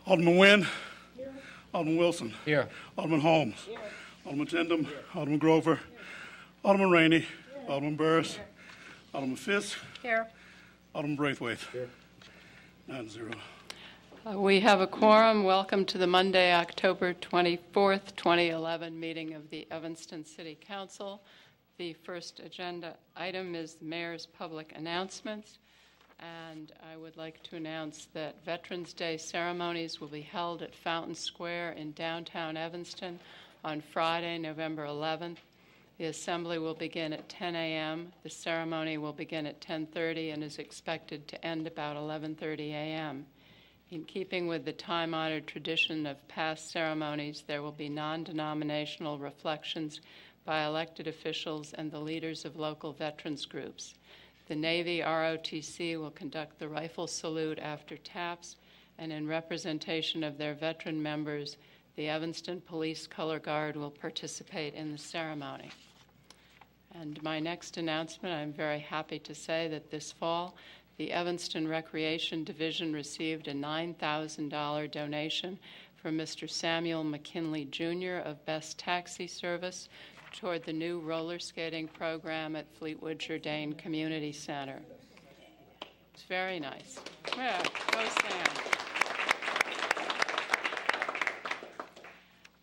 Alderman Nguyen. Alderman Wilson. Here. Alderman Holmes. Here. Alderman Tindem. Alderman Grover. Alderman Rainey. Alderman Burris. Alderman Fisk. Here. Alderman Braithwaite. Here. 9-0. We have a quorum. Welcome to the Monday, October 24th, 2011 meeting of the Evanston City Council. The first agenda item is the Mayor's public announcements. And I would like to announce that Veterans Day ceremonies will be held at Fountain Square in downtown Evanston on Friday, November 11th. The assembly will begin at 10 a.m. The ceremony will begin at 10:30 and is expected to end about 11:30 a.m. In keeping with the time-honored tradition of past ceremonies, there will be non-denominational reflections by elected officials and the leaders of local veterans groups. The Navy ROTC will conduct the rifle salute after taps, and in representation of their veteran members, the Evanston Police Color Guard will participate in the ceremony. And my next announcement, I'm very happy to say that this fall, the Evanston Recreation Division received a $9,000 donation from Mr. Samuel McKinley, Jr. of Best Taxi Service toward the new roller skating program at Fleetwood Jourdain Community Center. It's very nice. Yeah, go Sam.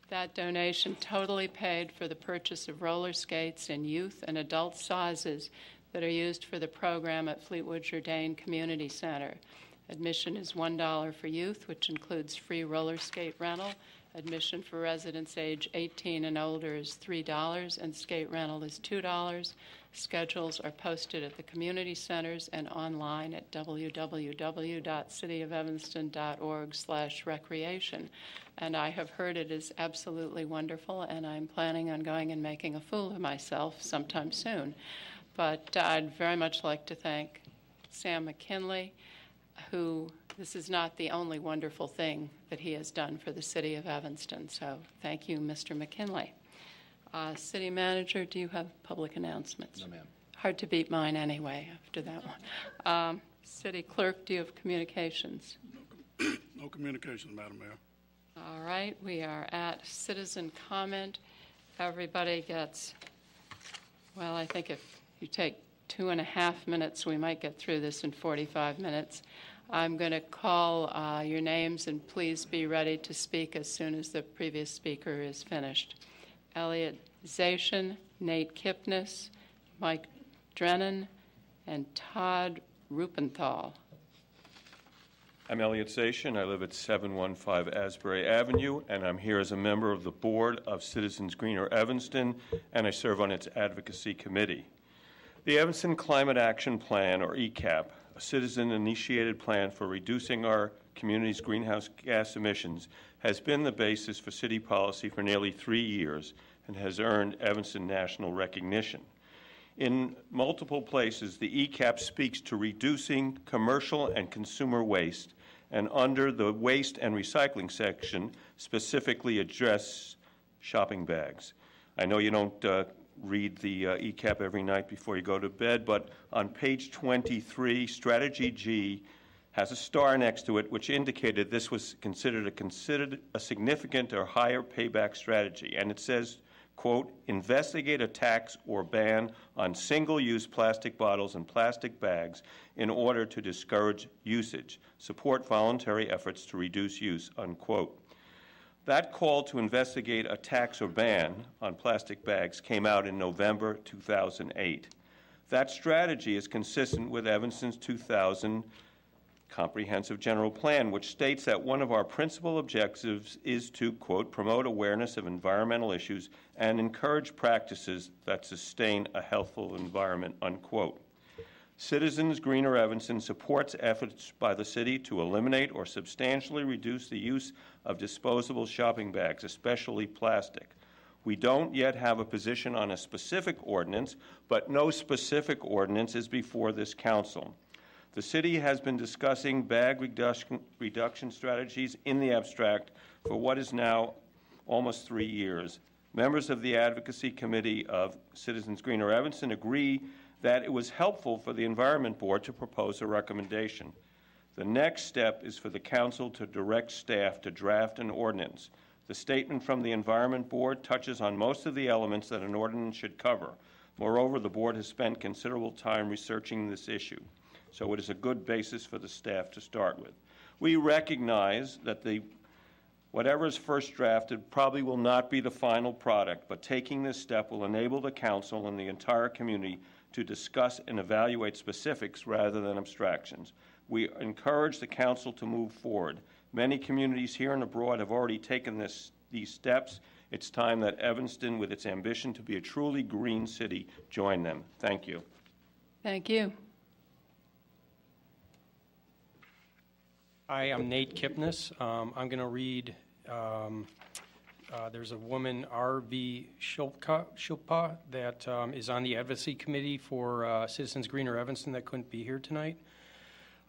That donation totally paid for the purchase of roller skates in youth and adult sizes that are used for the program at Fleetwood Jourdain Community Center. Admission is $1 for youth, which includes free roller skate rental. Admission for residents age 18 and older is $3, and skate rental is $2. Schedules are posted at the community centers and online at www.cityofevanston.org/recreation. And I have heard it is absolutely wonderful, and I'm planning on going and making a fool of myself sometime soon. But I'd very much like to thank Sam McKinley, who this is not the only wonderful thing that he has done for the city of Evanston. So thank you, Mr. McKinley. City Manager, do you have public announcements? No, ma'am. Hard to beat mine anyway after that one. City Clerk, do you have communications? No communications, Madam Mayor. All right, we are at citizen comment. Everybody gets, well, I think if you take 2.5 minutes, we might get through this in 45 minutes. I'm going to call your names, and please be ready to speak as soon as the previous speaker is finished. Elliot Zashin, Nate Kipnis, Mike Drennan, and Todd Rupenthal. I'm Elliot Zashin. I live at 715 Asbury Avenue, and I'm here as a member of the Board of Citizens Greener Evanston, and I serve on its Advocacy Committee. The Evanston Climate Action Plan, or ECAP, a citizen-initiated plan for reducing our community's greenhouse gas emissions, has been the basis for city policy for nearly 3 years and has earned Evanston national recognition. In multiple places, the ECAP speaks to reducing commercial and consumer waste, and under the waste and recycling section, specifically address shopping bags. I know you don't read the ECAP every night before you go to bed, but on page 23, Strategy G has a star next to it, which indicated this was considered a significant or higher payback strategy. And it says, quote, investigate a tax or ban on single-use plastic bottles and plastic bags in order to discourage usage, support voluntary efforts to reduce use, unquote. That call to investigate a tax or ban on plastic bags came out in November 2008. That strategy is consistent with Evanston's 2000 Comprehensive General Plan, which states that one of our principal objectives is to, quote, promote awareness of environmental issues and encourage practices that sustain a healthful environment, unquote. Citizens Greener Evanston supports efforts by the city to eliminate or substantially reduce the use of disposable shopping bags, especially plastic. We don't yet have a position on a specific ordinance, but no specific ordinance is before this council. The city has been discussing bag reduction strategies in the abstract for what is now almost 3 years. Members of the Advocacy Committee of Citizens Greener Evanston agree that it was helpful for the Environment Board to propose a recommendation. The next step is for the council to direct staff to draft an ordinance. The statement from the Environment Board touches on most of the elements that an ordinance should cover. Moreover, the board has spent considerable time researching this issue, so it is a good basis for the staff to start with. We recognize that whatever is first drafted probably will not be the final product, but taking this step will enable the council and the entire community to discuss and evaluate specifics rather than abstractions. We encourage the council to move forward. Many communities here and abroad have already taken these steps. It's time that Evanston, with its ambition to be a truly green city, join them. Thank you. Thank you. Hi, I'm Nate Kipnis. I'm going to read, there's a woman, R.V. Shilpa, that is on the advocacy committee for Citizens Greener Evanston that couldn't be here tonight.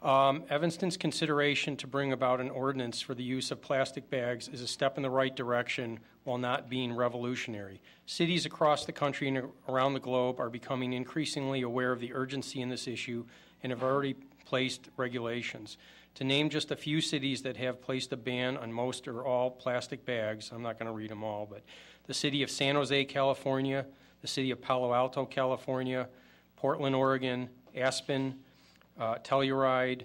Evanston's consideration to bring about an ordinance for the use of plastic bags is a step in the right direction while not being revolutionary. Cities across the country and around the globe are becoming increasingly aware of the urgency in this issue and have already placed regulations. To name just a few cities that have placed a ban on most or all plastic bags, I'm not going to read them all, but the city of San Jose, California, the city of Palo Alto, California, Portland, Oregon, Aspen, Telluride,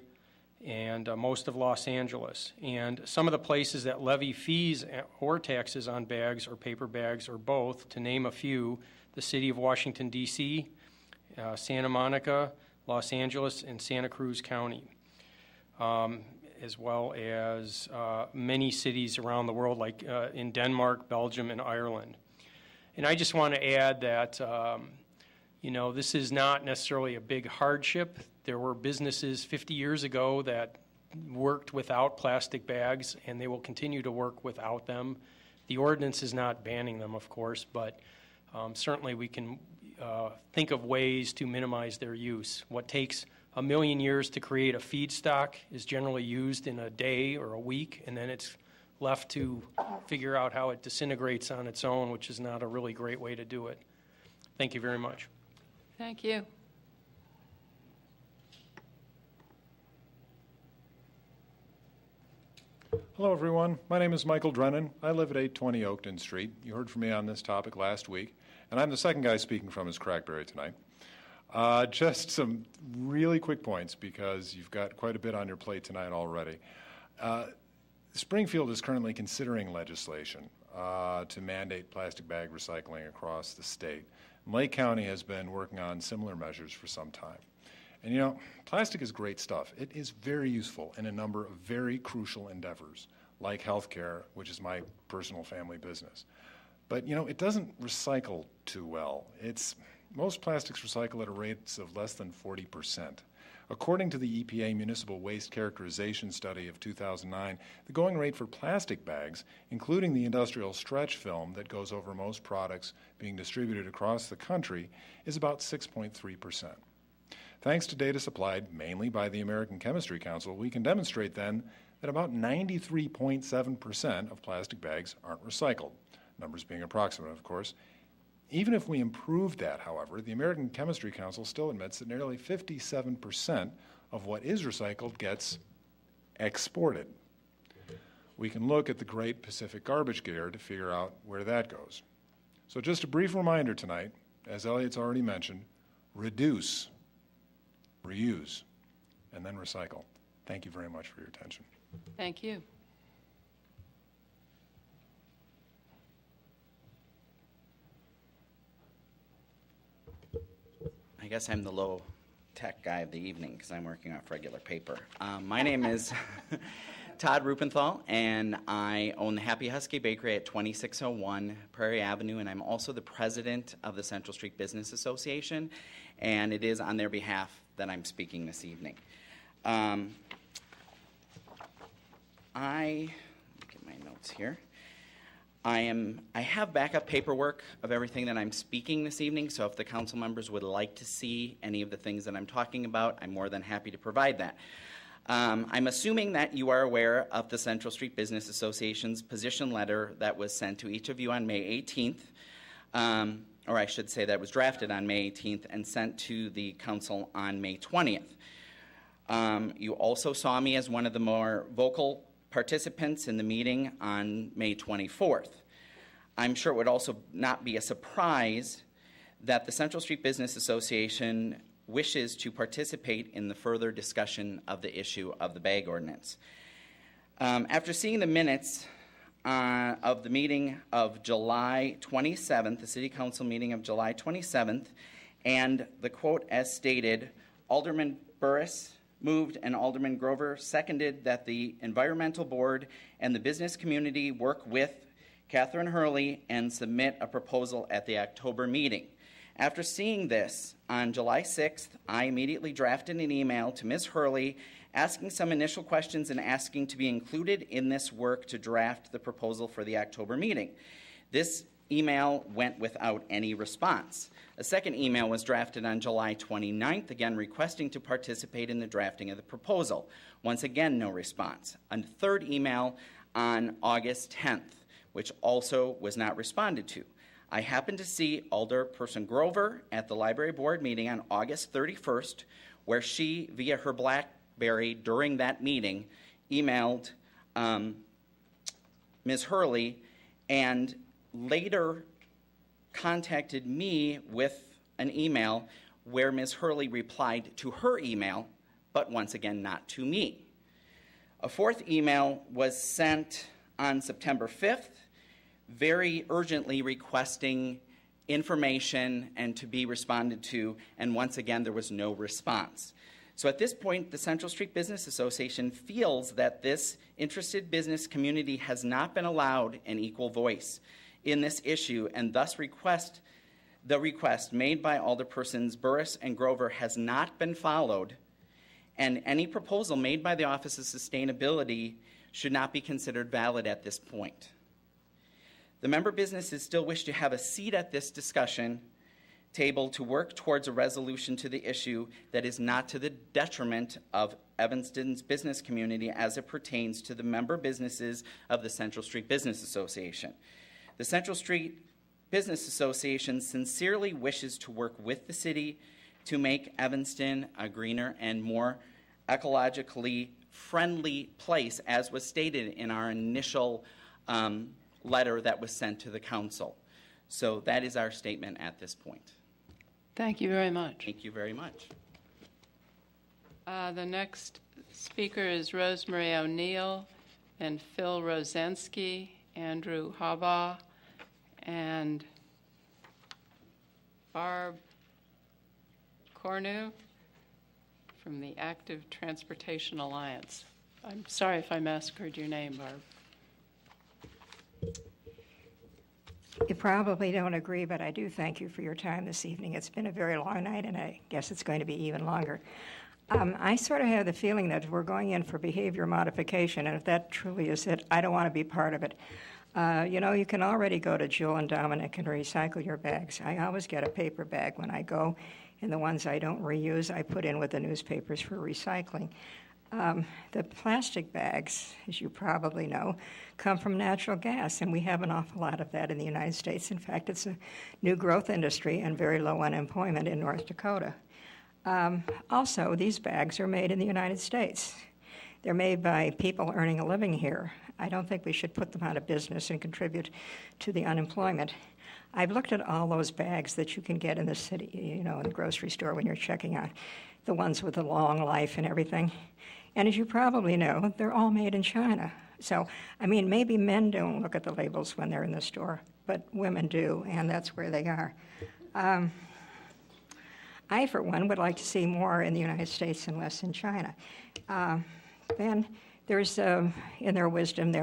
and most of Los Angeles. And some of the places that levy fees or taxes on bags or paper bags or both, to name a few, the city of Washington, D.C., Santa Monica, Los Angeles, and Santa Cruz County, as well as many cities around the world, like in Denmark, Belgium, and Ireland. And I just want to add that, this is not necessarily a big hardship. There were businesses 50 years ago that worked without plastic bags, and they will continue to work without them. The ordinance is not banning them, of course, but certainly we can think of ways to minimize their use. What takes 1 million years to create a feedstock is generally used in a day or a week, and then it's left to figure out how it disintegrates on its own, which is not a really great way to do it. Thank you very much. Thank you. Hello, everyone. My name is Michael Drennan. I live at 820 Oakton Street. You heard from me on this topic last week, and I'm the second guy speaking from his crackberry tonight. Just some really quick points because you've got quite a bit on your plate tonight already. Springfield is currently considering legislation to mandate plastic bag recycling across the state. Lake County has been working on similar measures for some time. And plastic is great stuff. It is very useful in a number of very crucial endeavors, like healthcare, which is my personal family business. But, it doesn't recycle too well. Most plastics recycle at a rate of less than 40%. According to the EPA Municipal Waste Characterization Study of 2009, the going rate for plastic bags, including the industrial stretch film that goes over most products being distributed across the country, is about 6.3%. Thanks to data supplied mainly by the American Chemistry Council, we can demonstrate then that about 93.7% of plastic bags aren't recycled, numbers being approximate, of course. Even if we improved that, however, the American Chemistry Council still admits that nearly 57% of what is recycled gets exported. We can look at the Great Pacific Garbage Gear to figure out where that goes. So just a brief reminder tonight, as Elliot's already mentioned, reduce, reuse, and then recycle. Thank you very much for your attention. Thank you. I guess I'm the low-tech guy of the evening because I'm working off regular paper. My name is Todd Rupenthal, and I own the Happy Husky Bakery at 2601 Prairie Avenue, and I'm also the president of the Central Street Business Association, and it is on their behalf that I'm speaking this evening. Let me get my notes here. I have backup paperwork of everything that I'm speaking this evening, so if the council members would like to see any of the things that I'm talking about, I'm more than happy to provide that. I'm assuming that you are aware of the Central Street Business Association's position letter that was sent to each of you on May 18th, or I should say that was drafted on May 18th and sent to the council on May 20th. You also saw me as one of the more vocal participants in the meeting on May 24th. I'm sure it would also not be a surprise that the Central Street Business Association wishes to participate in the further discussion of the issue of the bag ordinance. After seeing the minutes of the meeting of July 27th, the City Council meeting of July 27th, and the quote as stated, Alderman Burris moved and Alderman Grover seconded that the Environmental Board and the business community work with Catherine Hurley and submit a proposal at the October meeting. After seeing this, on July 6th, I immediately drafted an email to Ms. Hurley asking some initial questions and asking to be included in this work to draft the proposal for the October meeting. This email went without any response. A second email was drafted on July 29th, again requesting to participate in the drafting of the proposal. Once again, no response. A third email on August 10th, which also was not responded to. I happened to see Alderperson Grover at the Library Board meeting on August 31st, where she, via her BlackBerry during that meeting, emailed Ms. Hurley and later contacted me with an email where Ms. Hurley replied to her email, but once again not to me. A fourth email was sent on September 5th, very urgently requesting information and to be responded to, and once again there was no response. So at this point, the Central Street Business Association feels that this interested business community has not been allowed an equal voice in this issue, and thus the request made by Alderpersons Burris and Grover has not been followed, and any proposal made by the Office of Sustainability should not be considered valid at this point. The member businesses still wish to have a seat at this discussion table to work towards a resolution to the issue that is not to the detriment of Evanston's business community as it pertains to the member businesses of the Central Street Business Association. The Central Street Business Association sincerely wishes to work with the city to make Evanston a greener and more ecologically friendly place, as was stated in our initial letter that was sent to the council. So that is our statement at this point. Thank you very much. Thank you very much. The next speaker is Rosemary O'Neill and Phil Rosensky, Andrew Habaugh, and Barb Cornu from the Active Transportation Alliance. I'm sorry if I massacred your name, Barb. You probably don't agree, but I do thank you for your time this evening. It's been a very long night, and I guess it's going to be even longer. I sort of have the feeling that we're going in for behavior modification, and if that truly is it, I don't want to be part of it. You know, you can already go to Jill and Dominic and recycle your bags. I always get a paper bag when I go, and the ones I don't reuse, I put in with the newspapers for recycling. The plastic bags, as you probably know, come from natural gas, and we have an awful lot of that in the United States. In fact, it's a new growth industry and very low unemployment in North Dakota. Also, these bags are made in the United States. They're made by people earning a living here. I don't think we should put them out of business and contribute to the unemployment. I've looked at all those bags that you can get in the city, you know, in the grocery store when you're checking out, the ones with the long life and everything. And as you probably know, they're all made in China. So, I mean, maybe men don't look at the labels when they're in the store, but women do, and that's where they are. I, for one, would like to see more in the United States and less in China. Then there's, in their wisdom,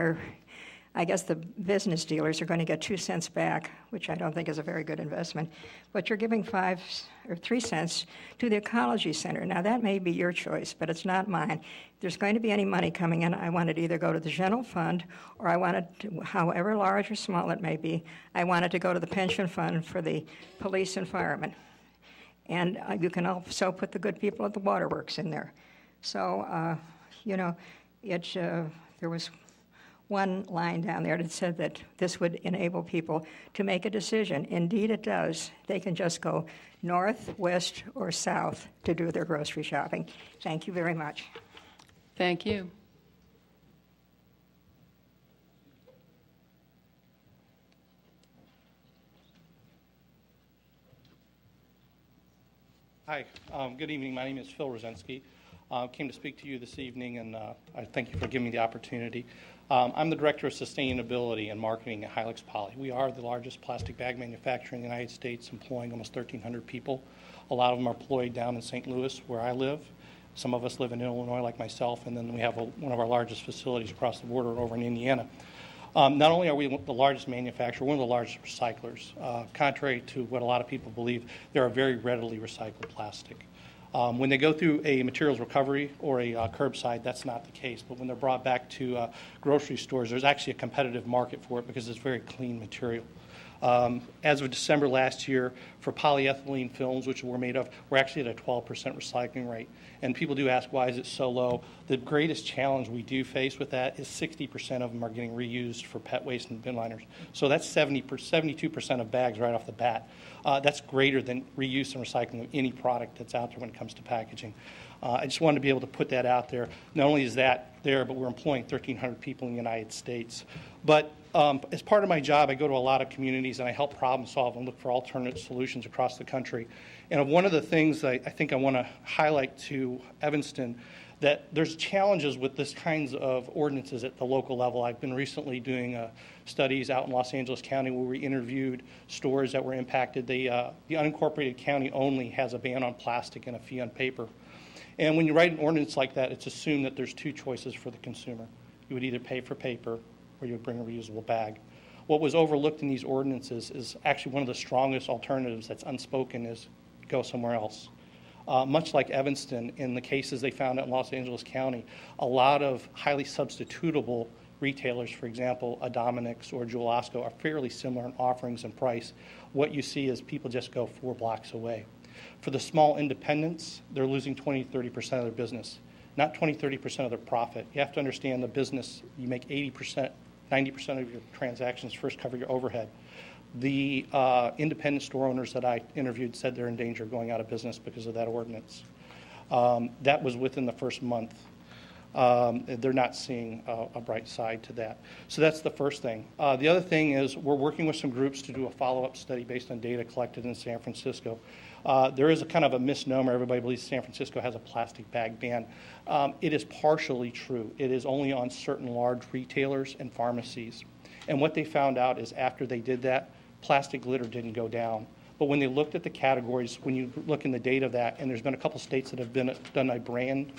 I guess the business dealers are going to get 2 cents back, which I don't think is a very good investment, but you're giving 5 or 3 cents to the Ecology Center. Now, that may be your choice, but it's not mine. If there's going to be any money coming in, I want it to either go to the general fund, or I want it to, however large or small it may be, I want it to go to the pension fund for the police and firemen. And you can also put the good people at the waterworks in there. So, you know, there was one line down there that said that this would enable people to make a decision. Indeed, it does. They can just go north, west, or south to do their grocery shopping. Thank you very much. Thank you. Hi, good evening. My name is Phil Rosensky. Came to speak to you this evening, and I thank you for giving me the opportunity. I'm the Director of Sustainability and Marketing at Hilux Poly. We are the largest plastic bag manufacturer in the United States, employing almost 1,300 people. A lot of them are employed down in St. Louis, where I live. Some of us live in Illinois, like myself, and then we have one of our largest facilities across the border over in Indiana. Not only are we the largest manufacturer, one of the largest recyclers. Contrary to what a lot of people believe, they are very readily recycled plastic. When they go through a materials recovery or a curbside, that's not the case. But when they're brought back to grocery stores, there's actually a competitive market for it because it's very clean material. As of December last year, for polyethylene films, which we're made of, we're actually at a 12% recycling rate. And people do ask, why is it so low? The greatest challenge we do face with that is 60% of them are getting reused for pet waste and bin liners. So that's 72% of bags right off the bat. That's greater than reuse and recycling of any product that's out there when it comes to packaging. I just wanted to be able to put that out there. Not only is that there, but we're employing 1,300 people in the United States. But as part of my job, I go to a lot of communities and I help problem solve and look for alternate solutions across the country. And one of the things I think I want to highlight to Evanston, that there's challenges with this kinds of ordinances at the local level. I've been recently doing studies out in Los Angeles County where we interviewed stores that were impacted. The unincorporated county only has a ban on plastic and a fee on paper. And when you write an ordinance like that, it's assumed that there's two choices for the consumer. You would either pay for paper or you would bring a reusable bag. What was overlooked in these ordinances is actually one of the strongest alternatives that's unspoken is go somewhere else. Much like Evanston, in the cases they found out in Los Angeles County, a lot of highly substitutable retailers, for example, a Dominick's or Jewel Osco, are fairly similar in offerings and price. What you see is people just go 4 blocks away. For the small independents, they're losing 20-30% of their business, not 20-30% of their profit. You have to understand the business, you make 80%, 90% of your transactions first cover your overhead. The independent store owners that I interviewed said they're in danger of going out of business because of that ordinance. That was within the first month. They're not seeing a bright side to that. So that's the first thing. The other thing is we're working with some groups to do a follow-up study based on data collected in San Francisco. There is a kind of a misnomer. Everybody believes San Francisco has a plastic bag ban. It is partially true. It is only on certain large retailers and pharmacies. And what they found out is after they did that, plastic litter didn't go down. But when they looked at the categories, when you look in the data of that, and there's been a couple states that have done a brand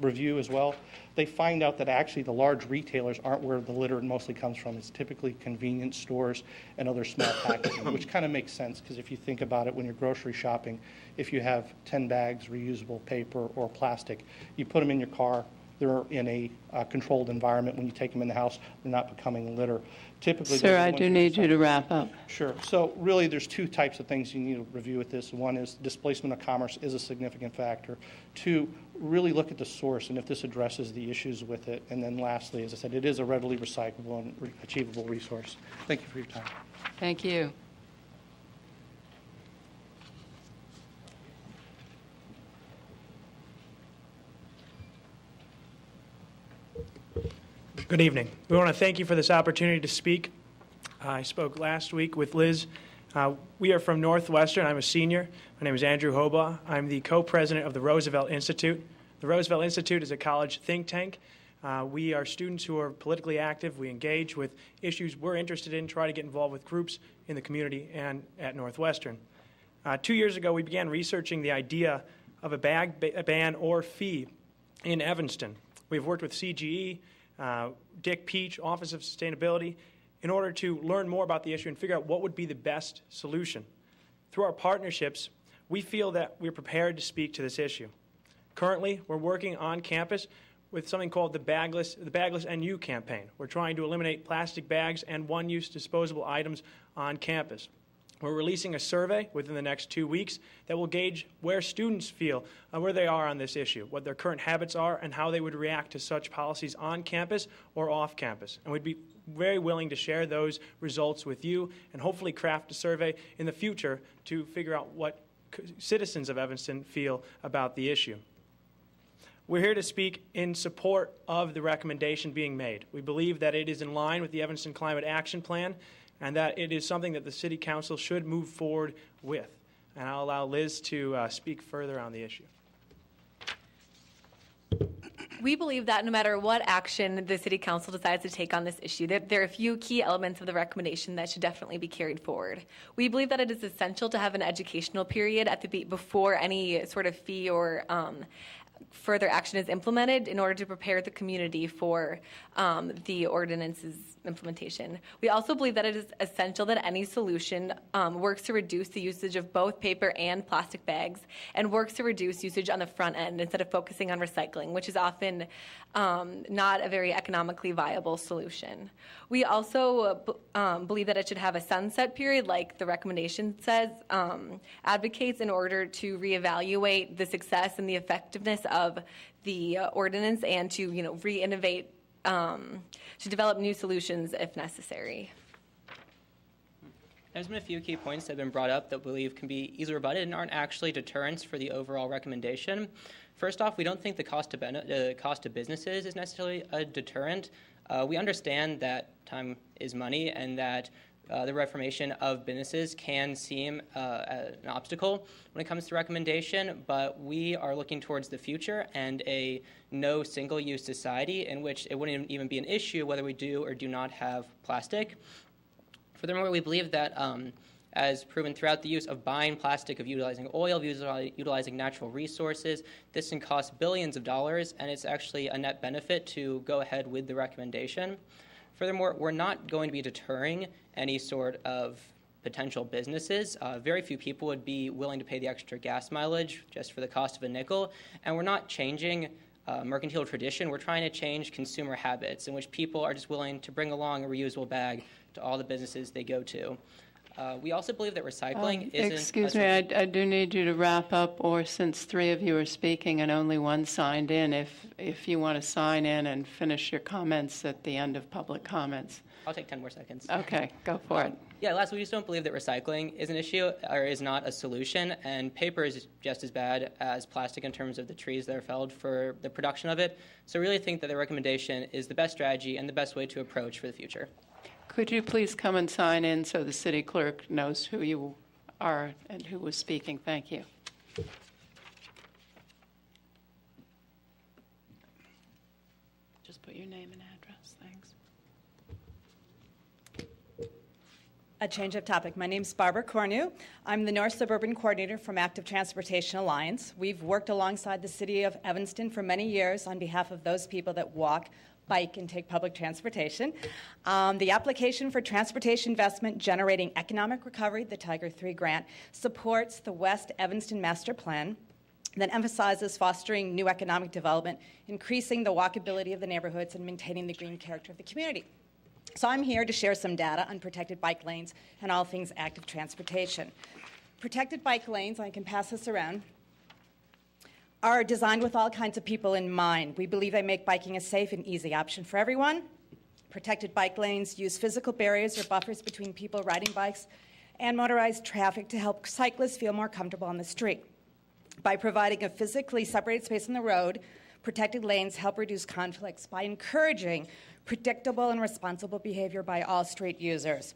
review as well, they find out that actually the large retailers aren't where the litter mostly comes from. It's typically convenience stores and other small packaging, which kind of makes sense because if you think about it when you're grocery shopping, if you have 10 bags, reusable paper or plastic, you put them in your car, they're in a controlled environment. When you take them in the house, they're not becoming litter. Typically, Sir, I do need you to wrap up. Sure. So really there's 2 types of things you need to review with this. One is displacement of commerce is a significant factor. 2, really look at the source and if this addresses the issues with it. And then lastly, as I said, it is a readily recyclable and achievable resource. Thank you for your time. Thank you. Good evening. We want to thank you for this opportunity to speak. I spoke last week with Liz. We are from Northwestern. I'm a senior. My name is Andrew Hobaugh. I'm the co-president of the Roosevelt Institute. The Roosevelt Institute is a college think tank. We are students who are politically active. We engage with issues we're interested in, try to get involved with groups in the community and at Northwestern. 2 years ago, we began researching the idea of a bag ban or fee in Evanston. We've worked with CGE, Dick Peach, Office of Sustainability, in order to learn more about the issue and figure out what would be the best solution. Through our partnerships, we feel that we're prepared to speak to this issue. Currently, we're working on campus with something called the Bagless NU campaign. We're trying to eliminate plastic bags and one-use disposable items on campus. We're releasing a survey within the next 2 weeks that will gauge where students feel, where they are on this issue, what their current habits are, and how they would react to such policies on campus or off campus. And we'd be very willing to share those results with you and hopefully craft a survey in the future to figure out what citizens of Evanston feel about the issue. We're here to speak in support of the recommendation being made. We believe that it is in line with the Evanston Climate Action Plan and that it is something that the City Council should move forward with. And I'll allow Liz to speak further on the issue. We believe that no matter what action the City Council decides to take on this issue, that there are a few key elements of the recommendation that should definitely be carried forward. We believe that it is essential to have an educational period before any sort of fee or further action is implemented in order to prepare the community for the ordinance's implementation. We also believe that it is essential that any solution works to reduce the usage of both paper and plastic bags and works to reduce usage on the front end instead of focusing on recycling, which is often not a very economically viable solution. We also believe that it should have a sunset period, like the recommendation says, advocates in order to reevaluate the success and the effectiveness of the ordinance and to re-innovate, to develop new solutions if necessary. There's been a few key points that have been brought up that we believe can be easily rebutted and aren't actually deterrents for the overall recommendation. First off, we don't think the cost to businesses is necessarily a deterrent. We understand that time is money and that the reformation of businesses can seem an obstacle when it comes to recommendation, but we are looking towards the future and a no single-use society in which it wouldn't even be an issue whether we do or do not have plastic. Furthermore, we believe that as proven throughout the use of buying plastic, of utilizing oil, of utilizing natural resources, this can cost billions of dollars, and it's actually a net benefit to go ahead with the recommendation. Furthermore, we're not going to be deterring any sort of potential businesses. Very few people would be willing to pay the extra gas mileage just for the cost of a nickel, and we're not changing mercantile tradition. We're trying to change consumer habits in which people are just willing to bring along a reusable bag to all the businesses they go to. We also believe that recycling isn't... Excuse me, I do need you to wrap up, or since three of you are speaking and only one signed in, if you want to sign in and finish your comments at the end of public comments. I'll take 10 more seconds. Okay, go for it. Yeah, last, we just don't believe that recycling is an issue or is not a solution, and paper is just as bad as plastic in terms of the trees that are felled for the production of it. So I really think that the recommendation is the best strategy and the best way to approach for the future. Could you please come and sign in so the city clerk knows who you are and who was speaking? Thank you. Just put your name and address. Thanks. A change of topic. My name is Barbara Cornu. I'm the North Suburban Coordinator from Active Transportation Alliance. We've worked alongside the City of Evanston for many years on behalf of those people that walk, bike, and take public transportation. The application for transportation investment generating economic recovery, the Tiger 3 grant, supports the West Evanston Master Plan that emphasizes fostering new economic development, increasing the walkability of the neighborhoods, and maintaining the green character of the community. So I'm here to share some data on protected bike lanes and all things active transportation. Protected bike lanes, I can pass this around, are designed with all kinds of people in mind. We believe they make biking a safe and easy option for everyone. Protected bike lanes use physical barriers or buffers between people riding bikes and motorized traffic to help cyclists feel more comfortable on the street. By providing a physically separated space on the road, protected lanes help reduce conflicts by encouraging predictable and responsible behavior by all street users.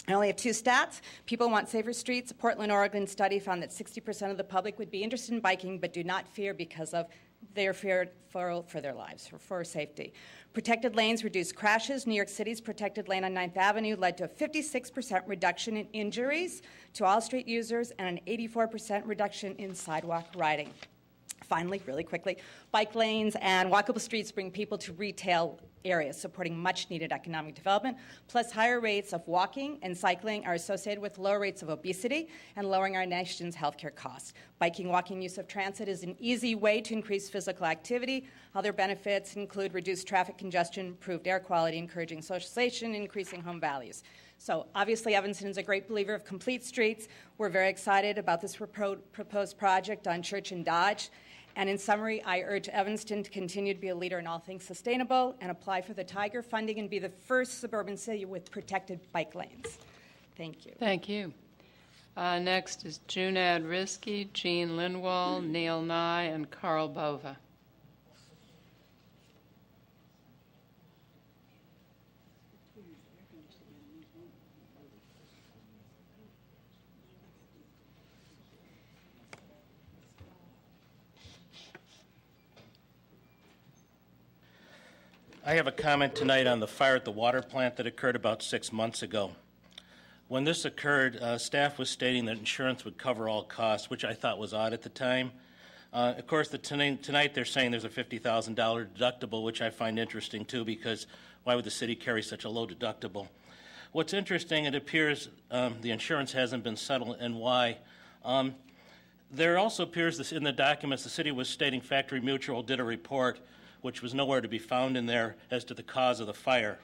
I only have two stats. People want safer streets. A Portland, Oregon study found that 60% of the public would be interested in biking but do not fear because of their fear for their lives, for safety. Protected lanes reduce crashes. New York City's protected lane on 9th Avenue led to a 56% reduction in injuries to all street users and an 84% reduction in sidewalk riding. Finally, really quickly, bike lanes and walkable streets bring people to retail areas, supporting much-needed economic development, plus higher rates of walking and cycling are associated with lower rates of obesity and lowering our nation's healthcare costs. Biking, walking, use of transit is an easy way to increase physical activity. Other benefits include reduced traffic congestion, improved air quality, encouraging socialization, increasing home values. So obviously Evanston is a great believer of complete streets. We're very excited about this proposed project on Church and Dodge. And in summary, I urge Evanston to continue to be a leader in all things sustainable and apply for the Tiger funding and be the first suburban city with protected bike lanes. Thank you. Thank you. Next is Junad Risky, Jean Lindwall, Neil Nye, and Carl Bova. I have a comment tonight on the fire at the water plant that occurred about 6 months ago. When this occurred, staff was stating that insurance would cover all costs, which I thought was odd at the time. Of course, tonight they're saying there's a $50,000 deductible, which I find interesting too, because why would the city carry such a low deductible? What's interesting, it appears the insurance hasn't been settled, and why. There also appears this in the documents the city was stating Factory Mutual did a report which was nowhere to be found in there as to the cause of the fire.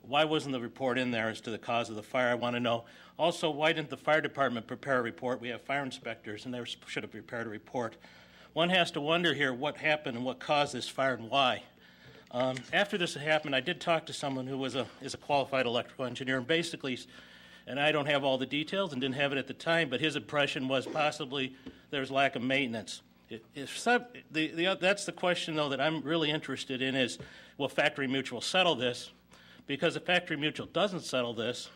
Why wasn't the report in there as to the cause of the fire? I want to know. Also, why didn't the fire department prepare a report? We have fire inspectors, and they should have prepared a report. One has to wonder here what happened and what caused this fire and why. After this happened, I did talk to someone who is a qualified electrical engineer, and basically, and I don't have all the details and didn't have it at the time, but his impression was possibly there's lack of maintenance. That's the question, though, that I'm really interested in is, will Factory Mutual settle this? Because if Factory Mutual doesn't settle this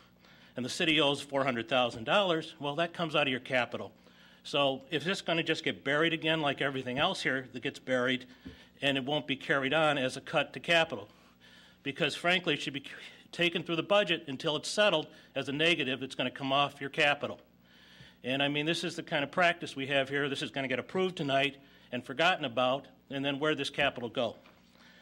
and the city owes $400,000, well, that comes out of your capital. So if this going to just get buried again like everything else here that gets buried, and it won't be carried on as a cut to capital? Because, frankly, it should be taken through the budget until it's settled as a negative that's going to come off your capital. And, I mean, this is the kind of practice we have here. This is going to get approved tonight and forgotten about, and then where does capital go?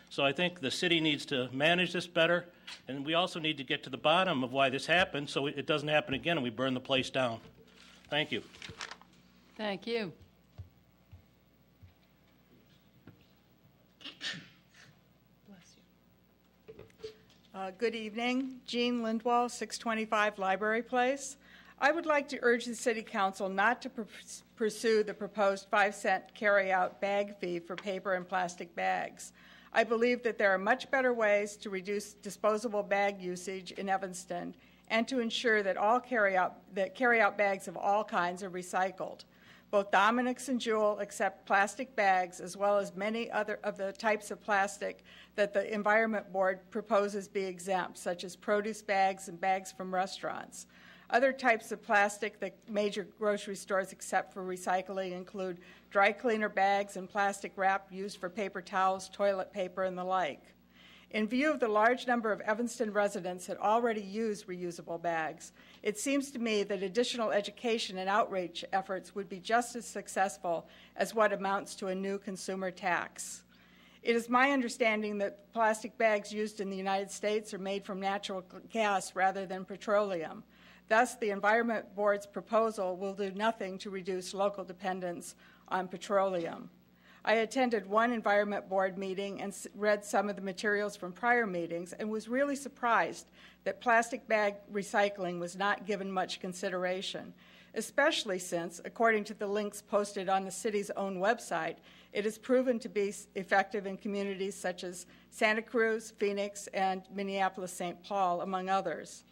So I think the city needs to manage this better, and we also need to get to the bottom of why this happened so it doesn't happen again and we burn the place down. Thank you. Thank you. Good evening. Jean Lindwall, 625 Library Place. I would like to urge the City Council not to pursue the proposed 5-cent carry-out bag fee for paper and plastic bags. I believe that there are much better ways to reduce disposable bag usage in Evanston and to ensure that carry-out bags of all kinds are recycled. Both Dominic's and Jewel accept plastic bags as well as many other of the types of plastic that the Environment Board proposes be exempt, such as produce bags and bags from restaurants. Other types of plastic that major grocery stores accept for recycling include dry cleaner bags and plastic wrap used for paper towels, toilet paper, and the like. In view of the large number of Evanston residents that already use reusable bags, it seems to me that additional education and outreach efforts would be just as successful as what amounts to a new consumer tax. It is my understanding that plastic bags used in the United States are made from natural gas rather than petroleum. Thus, the Environment Board's proposal will do nothing to reduce local dependence on petroleum. I attended one Environment Board meeting and read some of the materials from prior meetings and was really surprised that plastic bag recycling was not given much consideration, especially since, according to the links posted on the city's own website, it is proven to be effective in communities such as Santa Cruz, Phoenix, and Minneapolis-St. Paul, among others.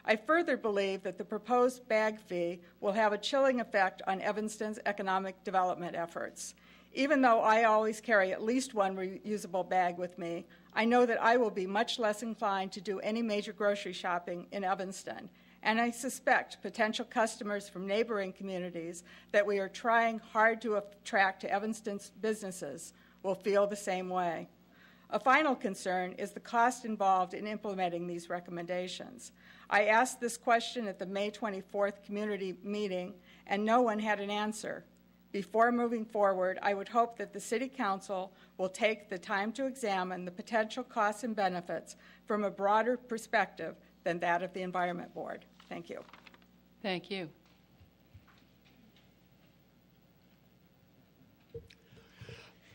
I further believe that the proposed bag fee will have a chilling effect on Evanston's economic development efforts. Even though I always carry at least one reusable bag with me, I know that I will be much less inclined to do any major grocery shopping in Evanston, and I suspect potential customers from neighboring communities that we are trying hard to attract to Evanston's businesses will feel the same way. A final concern is the cost involved in implementing these recommendations. I asked this question at the May 24th community meeting, and no one had an answer. Before moving forward, I would hope that the City Council will take the time to examine the potential costs and benefits from a broader perspective than that of the Environment Board. Thank you. Thank you.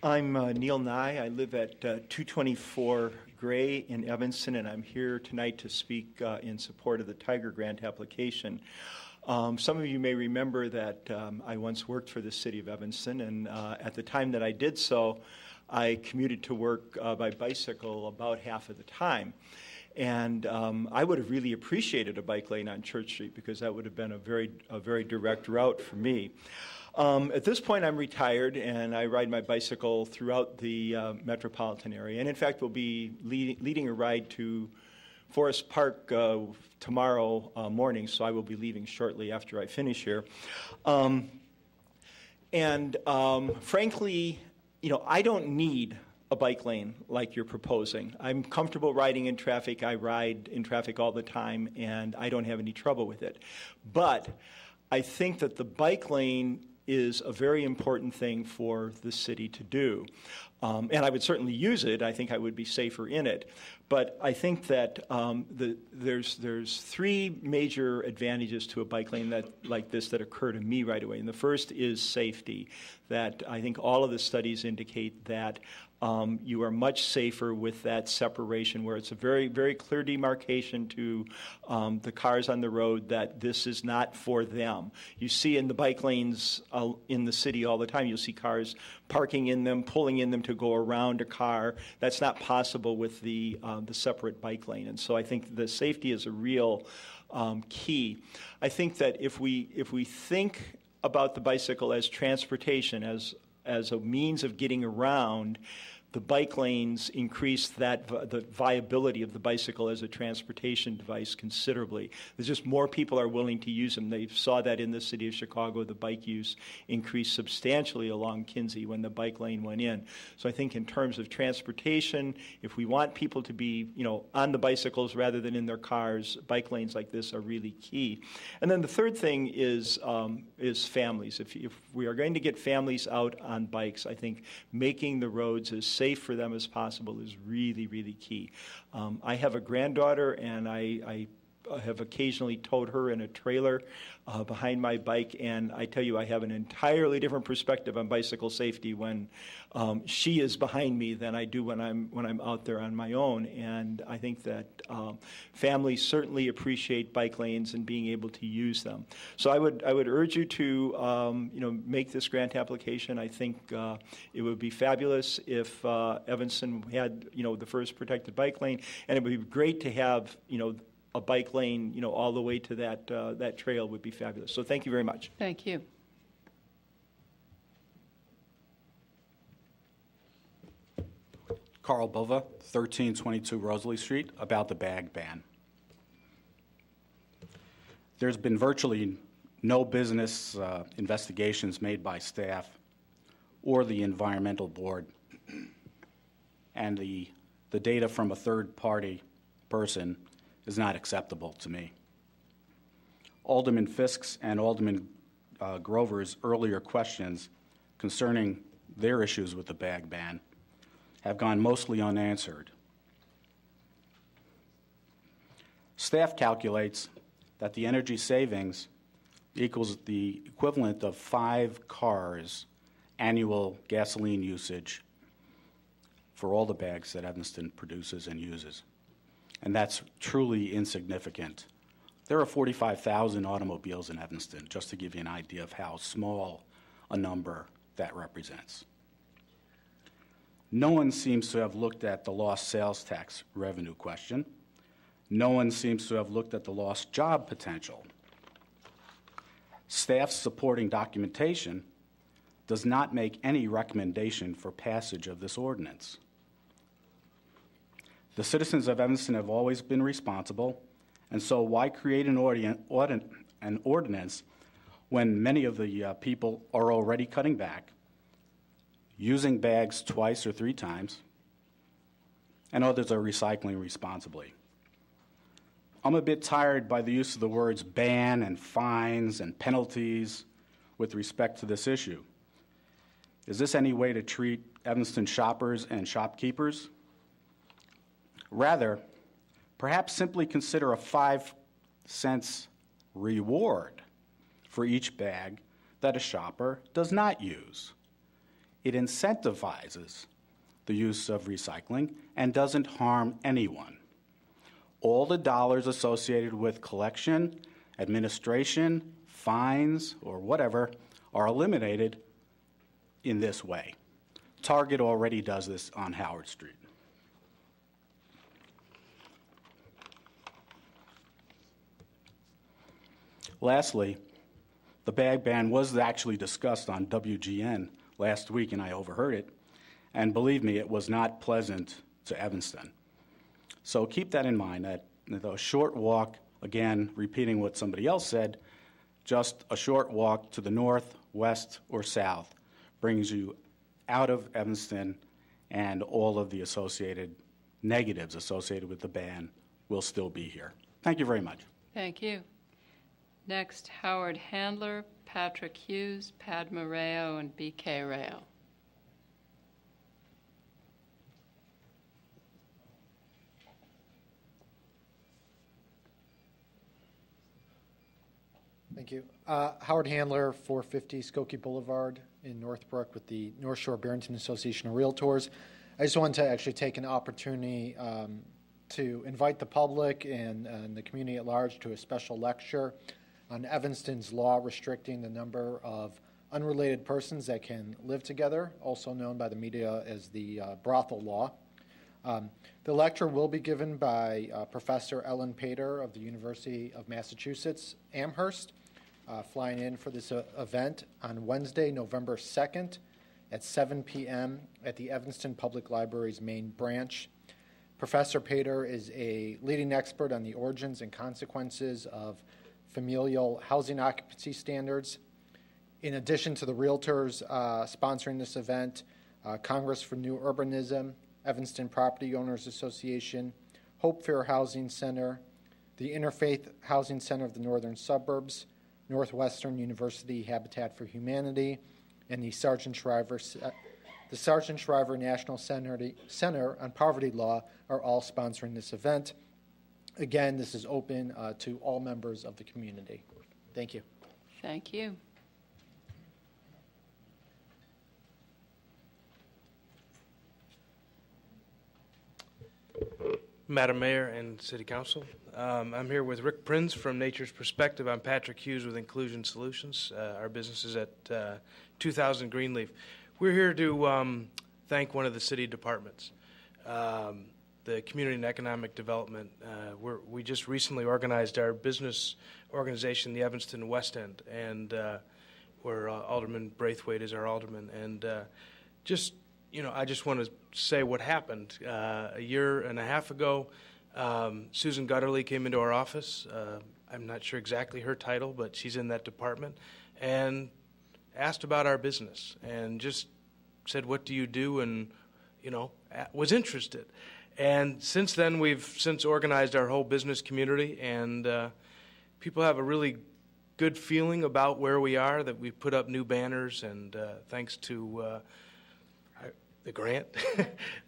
I'm Neil Nye. I live at 224 Gray in Evanston, and I'm here tonight to speak in support of the Tiger Grant application. Some of you may remember that I once worked for the city of Evanston, and at the time that I did so, I commuted to work by bicycle about half of the time. And I would have really appreciated a bike lane on Church Street because that would have been a very direct route for me. At this point, I'm retired, and I ride my bicycle throughout the metropolitan area. And in fact, we'll be leading a ride to Forest Park tomorrow morning, so I will be leaving shortly after I finish here. Frankly, I don't need a bike lane like you're proposing. I'm comfortable riding in traffic. I ride in traffic all the time, and I don't have any trouble with it. But I think that the bike lane is a very important thing for the city to do. And I would certainly use it. I think I would be safer in it. But I think that there's three major advantages to a bike lane like this that occur to me right away. And the first is safety, that I think all of the studies indicate that you are much safer with that separation, where it's a very, very clear demarcation to the cars on the road that this is not for them. You see in the bike lanes in the city all the time, you'll see cars parking in them, pulling in them to go around a car. That's not possible with the separate bike lane. And so I think the safety is a real key. I think that if we think about the bicycle as transportation, as a means of getting around, the bike lanes increase the viability of the bicycle as a transportation device considerably. There's just more people are willing to use them. They saw that in the city of Chicago. The bike use increased substantially along Kinsey when the bike lane went in. So I think in terms of transportation, if we want people to be, on the bicycles rather than in their cars, bike lanes like this are really key. And then the third thing is families. If we are going to get families out on bikes, I think making the roads as safe for them as possible is really, really key. I have a granddaughter, and I have occasionally towed her in a trailer behind my bike, and I tell you, I have an entirely different perspective on bicycle safety when she is behind me than I do when I'm out there on my own. And I think that families certainly appreciate bike lanes and being able to use them. So I would urge you to make this grant application. I think it would be fabulous if Evanston had the first protected bike lane, and it would be great to have a bike lane, all the way to that trail would be fabulous. So thank you very much. Thank you. Carl Bova, 1322 Rosalie Street, about the bag ban. There's been virtually no business investigations made by staff or the environmental board, and the data from a third-party person is not acceptable to me. Alderman Fisk's and Alderman Grover's earlier questions concerning their issues with the bag ban have gone mostly unanswered. Staff calculates that the energy savings equals the equivalent of 5 cars' annual gasoline usage for all the bags that Evanston produces and uses. And that's truly insignificant. There are 45,000 automobiles in Evanston, just to give you an idea of how small a number that represents. No one seems to have looked at the lost sales tax revenue question. No one seems to have looked at the lost job potential. Staff's supporting documentation does not make any recommendation for passage of this ordinance. The citizens of Evanston have always been responsible, and so why create an ordinance when many of the people are already cutting back, using bags 2 or 3 times, and others are recycling responsibly? I'm a bit tired by the use of the words ban and fines and penalties with respect to this issue. Is this any way to treat Evanston shoppers and shopkeepers? Rather, perhaps simply consider a 5-cent reward for each bag that a shopper does not use. It incentivizes the use of recycling and doesn't harm anyone. All the dollars associated with collection, administration, fines, or whatever are eliminated in this way. Target already does this on Howard Street. Lastly, the bag ban was actually discussed on WGN last week, and I overheard it. And believe me, it was not pleasant to Evanston. So keep that in mind, that the short walk, again, repeating what somebody else said, just a short walk to the north, west, or south brings you out of Evanston, and all of the associated negatives associated with the ban will still be here. Thank you very much. Thank you. Next, Howard Handler, Patrick Hughes, Padma Rayo, and BK Rayo. Thank you. Howard Handler, 450 Skokie Boulevard in Northbrook with the North Shore Barrington Association of Realtors. I just wanted to actually take an opportunity to invite the public and the community at large to a special lecture on Evanston's law restricting the number of unrelated persons that can live together, also known by the media as the brothel law. The lecture will be given by Professor Ellen Pater of the University of Massachusetts, Amherst, flying in for this event on Wednesday, November 2nd at 7 p.m. at the Evanston Public Library's main branch. Professor Pater is a leading expert on the origins and consequences of familial housing occupancy standards. In addition to the realtors sponsoring this event, Congress for New Urbanism, Evanston Property Owners Association, Hope Fair Housing Center, the Interfaith Housing Center of the Northern Suburbs, Northwestern University Habitat for Humanity, and the Sargent Shriver National Center on Poverty Law are all sponsoring this event. Again, this is open to all members of the community. Thank you. Thank you. Madam Mayor and City Council, I'm here with Rick Prinz from Nature's Perspective. I'm Patrick Hughes with Inclusion Solutions. Our business is at 2000 Greenleaf. We're here to thank one of the city departments, the Community and Economic Development. We just recently organized our business organization, the Evanston West End, and where Alderman Braithwaite is our alderman. And I just want to say what happened. A year and a half ago, Susan Gutterly came into our office. I'm not sure exactly her title, but she's in that department, and asked about our business and just said, "What do you do?" and, was interested. And since then, we've since organized our whole business community, and people have a really good feeling about where we are, that we've put up new banners, and thanks to the grant.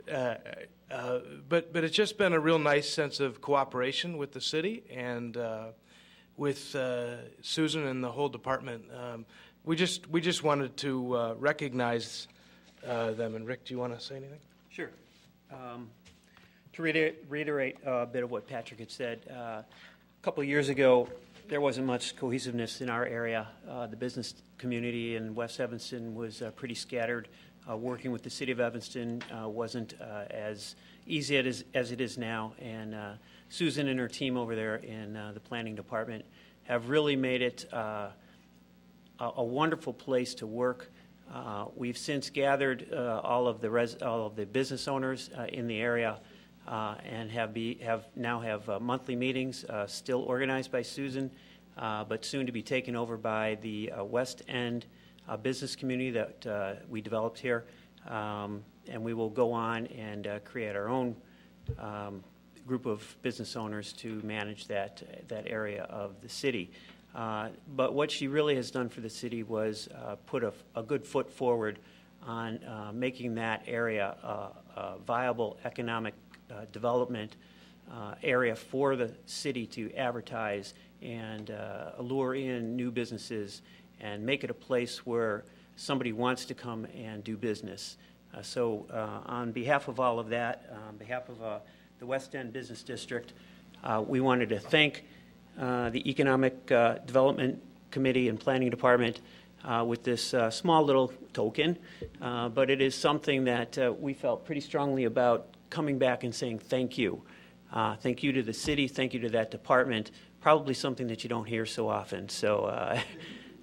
But it's just been a real nice sense of cooperation with the city and with Susan and the whole department. We just wanted to recognize them. And Rick, do you want to say anything? Sure. To reiterate a bit of what Patrick had said, a couple of years ago, there wasn't much cohesiveness in our area. The business community in West Evanston was pretty scattered. Working with the city of Evanston wasn't as easy as it is now, and Susan and her team over there in the planning department have really made it a wonderful place to work. We've since gathered all of the business owners in the area and now have monthly meetings, still organized by Susan, but soon to be taken over by the West End business community that we developed here, and we will go on and create our own group of business owners to manage that area of the city. But what she really has done for the city was put a good foot forward on making that area a viable economic development area for the city to advertise and allure in new businesses and make it a place where somebody wants to come and do business. On behalf of all of that, on behalf of the West End Business District, we wanted to thank the Economic Development Committee and Planning Department with this small little token, but it is something that we felt pretty strongly about coming back and saying thank you. Thank you to the city, thank you to that department, probably something that you don't hear so often. So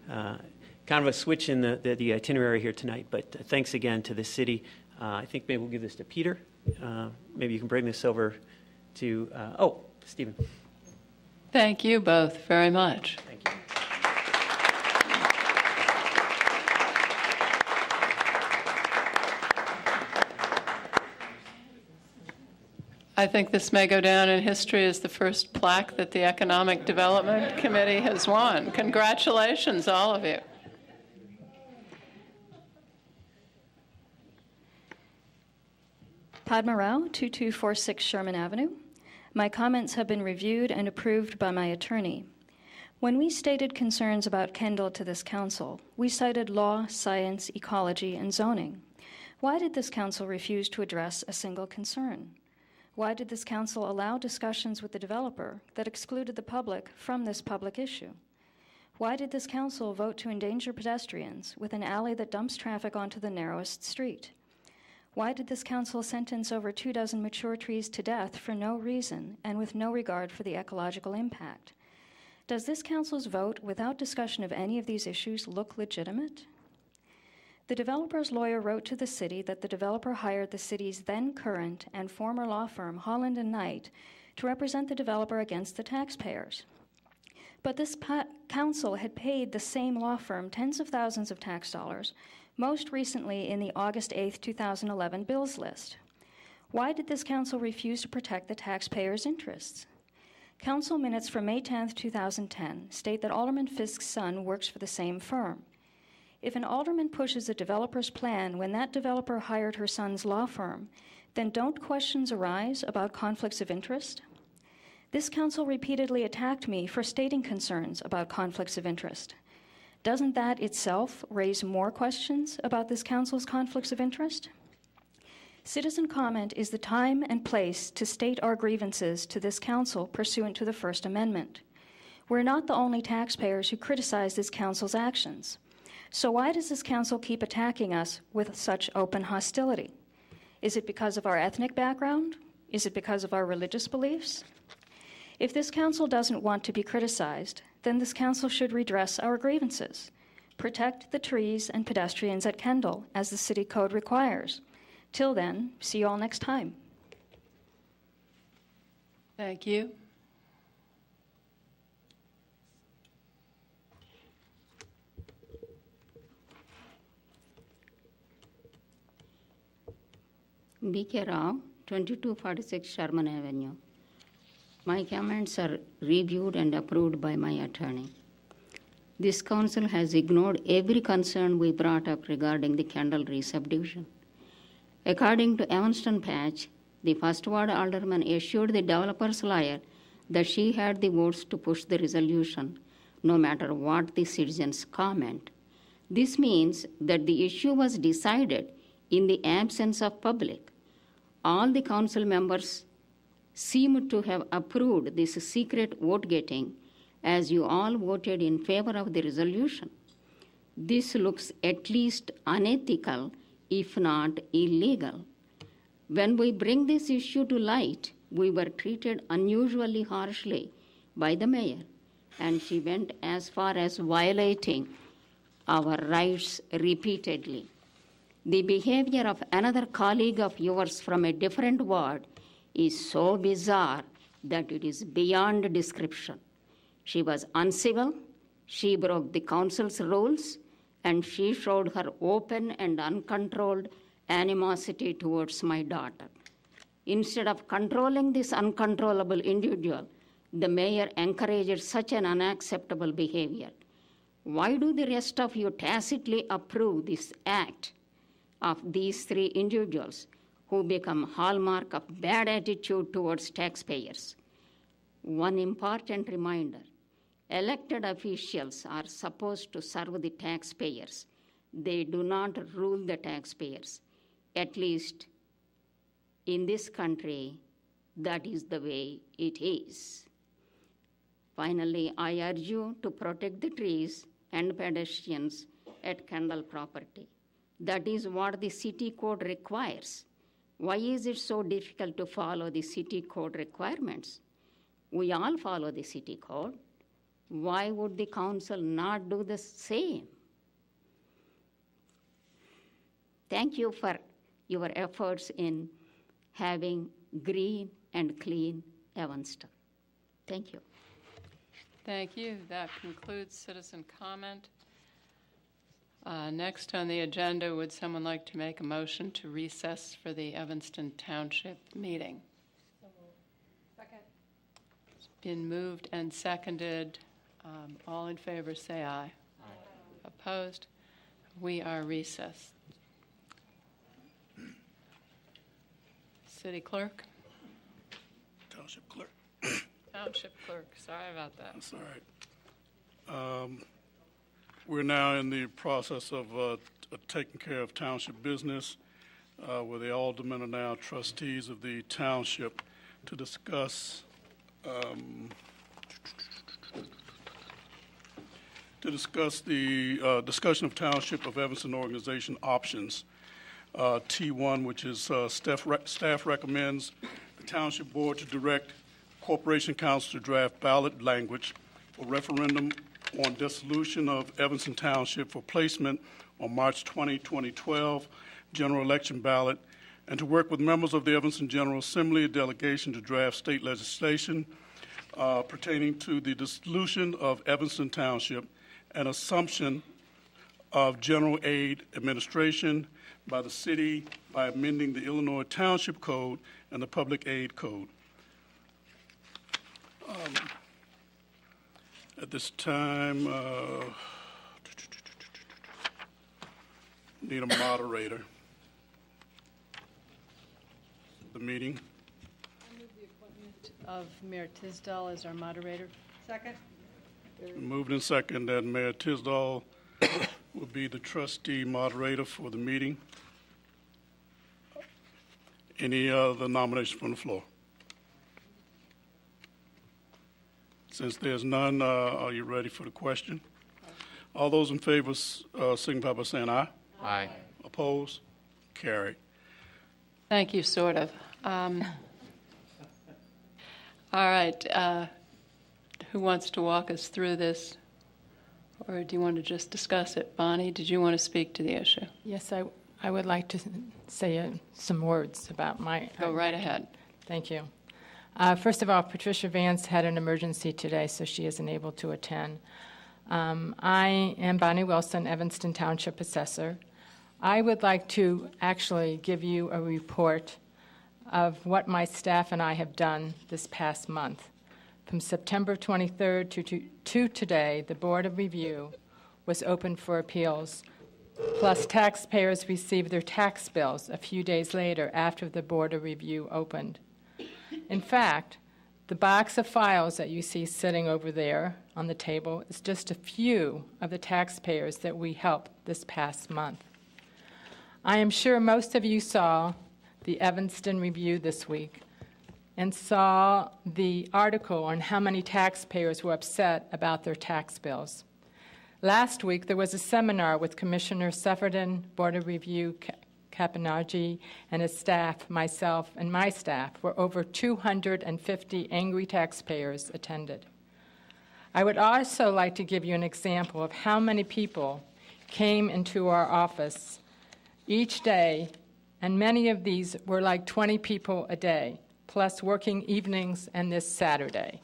kind of a switch in the itinerary here tonight, but thanks again to the city. I think maybe we'll give this to Peter. Maybe you can bring this over to, Stephen. Thank you both very much. Thank you. I think this may go down in history as the first plaque that the Economic Development Committee has won. Congratulations, all of you. Padma Rao, 2246 Sherman Avenue. My comments have been reviewed and approved by my attorney. When we stated concerns about Kendall to this council, we cited law, science, ecology, and zoning. Why did this council refuse to address a single concern? Why did this council allow discussions with the developer that excluded the public from this public issue? Why did this council vote to endanger pedestrians with an alley that dumps traffic onto the narrowest street? Why did this council sentence over 24 mature trees to death for no reason and with no regard for the ecological impact? Does this council's vote without discussion of any of these issues look legitimate? The developer's lawyer wrote to the city that the developer hired the city's then current and former law firm, Holland & Knight, to represent the developer against the taxpayers. But this council had paid the same law firm tens of thousands of tax dollars, most recently in the August 8, 2011 bills list. Why did this council refuse to protect the taxpayers' interests? Council minutes from May 10, 2010 state that Alderman Fisk's son works for the same firm. If an alderman pushes a developer's plan when that developer hired her son's law firm, then don't questions arise about conflicts of interest? This council repeatedly attacked me for stating concerns about conflicts of interest. Doesn't that itself raise more questions about this council's conflicts of interest? Citizen comment is the time and place to state our grievances to this council pursuant to the First Amendment. We're not the only taxpayers who criticize this council's actions. So why does this council keep attacking us with such open hostility? Is it because of our ethnic background? Is it because of our religious beliefs? If this council doesn't want to be criticized, then this council should redress our grievances, protect the trees and pedestrians at Kendall as the city code requires. Till then, see you all next time. Thank you. B.K. Rao, 2246 Sherman Avenue. My comments are reviewed and approved by my attorney. This council has ignored every concern we brought up regarding the Kendall re-subdivision. According to Evanston Patch, the First Ward alderman assured the developer's lawyer that she had the votes to push the resolution, no matter what the citizens comment. This means that the issue was decided in the absence of public. All the council members seem to have approved this secret vote getting as you all voted in favor of the resolution. This looks at least unethical, if not illegal. When we bring this issue to light, we were treated unusually harshly by the mayor, and she went as far as violating our rights repeatedly. The behavior of another colleague of yours from a different ward is so bizarre that it is beyond description. She was uncivil, she broke the council's rules, and she showed her open and uncontrolled animosity towards my daughter. Instead of controlling this uncontrollable individual, the mayor encouraged such an unacceptable behavior. Why do the rest of you tacitly approve this act of these three individuals who become hallmark of bad attitude towards taxpayers? One important reminder, elected officials are supposed to serve the taxpayers. They do not rule the taxpayers. At least in this country, that is the way it is. Finally, I urge you to protect the trees and pedestrians at Kendall property. That is what the city code requires. Why is it so difficult to follow the city code requirements? We all follow the city code. Why would the council not do the same? Thank you for your efforts in having green and clean Evanston. Thank you. Thank you. That concludes citizen comment. Next on the agenda, would someone like to make a motion to recess for the Evanston Township meeting? Second. It's been moved and seconded. All in favor say aye. Aye. Opposed? We are recessed. City Clerk? Township Clerk. Township Clerk, sorry about that. That's all right. We're now in the process of taking care of township business, where the aldermen are now trustees of the township to discuss the discussion of Township of Evanston organization options. T1, which is staff recommends the Township Board to direct Corporation Council to draft ballot language for referendum on dissolution of Evanston Township for placement on March 20, 2012 general election ballot, and to work with members of the Evanston General Assembly delegation to draft state legislation pertaining to the dissolution of Evanston Township and assumption of general aid administration by the city by amending the Illinois Township Code and the Public Aid Code. At this time, need a moderator. The meeting. I move the appointment of Mayor Tisdall as our moderator. Second. Moved and second that Mayor Tisdall will be the trustee moderator for the meeting. Any other nominations from the floor? Since there's none, are you ready for the question? All those in favor signify by saying aye. Aye. Opposed? Carried. Thank you, sort of. All right. Who wants to walk us through this? Or do you want to just discuss it? Bonnie, did you want to speak to the issue? Yes, I would like to say some words about my... Go right ahead. Thank you. First of all, Patricia Vance had an emergency today, so she isn't able to attend. I am Bonnie Wilson, Evanston Township Assessor. I would like to actually give you a report of what my staff and I have done this past month. From September 23rd to today, the Board of Review was open for appeals, plus taxpayers received their tax bills a few days later after the Board of Review opened. In fact, the box of files that you see sitting over there on the table is just a few of the taxpayers that we helped this past month. I am sure most of you saw the Evanston Review this week and saw the article on how many taxpayers were upset about their tax bills. Last week, there was a seminar with Commissioner Sufferton, Board of Review Capinaggi, and his staff, myself, and my staff, where over 250 angry taxpayers attended. I would also like to give you an example of how many people came into our office each day, and many of these were like 20 people a day, plus working evenings and this Saturday.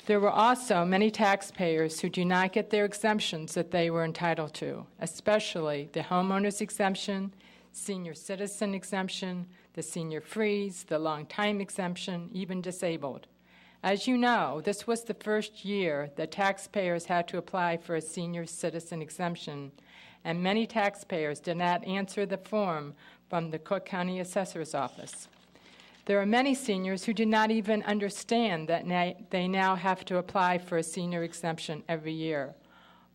There were also many taxpayers who do not get their exemptions that they were entitled to, especially the homeowner's exemption, senior citizen exemption, the senior freeze, the long time exemption, even disabled. As you know, this was the first year that taxpayers had to apply for a senior citizen exemption, and many taxpayers did not answer the form from the Cook County Assessor's Office. There are many seniors who do not even understand that they now have to apply for a senior exemption every year.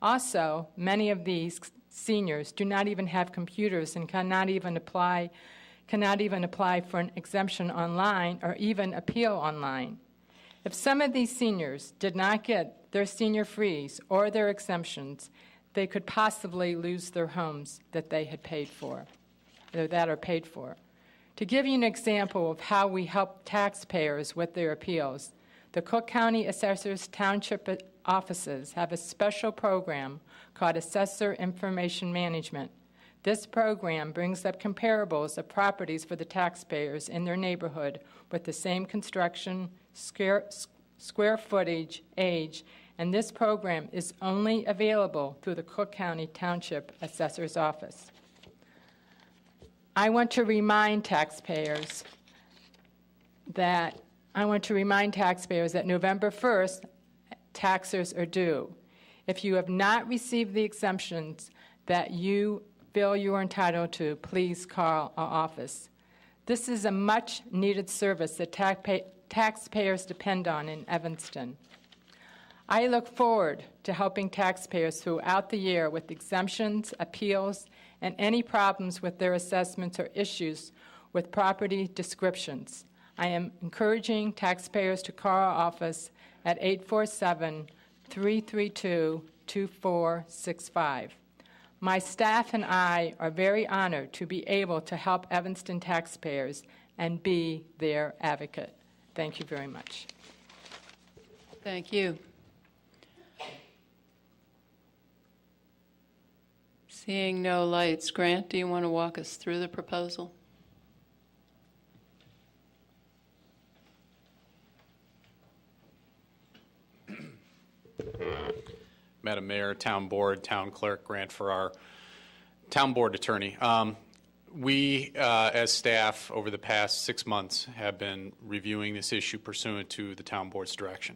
Also, many of these seniors do not even have computers and cannot even apply for an exemption online or even appeal online. If some of these seniors did not get their senior freeze or their exemptions, they could possibly lose their homes that they had paid for, or that are paid for. To give you an example of how we help taxpayers with their appeals, the Cook County Assessor's Township offices have a special program called Assessor Information Management. This program brings up comparables of properties for the taxpayers in their neighborhood with the same construction, square footage, age, and this program is only available through the Cook County Township Assessor's Office. I want to remind taxpayers that November 1st, taxes are due. If you have not received the exemptions that you feel you are entitled to, please call our office. This is a much-needed service that taxpayers depend on in Evanston. I look forward to helping taxpayers throughout the year with exemptions, appeals, and any problems with their assessments or issues with property descriptions. I am encouraging taxpayers to call our office at 847-332-2465. My staff and I are very honored to be able to help Evanston taxpayers and be their advocate. Thank you very much. Thank you. Seeing no lights, Grant, do you want to walk us through the proposal? Madam Mayor, Town Board, Town Clerk, Grant for our Town Board Attorney. We, as staff, over the past 6 months, have been reviewing this issue pursuant to the Town Board's direction.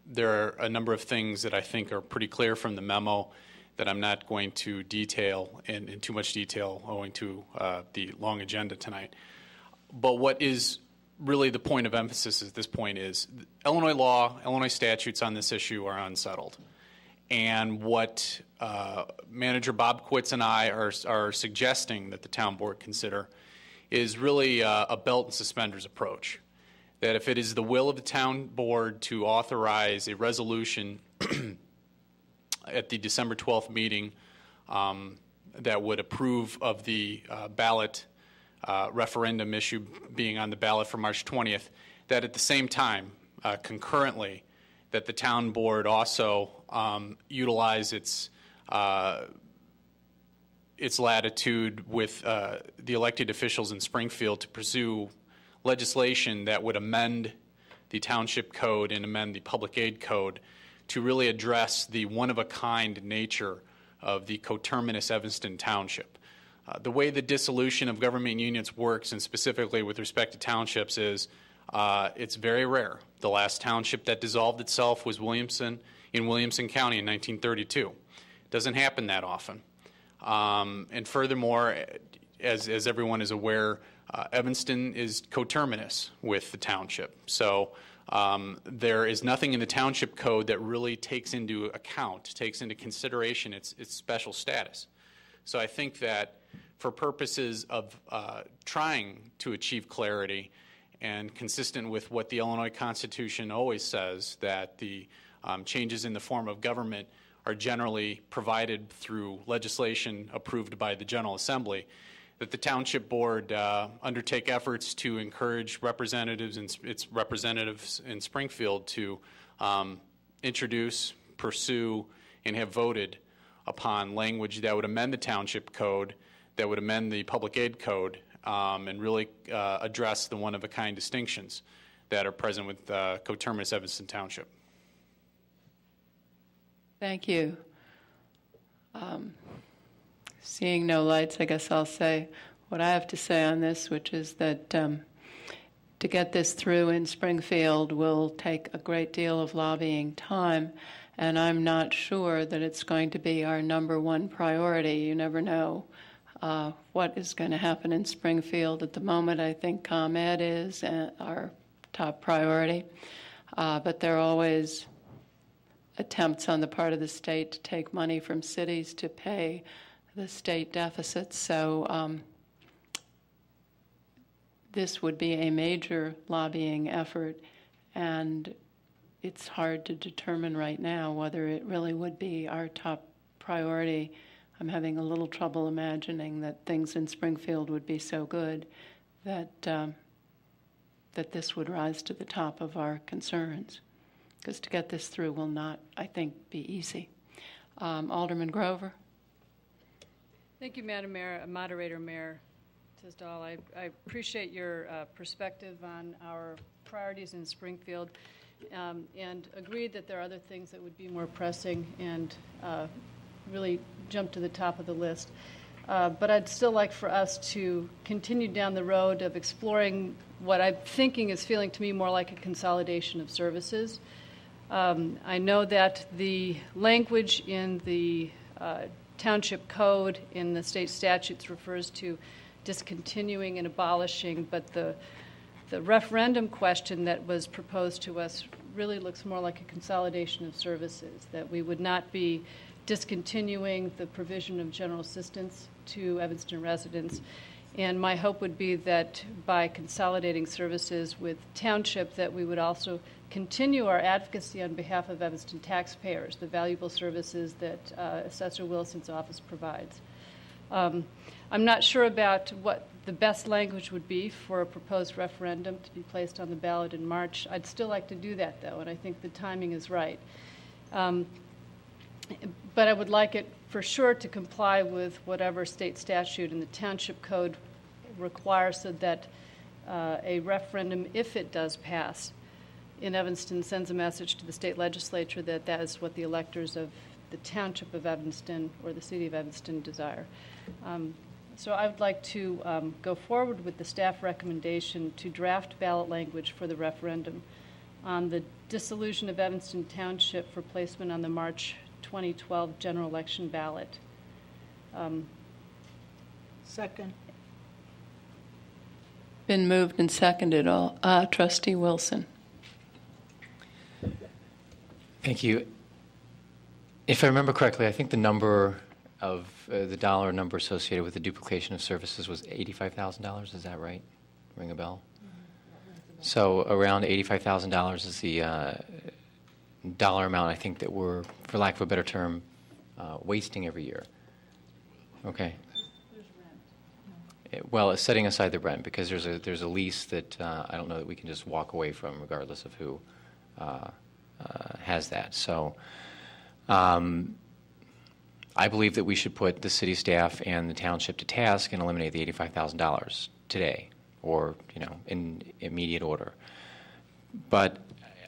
There are a number of things that I think are pretty clear from the memo that I'm not going to detail in too much detail owing to the long agenda tonight. But what is really the point of emphasis at this point is Illinois law, Illinois statutes on this issue are unsettled. And what Manager Bob Quitz and I are suggesting that the Town Board consider is really a belt and suspenders approach. That if it is the will of the Town Board to authorize a resolution at the December 12th meeting that would approve of the ballot referendum issue being on the ballot for March 20th, that at the same time, concurrently, that the Town Board also utilize its latitude with the elected officials in Springfield to pursue legislation that would amend the Township Code and amend the Public Aid Code to really address the one-of-a-kind nature of the coterminous Evanston Township. The way the dissolution of government units works, and specifically with respect to townships, is it's very rare. The last township that dissolved itself was Williamson in Williamson County in 1932. It doesn't happen that often. And furthermore, as everyone is aware, Evanston is coterminous with the township. So there is nothing in the Township Code that really takes into consideration its special status. So I think that for purposes of trying to achieve clarity and consistent with what the Illinois Constitution always says, that the changes in the form of government are generally provided through legislation approved by the General Assembly, that the Township Board undertake efforts to encourage its representatives in Springfield to introduce, pursue, and have voted upon language that would amend the Township Code, that would amend the Public Aid Code, and really address the one-of-a-kind distinctions that are present with coterminous Evanston Township. Thank you. Seeing no lights, I guess I'll say what I have to say on this, which is that to get this through in Springfield will take a great deal of lobbying time, and I'm not sure that it's going to be our number one priority. You never know what is going to happen in Springfield. At the moment, I think ComEd is our top priority, but there are always attempts on the part of the state to take money from cities to pay the state deficits. So this would be a major lobbying effort, and it's hard to determine right now whether it really would be our top priority. I'm having a little trouble imagining that things in Springfield would be so good that that this would rise to the top of our concerns, because to get this through will not, I think, be easy. Alderman Grover. Thank you, Madam Mayor, Moderator Mayor Tisdall. I appreciate your perspective on our priorities in Springfield, and agree that there are other things that would be more pressing and really jump to the top of the list. But I'd still like for us to continue down the road of exploring what I'm thinking is feeling to me more like a consolidation of services. I know that the language in the township code in the state statutes refers to discontinuing and abolishing, but the referendum question that was proposed to us really looks more like a consolidation of services, that we would not be discontinuing the provision of general assistance to Evanston residents. And my hope would be that by consolidating services with township, that we would also continue our advocacy on behalf of Evanston taxpayers, the valuable services that Assessor Wilson's office provides. I'm not sure about what the best language would be for a proposed referendum to be placed on the ballot in March. I'd still like to do that, though, and I think the timing is right. But I would like it for sure to comply with whatever state statute and the township code requires, so that a referendum, if it does pass in Evanston, sends a message to the state legislature that that is what the electors of the township of Evanston or the city of Evanston desire. So I would like to go forward with the staff recommendation to draft ballot language for the referendum on the dissolution of Evanston Township for placement on the March 2012 general election ballot. Second. Been moved and seconded. Trustee Wilson. Thank you. If I remember correctly, I think the number of the dollar number associated with the duplication of services was $85,000. Is that right? Ring a bell? So around $85,000 is the dollar amount I think that we're, for lack of a better term, wasting every year. Okay. Well, setting aside the rent, because there's a lease that I don't know that we can just walk away from, regardless of who has that. So I believe that we should put the city staff and the township to task and eliminate the $85,000 today, or in immediate order. But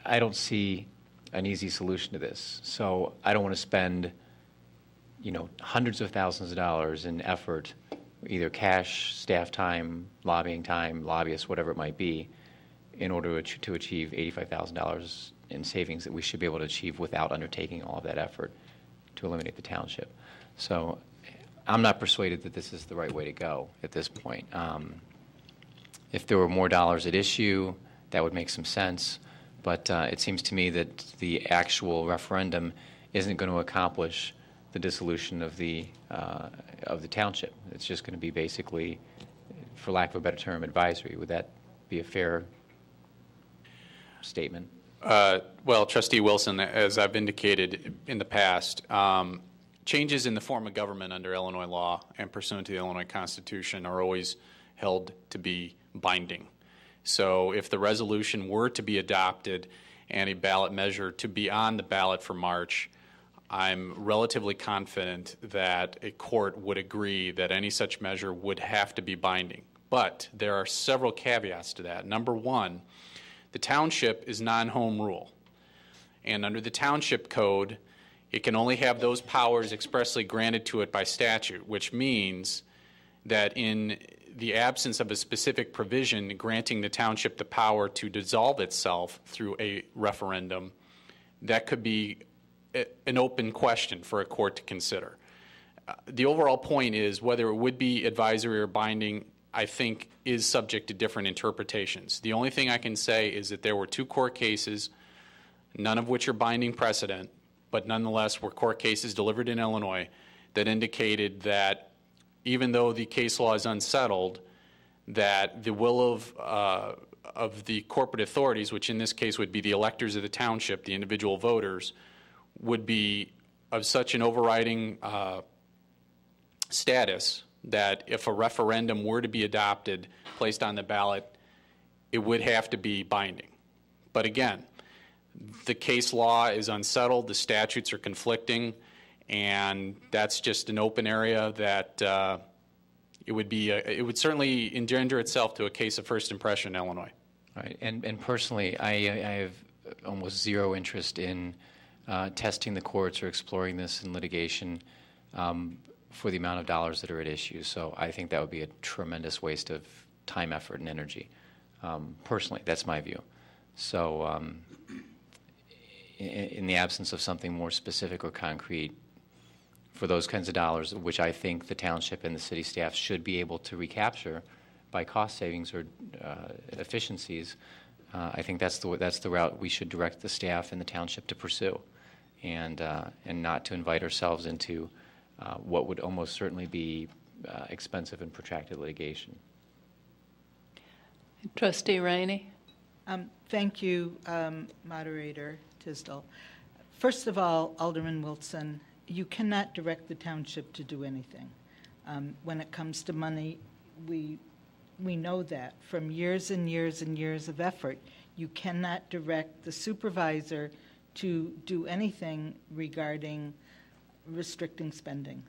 I don't see an easy solution to this. So I don't want to spend hundreds of thousands of dollars in effort, either cash, staff time, lobbyists, whatever it might be, in order to achieve $85,000 in savings that we should be able to achieve without undertaking all of that effort to eliminate the township. So I'm not persuaded that this is the right way to go at this point. If there were more dollars at issue, that would make some sense. But it seems to me that the actual referendum isn't going to accomplish the dissolution of the township. It's just going to be basically, for lack of a better term, advisory. Would that be a fair statement? Well, Trustee Wilson, as I've indicated in the past, changes in the form of government under Illinois law and pursuant to the Illinois Constitution are always held to be binding. So if the resolution were to be adopted and a ballot measure to be on the ballot for March, I'm relatively confident that a court would agree that any such measure would have to be binding. But there are several caveats to that. Number one, the township is non-home rule. And under the township code, it can only have those powers expressly granted to it by statute, which means that in the absence of a specific provision granting the township the power to dissolve itself through a referendum, that could be an open question for a court to consider. The overall point is whether it would be advisory or binding, I think, is subject to different interpretations. The only thing I can say is that there were two court cases, none of which are binding precedent, but nonetheless were court cases delivered in Illinois that indicated that even though the case law is unsettled, that the will of the corporate authorities, which in this case would be the electors of the township, the individual voters, would be of such an overriding status that if a referendum were to be adopted, placed on the ballot, it would have to be binding. But again, the case law is unsettled, the statutes are conflicting, and that's just an open area that it would certainly engender itself to a case of first impression in Illinois. Right. And personally, I have almost zero interest in testing the courts or exploring this in litigation for the amount of dollars that are at issue. So I think that would be a tremendous waste of time, effort, and energy. Personally, that's my view. So in the absence of something more specific or concrete, for those kinds of dollars, which I think the township and the city staff should be able to recapture by cost savings or efficiencies, I think that's the route we should direct the staff and the township to pursue, and not to invite ourselves into what would almost certainly be expensive and protracted litigation. Trustee Rainey. Thank you, Moderator Tisdall. First of all, Alderman Wilson, you cannot direct the township to do anything. When it comes to money, we know that from years and years and years of effort. You cannot direct the supervisor to do anything regarding restricting spending.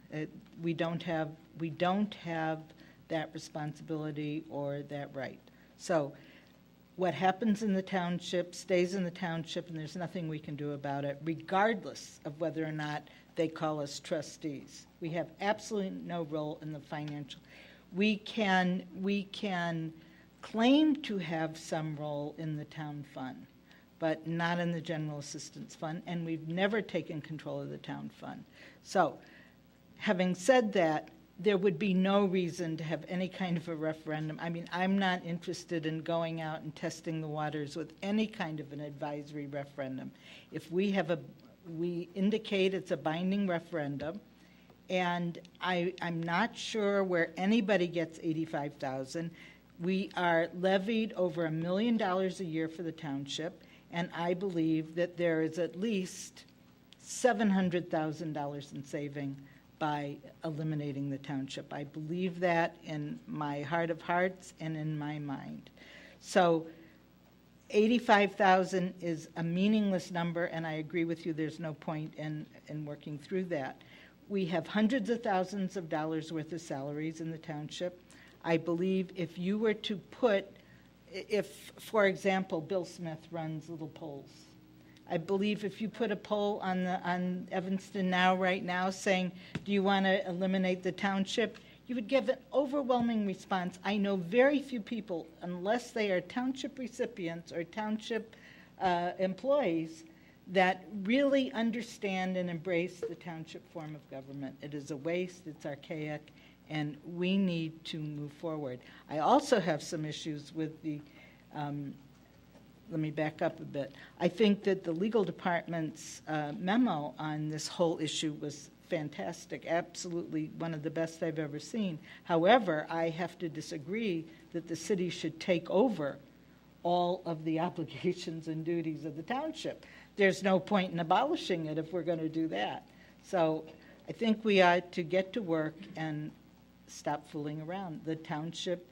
We don't have that responsibility or that right. So what happens in the township stays in the township, and there's nothing we can do about it, regardless of whether or not they call us trustees. We have absolutely no role in the financial. We can claim to have some role in the town fund, but not in the general assistance fund, and we've never taken control of the town fund. So, having said that, there would be no reason to have any kind of a referendum. I mean, I'm not interested in going out and testing the waters with any kind of an advisory referendum. If we indicate it's a binding referendum, and I'm not sure where anybody gets $85,000. We are levied over $1 million a year for the township, and I believe that there is at least $700,000 in saving by eliminating the township. I believe that in my heart of hearts and in my mind. So $85,000 is a meaningless number, and I agree with you, there's no point in working through that. We have hundreds of thousands of dollars worth of salaries in the township. I believe if you were to put, for example, Bill Smith runs little polls. I believe if you put a poll on Evanston Now right now saying, do you want to eliminate the township, you would give an overwhelming response. I know very few people, unless they are township recipients or township employees, that really understand and embrace the township form of government. It is a waste, it's archaic, and we need to move forward. I also have some issues with the, let me back up a bit. I think that the legal department's memo on this whole issue was fantastic, absolutely one of the best I've ever seen. However, I have to disagree that the city should take over all of the obligations and duties of the township. There's no point in abolishing it if we're going to do that. So I think we ought to get to work and stop fooling around. The township,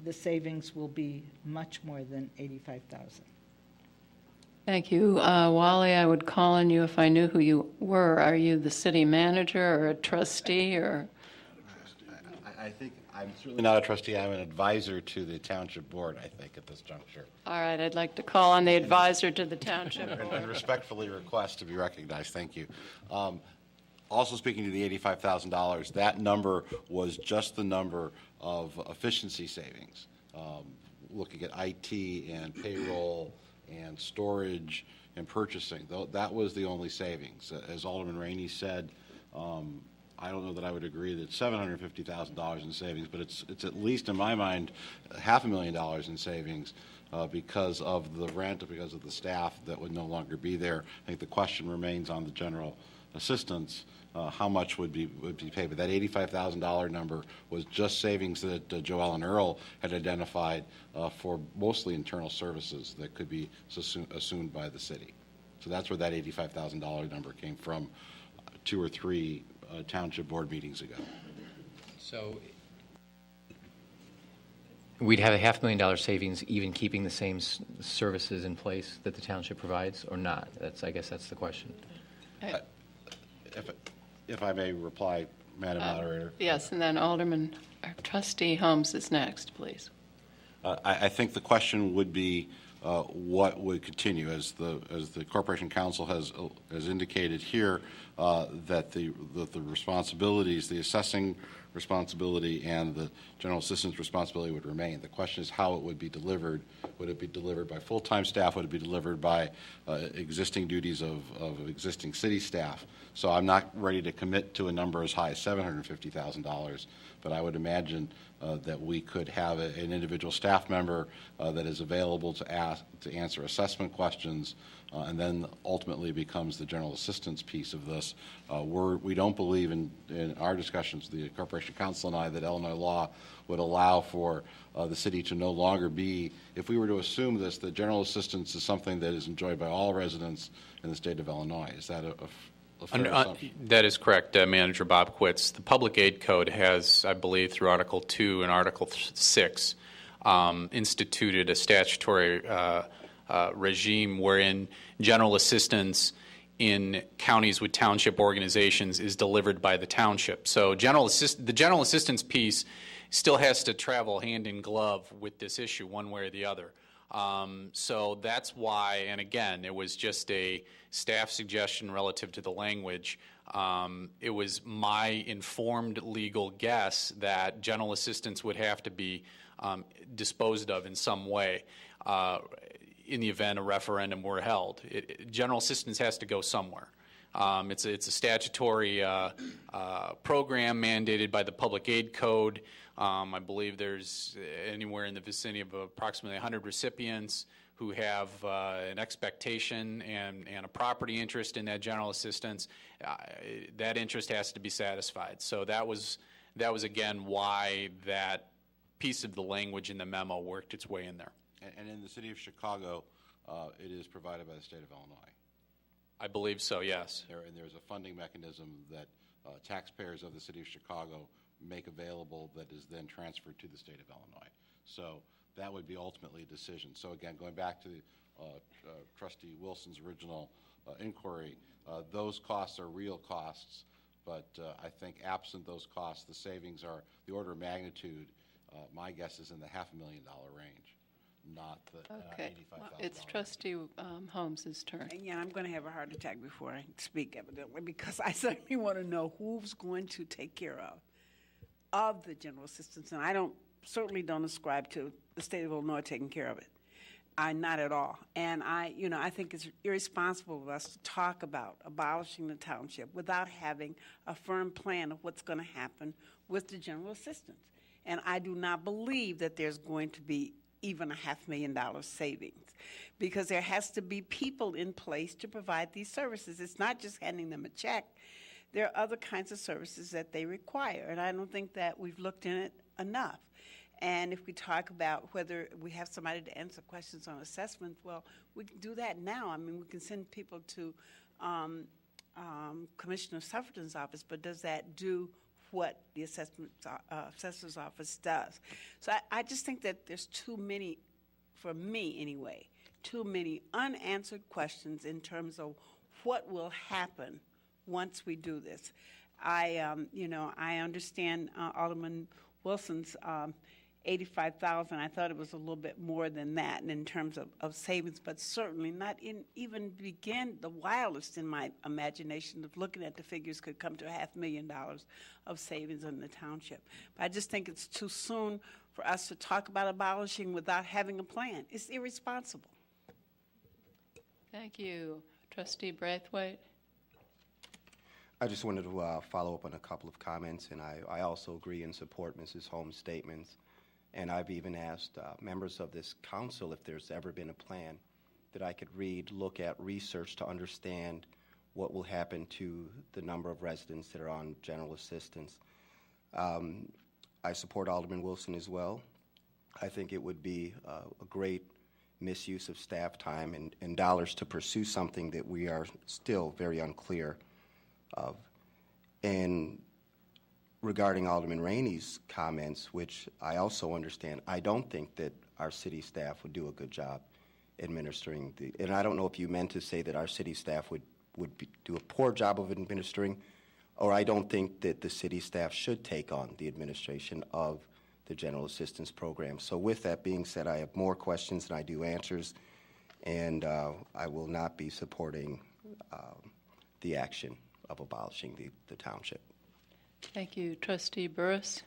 the savings will be much more than $85,000. Thank you. Wally, I would call on you if I knew who you were. Are you the city manager or a trustee? Or? I think I'm certainly not a trustee. I'm an advisor to the township board, I think, at this juncture. All right. I'd like to call on the advisor to the township board. And respectfully request to be recognized. Thank you. Also speaking to the $85,000, that number was just the number of efficiency savings, looking at IT and payroll and storage and purchasing. That was the only savings. As Alderman Rainey said, I don't know that I would agree that $750,000 in savings, but it's at least in my mind $500,000 in savings because of the rent or because of the staff that would no longer be there. I think the question remains on the general assistance, how much would be paid. But that $85,000 number was just savings that Joellen Earl had identified for mostly internal services that could be assumed by the city. So that's where that $85,000 number came from 2 or 3 township board meetings ago. So we'd have a $500,000 savings even keeping the same services in place that the township provides, or not? I guess that's the question. If I may reply, Madam Moderator. Yes, and then Alderman, Trustee Holmes is next, please. I think the question would be what would continue, as the Corporation Council has indicated here, that the responsibilities, the assessing responsibility and the general assistance responsibility would remain. The question is how it would be delivered. Would it be delivered by full-time staff? Would it be delivered by existing duties of existing city staff? So I'm not ready to commit to a number as high as $750,000, but I would imagine that we could have an individual staff member that is available to answer assessment questions, and then ultimately becomes the general assistance piece of this. We don't believe in our discussions, the Corporation Council and I, that Illinois law would allow for the city to no longer be, if we were to assume this, that general assistance is something that is enjoyed by all residents in the state of Illinois. Is that a fair assumption? That is correct, Manager Bob Quitz. The Public Aid Code has, I believe, through Article 2 and Article 6, instituted a statutory regime wherein general assistance in counties with township organizations is delivered by the township. So the general assistance piece still has to travel hand in glove with this issue one way or the other. So that's why, and again, it was just a staff suggestion relative to the language. It was my informed legal guess that general assistance would have to be disposed of in some way in the event a referendum were held. General assistance has to go somewhere. It's a statutory program mandated by the Public Aid Code. I believe there's anywhere in the vicinity of approximately 100 recipients who have an expectation and a property interest in that general assistance. That interest has to be satisfied. So that was again why that piece of the language in the memo worked its way in there. And in the city of Chicago, it is provided by the state of Illinois. I believe so, yes. And there's a funding mechanism that taxpayers of the city of Chicago make available that is then transferred to the state of Illinois. So that would be ultimately a decision. So again, going back to Trustee Wilson's original inquiry, those costs are real costs, but I think absent those costs, the savings are the order of magnitude. My guess is in the $500,000 range, not the $85,000. It's Trustee Holmes's turn. Yeah, I'm going to have a heart attack before I speak, evidently, because I certainly want to know who's going to take care of the general assistance, and I certainly don't ascribe to the state of Illinois taking care of it. Not at all. And I think it's irresponsible of us to talk about abolishing the township without having a firm plan of what's going to happen with the general assistance. And I do not believe that there's going to be even a $500,000 savings, because there has to be people in place to provide these services. It's not just handing them a check. There are other kinds of services that they require, and I don't think that we've looked in it enough. And if we talk about whether we have somebody to answer questions on assessment, well, we can do that now. I mean, we can send people to Commissioner Sufferton's office, but does that do what the assessor's office does? So I just think that there's too many, for me anyway, too many unanswered questions in terms of what will happen once we do this. I understand Alderman Wilson's $85,000. I thought it was a little bit more than that in terms of savings, but certainly not even begin the wildest in my imagination of looking at the figures could come to $500,000 of savings in the township. But I just think it's too soon for us to talk about abolishing without having a plan. It's irresponsible. Thank you. Trustee Braithwaite. I just wanted to follow up on a couple of comments, and I also agree and support Mrs. Holmes' statements. And I've even asked members of this council if there's ever been a plan that I could read, look at, research to understand what will happen to the number of residents that are on general assistance. I support Alderman Wilson as well. I think it would be a great misuse of staff time and dollars to pursue something that we are still very unclear of. And regarding Alderman Rainey's comments, which I also understand, I don't think that our city staff would do a good job administering and I don't know if you meant to say that our city staff would do a poor job of administering, or I don't think that the city staff should take on the administration of the General Assistance Program. So with that being said, I have more questions than I do answers, and I will not be supporting the action of abolishing the township. Thank you. Trustee Burris?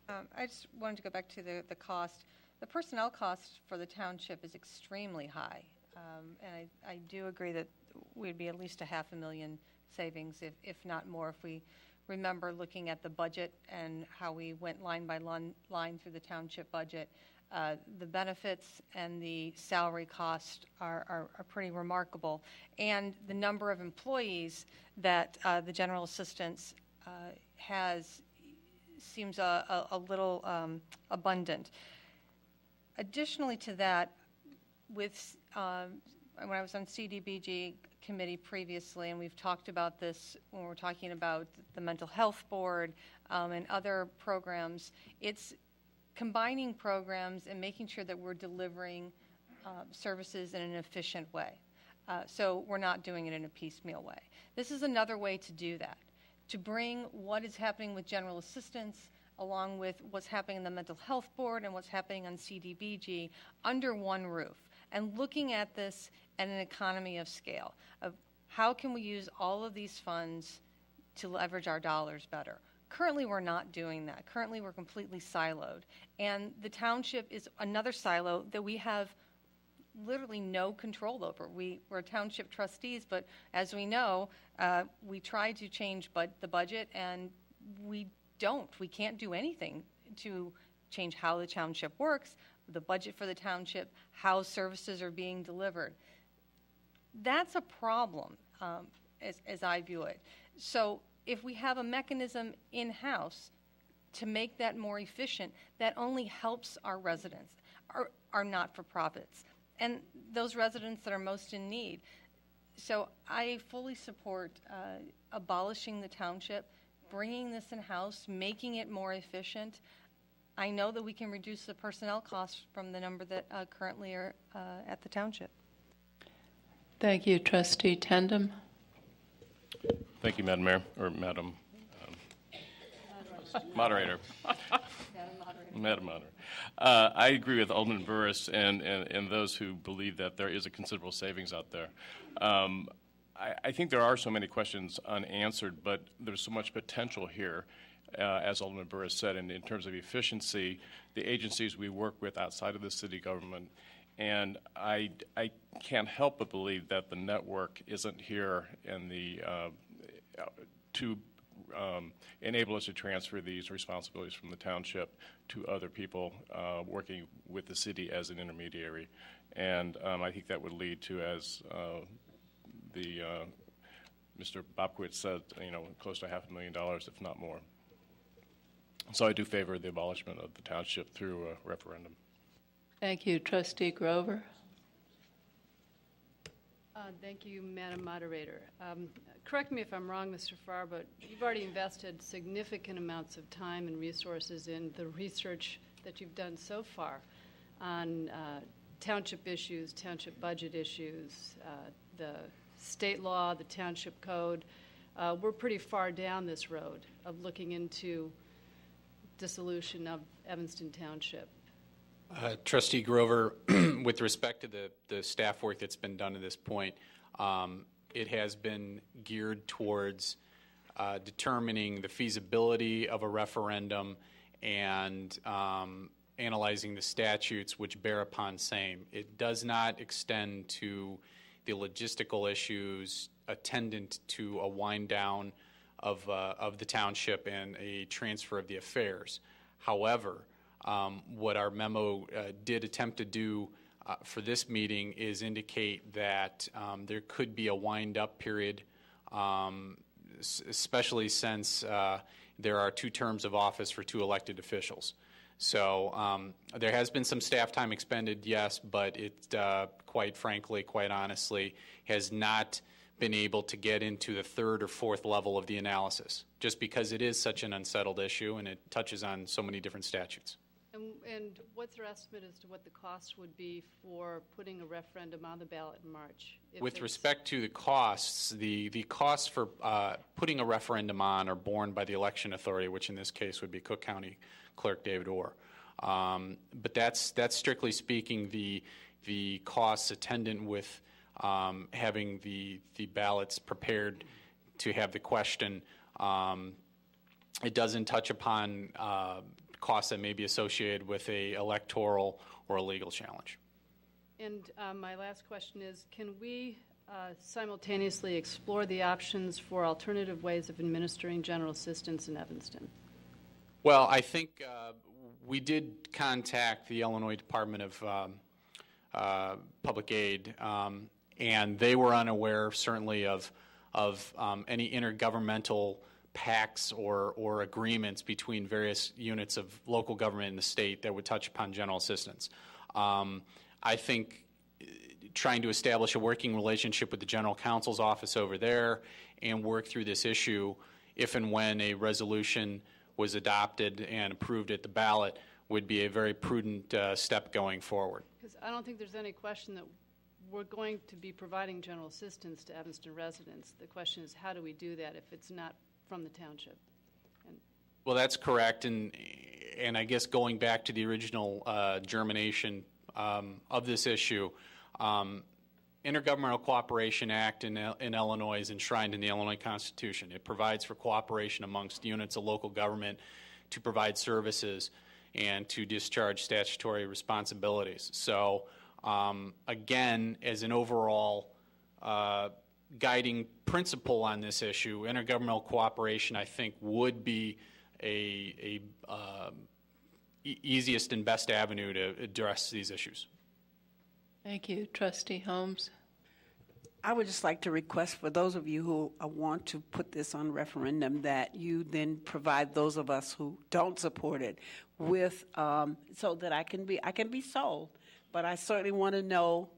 I just wanted to go back to the cost. The personnel cost for the township is extremely high, and I do agree that we'd be at least $500,000 savings, if not more, if we remember looking at the budget and how we went line by line through the township budget. The benefits and the salary cost are pretty remarkable, and the number of employees that the general assistance has seems a little abundant. Additionally to that, with when I was on CDBG committee previously, and we've talked about this when we're talking about the mental health board and other programs, it's combining programs and making sure that we're delivering services in an efficient way. So we're not doing it in a piecemeal way. This is another way to do that, to bring what is happening with general assistance along with what's happening in the mental health board and what's happening on CDBG under one roof, and looking at this at an economy of scale of how can we use all of these funds to leverage our dollars better. Currently, we're not doing that. Currently, we're completely siloed. And the township is another silo that we have literally no control over. We're township trustees, but as we know, we try to change the budget, and we don't. We can't do anything to change how the township works, the budget for the township, how services are being delivered. That's a problem, as I view it. So if we have a mechanism in-house to make that more efficient, that only helps our residents, our not-for-profits, and those residents that are most in need. So I fully support abolishing the township, bringing this in-house, making it more efficient. I know that we can reduce the personnel costs from the number that currently are at the township. Thank you. Trustee Tandem? Thank you, Madam Mayor, or Madam Moderator. Madam Moderator. I agree with Alderman Burris and those who believe that there is a considerable savings out there. I think there are so many questions unanswered, but there's so much potential here, as Alderman Burris said, in terms of efficiency, the agencies we work with outside of the city government. And I can't help but believe that the network isn't here in to enable us to transfer these responsibilities from the township to other people working with the city as an intermediary. And I think that would lead to, as Mr. Bobkowitz said, close to $500,000, if not more. So I do favor the abolishment of the township through a referendum. Thank you. Trustee Grover? Thank you, Madam Moderator. Correct me if I'm wrong, Mr. Farr, but you've already invested significant amounts of time and resources in the research that you've done so far on township issues, township budget issues, the state law, the township code. We're pretty far down this road of looking into dissolution of Evanston Township. Trustee Grover, with respect to the staff work that's been done to this point, it has been geared towards determining the feasibility of a referendum and analyzing the statutes which bear upon same. It does not extend to the logistical issues attendant to a wind down of the township and a transfer of the affairs. However, What our memo did attempt to do for this meeting is indicate that there could be a wind-up period, especially since there are 2 terms of office for 2 elected officials. So there has been some staff time expended, yes, but it, quite frankly, quite honestly, has not been able to get into the 3rd or 4th level of the analysis, just because it is such an unsettled issue and it touches on so many different statutes. And what's your estimate as to what the cost would be for putting a referendum on the ballot in March? With respect to the costs, the costs for putting a referendum on are borne by the election authority, which in this case would be Cook County Clerk David Orr. But that's strictly speaking the costs attendant with having the ballots prepared to have the question. It doesn't touch upon costs that may be associated with a electoral or a legal challenge. And my last question is, can we simultaneously explore the options for alternative ways of administering general assistance in Evanston? Well, I think we did contact the Illinois Department of Public Aid, and they were unaware, certainly, of any intergovernmental pacts or agreements between various units of local government in the state that would touch upon general assistance. I think trying to establish a working relationship with the General Counsel's office over there and work through this issue if and when a resolution was adopted and approved at the ballot would be a very prudent step going forward. Because I don't think there's any question that we're going to be providing general assistance to Evanston residents. The question is, how do we do that if it's not from the township? Well, that's correct, and I guess going back to the original germination of this issue, Intergovernmental Cooperation Act in Illinois is enshrined in the Illinois Constitution. It provides for cooperation amongst units of local government to provide services and to discharge statutory responsibilities. So, again, as an overall guiding principle on this issue, intergovernmental cooperation, I think, would be a easiest and best avenue to address these issues. Thank you. Trustee Holmes. I would just like to request for those of you who want to put this on referendum that you then provide those of us who don't support it with, so that I can be sold. But I certainly want to know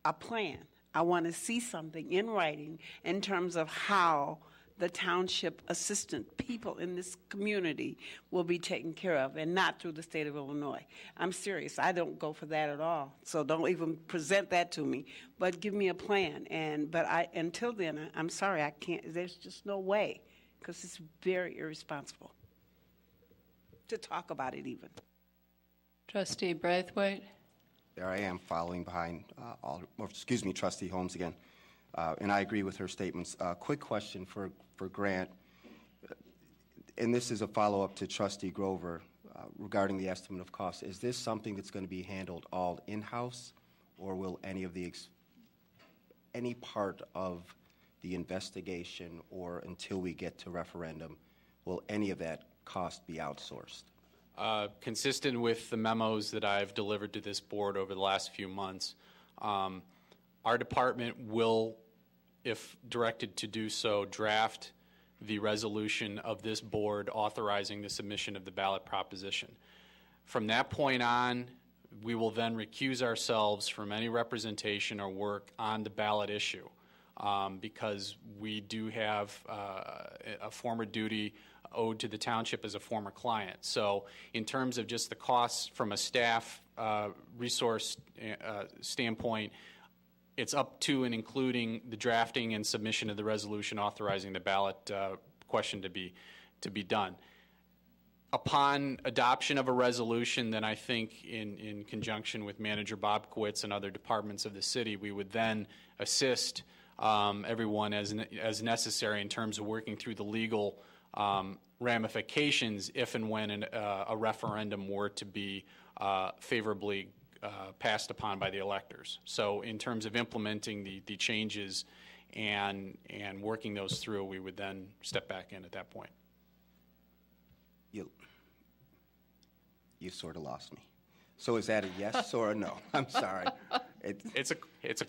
a plan. I want to see something in writing in terms of how the township assistant people in this community will be taken care of, and not through the state of Illinois. I'm serious. I don't go for that at all. So don't even present that to me, but give me a plan. But until then, I'm sorry, I can't. There's just no way, because it's very irresponsible to talk about it even. Trustee Braithwaite. There I am, following behind, Trustee Holmes again. And I agree with her statements. Quick question for Grant, and this is a follow-up to Trustee Grover regarding the estimate of costs. Is this something that's going to be handled all in-house, or will any part of the investigation, or until we get to referendum, will any of that cost be outsourced? Consistent with the memos that I've delivered to this board over the last few months, our department will, if directed to do so, draft the resolution of this board authorizing the submission of the ballot proposition. From that point on, we will then recuse ourselves from any representation or work on the ballot issue, because we do have a former duty owed to the township as a former client. So in terms of just the costs from a staff resource standpoint, it's up to and including the drafting and submission of the resolution authorizing the ballot question to be done. Upon adoption of a resolution, then I think in conjunction with Manager Bobkowitz and other departments of the city, we would then assist everyone as necessary in terms of working through the legal ramifications if and when a referendum were to be favorably passed upon by the electors. So in terms of implementing the changes and working those through, we would then step back in at that point. You sort of lost me. So is that a yes or a no? I'm sorry. It's a It's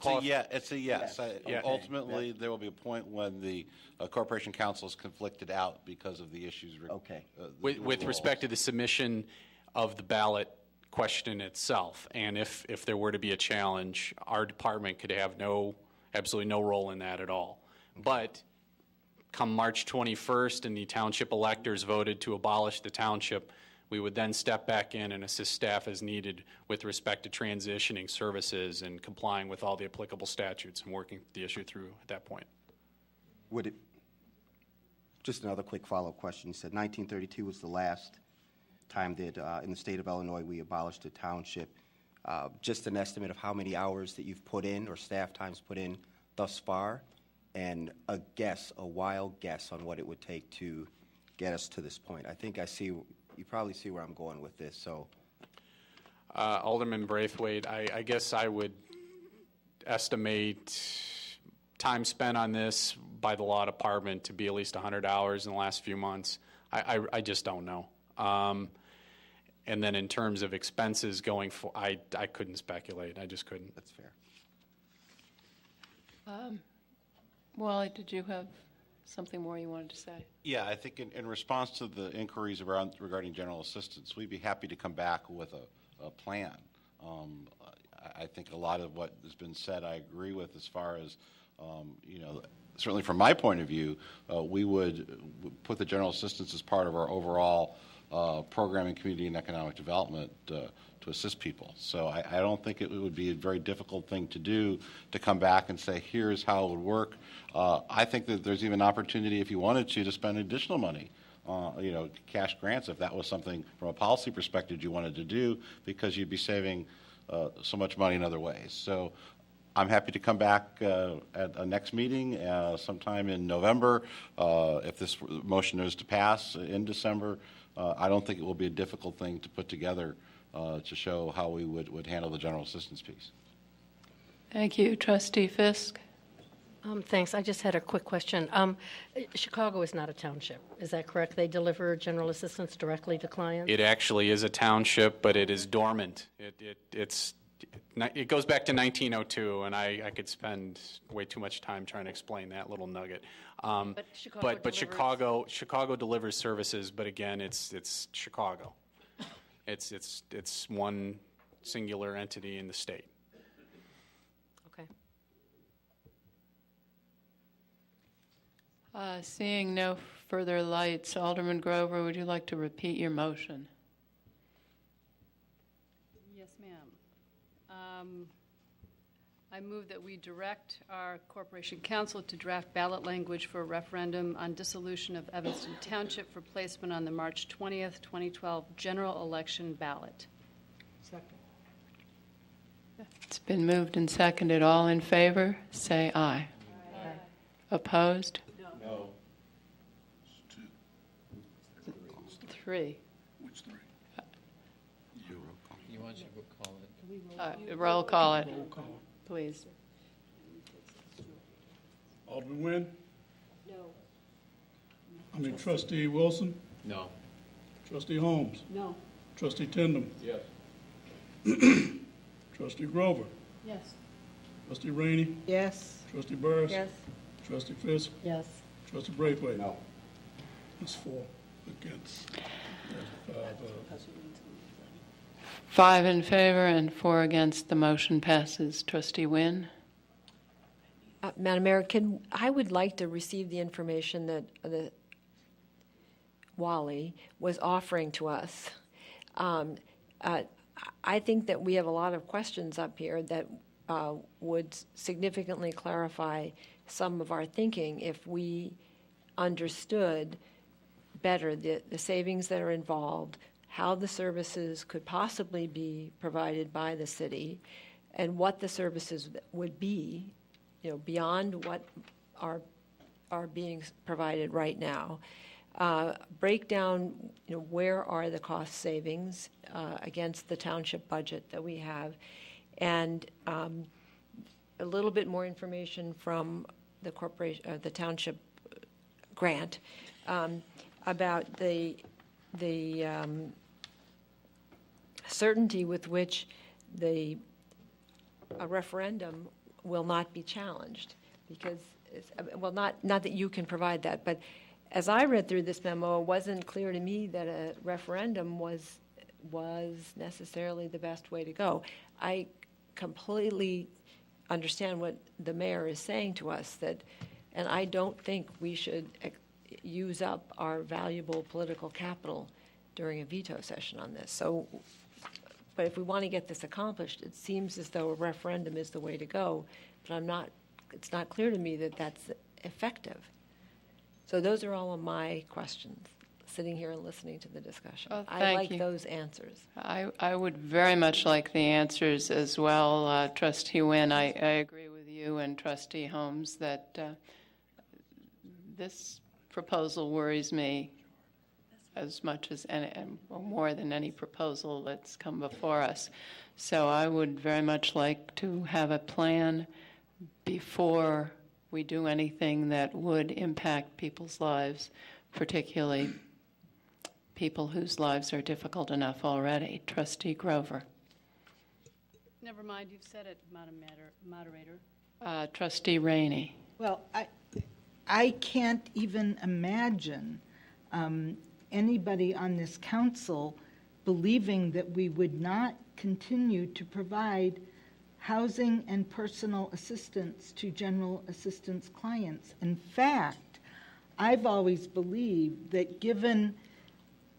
a yes. Yeah. Ultimately, there will be a point when the Corporation Council is conflicted out because of the issues. With respect to the submission of the ballot question itself, and if there were to be a challenge, our department could have absolutely no role in that at all. But come March 21st and the township electors voted to abolish the township, we would then step back in and assist staff as needed with respect to transitioning services and complying with all the applicable statutes and working the issue through at that point. Would it, just another quick follow-up question. You said 1932 was the last time that in the state of Illinois we abolished a township. Just an estimate of how many hours that you've put in or staff times put in thus far, and a wild guess on what it would take to get us to this point. I think you probably see where I'm going with this. So, Alderman Braithwaite, I guess I would estimate time spent on this by the law department to be at least 100 hours in the last few months. I just don't know. And then in terms of expenses going forward, I couldn't speculate. I just couldn't. That's fair. Wally, did you have something more you wanted to say? Yeah, I think in response to the inquiries regarding general assistance, we'd be happy to come back with a plan. I think a lot of what has been said I agree with as far as, certainly from my point of view, we would put the general assistance as part of our overall programming, community, and economic development to assist people. So I don't think it would be a very difficult thing to do to come back and say, here's how it would work. I think that there's even opportunity, if you wanted to spend additional money, cash grants, if that was something from a policy perspective you wanted to do, because you'd be saving so much money in other ways. So I'm happy to come back at a next meeting sometime in November. If this motion is to pass in December, I don't think it will be a difficult thing to put together to show how we would handle the general assistance piece. Thank you. Trustee Fisk? Thanks. I just had a quick question. Chicago is not a township. Is that correct? They deliver general assistance directly to clients? It actually is a township, but it is dormant. It goes back to 1902, and I could spend way too much time trying to explain that little nugget. But Chicago delivers services, but again, it's Chicago. It's one singular entity in the state. Okay. Seeing no further lights, Alderman Grover, would you like to repeat your motion? Yes, ma'am. I move that we direct our Corporation Council to draft ballot language for a referendum on dissolution of Evanston Township for placement on the March 20th, 2012 general election ballot. Second. It's been moved and seconded. All in favor, say aye. Aye. Opposed? No. Three. Which three? You want you to call it? Roll call it, Roll call. please. Alderman Nguyen? No. Trustee Wilson? No. Trustee Holmes? No. Trustee Tindem? Yes. Trustee Grover? Yes. Trustee Rainey? Yes. Trustee Burris? Yes. Trustee Fisk? Yes. Trustee Braithwaite? No. That's 4 against. 5 in favor and 4 against. The motion passes. Trustee Nguyen? Madam Mayor, I would like to receive the information that Wally was offering to us. I think that we have a lot of questions up here that would significantly clarify some of our thinking if we understood better the savings that are involved, how the services could possibly be provided by the city, and what the services would be, beyond what are being provided right now. Break down, where are the cost savings against the township budget that we have, and a little bit more information from the corporation, the township grant about the certainty with which a referendum will not be challenged, because, well, not that you can provide that, but as I read through this memo, it wasn't clear to me that a referendum was necessarily the best way to go. I completely understand what the mayor is saying to us, and I don't think we should use up our valuable political capital during a veto session on this. So, but if we want to get this accomplished, it seems as though a referendum is the way to go, but it's not clear to me that that's effective. So those are all of my questions, sitting here and listening to the discussion. Oh, I thank like you. those answers. I would very much like the answers as well. Trustee Wynn, I agree with you and Trustee Holmes that this proposal worries me as much as or more than any proposal that's come before us. So I would very much like to have a plan before we do anything that would impact people's lives, particularly people whose lives are difficult enough already. Trustee Grover. Never mind, you've said it, Madam Moderator. Trustee Rainey. Well, I can't even imagine anybody on this council believing that we would not continue to provide housing and personal assistance to general assistance clients. In fact, I've always believed that given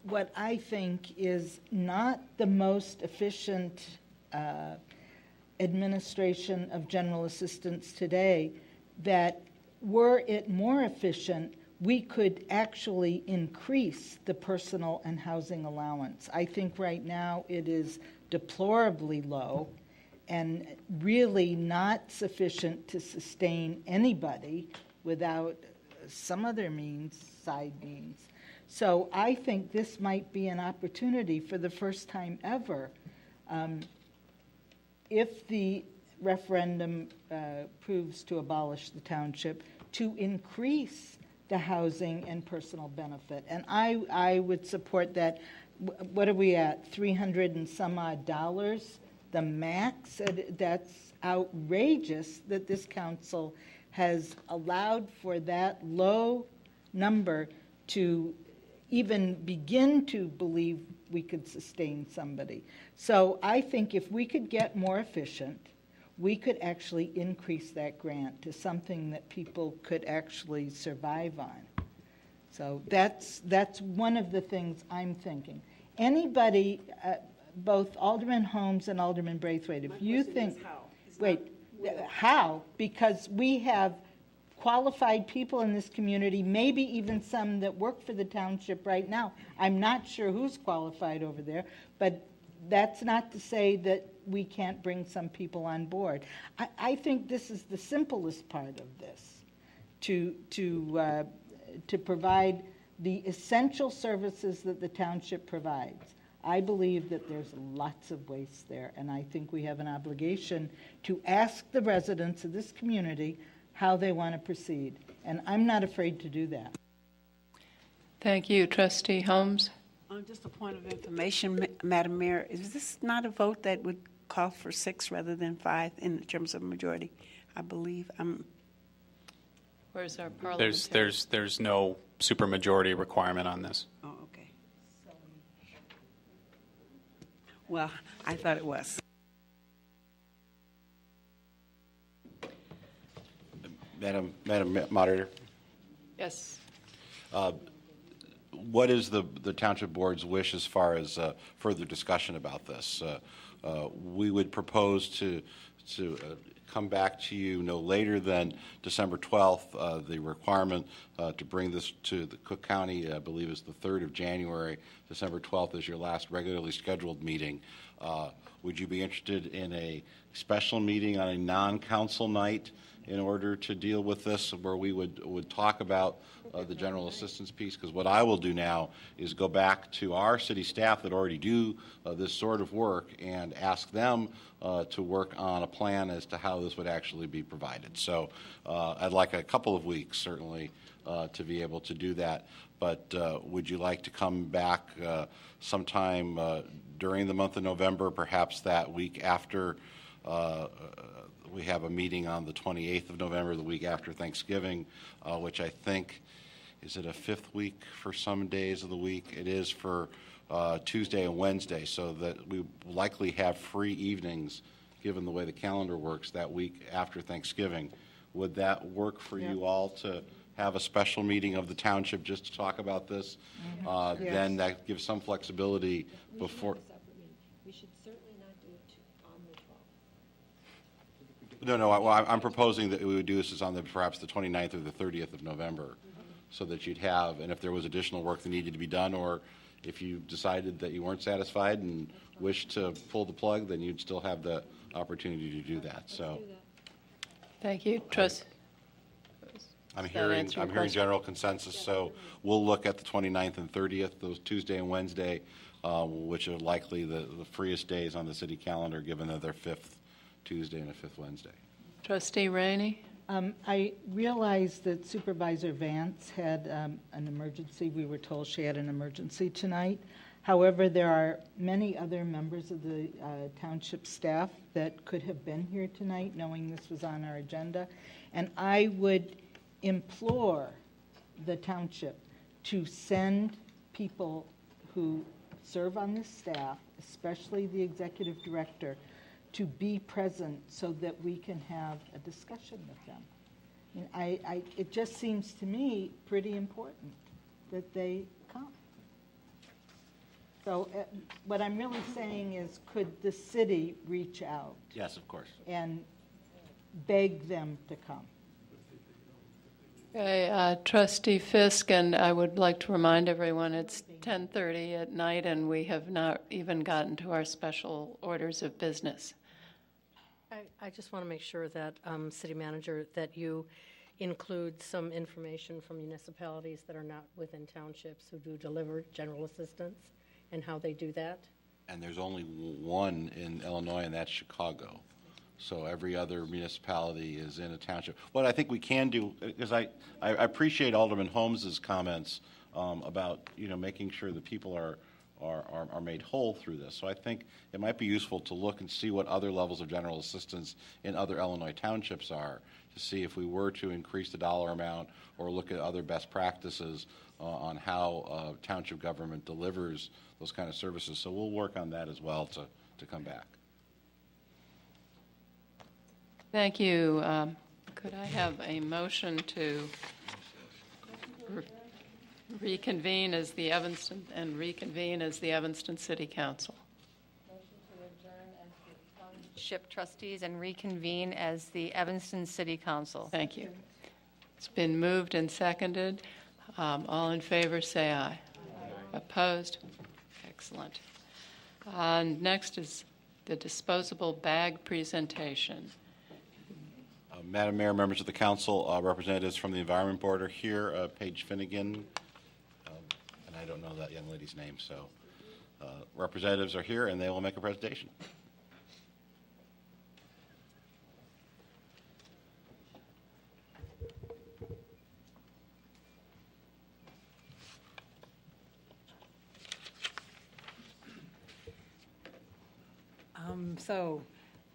what I think is not the most efficient administration of general assistance today, that were it more efficient, we could actually increase the personal and housing allowance. I think right now it is deplorably low and really not sufficient to sustain anybody without some other means, side means. So I think this might be an opportunity for the first time ever, if the referendum proves to abolish the township, to increase the housing and personal benefit. And I would support that. What are we at, $300 and some odd, the max? That's outrageous that this council has allowed for that low number to even begin to believe we could sustain somebody. So I think if we could get more efficient, we could actually increase that grant to something that people could actually survive on. So that's one of the things I'm thinking. Anybody, both Alderman Holmes and Alderman Braithwaite, if you think, how? Because we have qualified people in this community, maybe even some that work for the township right now. I'm not sure who's qualified over there, but that's not to say that we can't bring some people on board. I think this is the simplest part of this, to provide the essential services that the township provides. I believe that there's lots of waste there, and I think we have an obligation to ask the residents of this community how they want to proceed, and I'm not afraid to do that. Thank you. Trustee Holmes? Just a point of information, Madam Mayor, is this not a vote that would call for 6 rather than 5 in terms of majority? I believe. Where's our parliamentary? There's no supermajority requirement on this. Oh, okay. Well, I thought it was. Madam Moderator? Yes. What is the Township Board's wish as far as further discussion about this? We would propose to come back to you no later than December 12th. The requirement to bring this to the Cook County, I believe, is the 3rd of January. December 12th is your last regularly scheduled meeting. Would you be interested in a special meeting on a non-council night in order to deal with this, where we would talk about the general assistance piece, because what I will do now is go back to our city staff that already do this sort of work and ask them to work on a plan as to how this would actually be provided. So I'd like a couple of weeks, certainly, to be able to do that. But would you like to come back sometime during the month of November, perhaps that week after we have a meeting on the 28th of November, the week after Thanksgiving, which I think, is it a fifth week for some days of the week? It is for Tuesday and Wednesday, so that we likely have free evenings, given the way the calendar works, that week after Thanksgiving. Would that work for you all to have a special meeting of the township just to talk about this? Yes. Then that gives some flexibility before. We should certainly not do it on the 12th. No, I'm proposing that we would do this on perhaps the 29th or the 30th of November, so that you'd have, and if there was additional work that needed to be done, or if you decided that you weren't satisfied and wished to pull the plug, then you'd still have the opportunity to do that. So, Thank you. Trust. I'm hearing general consensus, so we'll look at the 29th and 30th, those Tuesday and Wednesday, which are likely the freest days on the city calendar, given that they're fifth Tuesday and a fifth Wednesday. Trustee Rainey? I realized that Supervisor Vance had an emergency. We were told she had an emergency tonight. However, there are many other members of the township staff that could have been here tonight, knowing this was on our agenda. And I would implore the township to send people who serve on this staff, especially the executive director, to be present so that we can have a discussion with them. It just seems to me pretty important that they come. So what I'm really saying is, could the city reach out? Yes, of course. And beg them to come? Okay, Trustee Fisk, and I would like to remind everyone it's 10:30 at night, and we have not even gotten to our special orders of business. I just want to make sure that, City Manager, that you include some information from municipalities that are not within townships who do deliver general assistance and how they do that. And there's only one in Illinois, and that's Chicago. So every other municipality is in a township. What I think we can do, because I appreciate Alderman Holmes's comments about making sure that people are made whole through this. So I think it might be useful to look and see what other levels of general assistance in other Illinois townships are, to see if we were to increase the dollar amount or look at other best practices on how township government delivers those kind of services. So we'll work on that as well to come back. Thank you. Could I have a motion to reconvene as the Evanston City Council? Motion to adjourn as the township trustees and reconvene as the Evanston City Council. Thank you. It's been moved and seconded. All in favor, say aye. Aye. Opposed? Excellent. Next is the disposable bag presentation. Madam Mayor, members of the council, representatives from the Environment Board are here. Paige Finnegan, and I don't know that young lady's name, so representatives are here and they will make a presentation. So,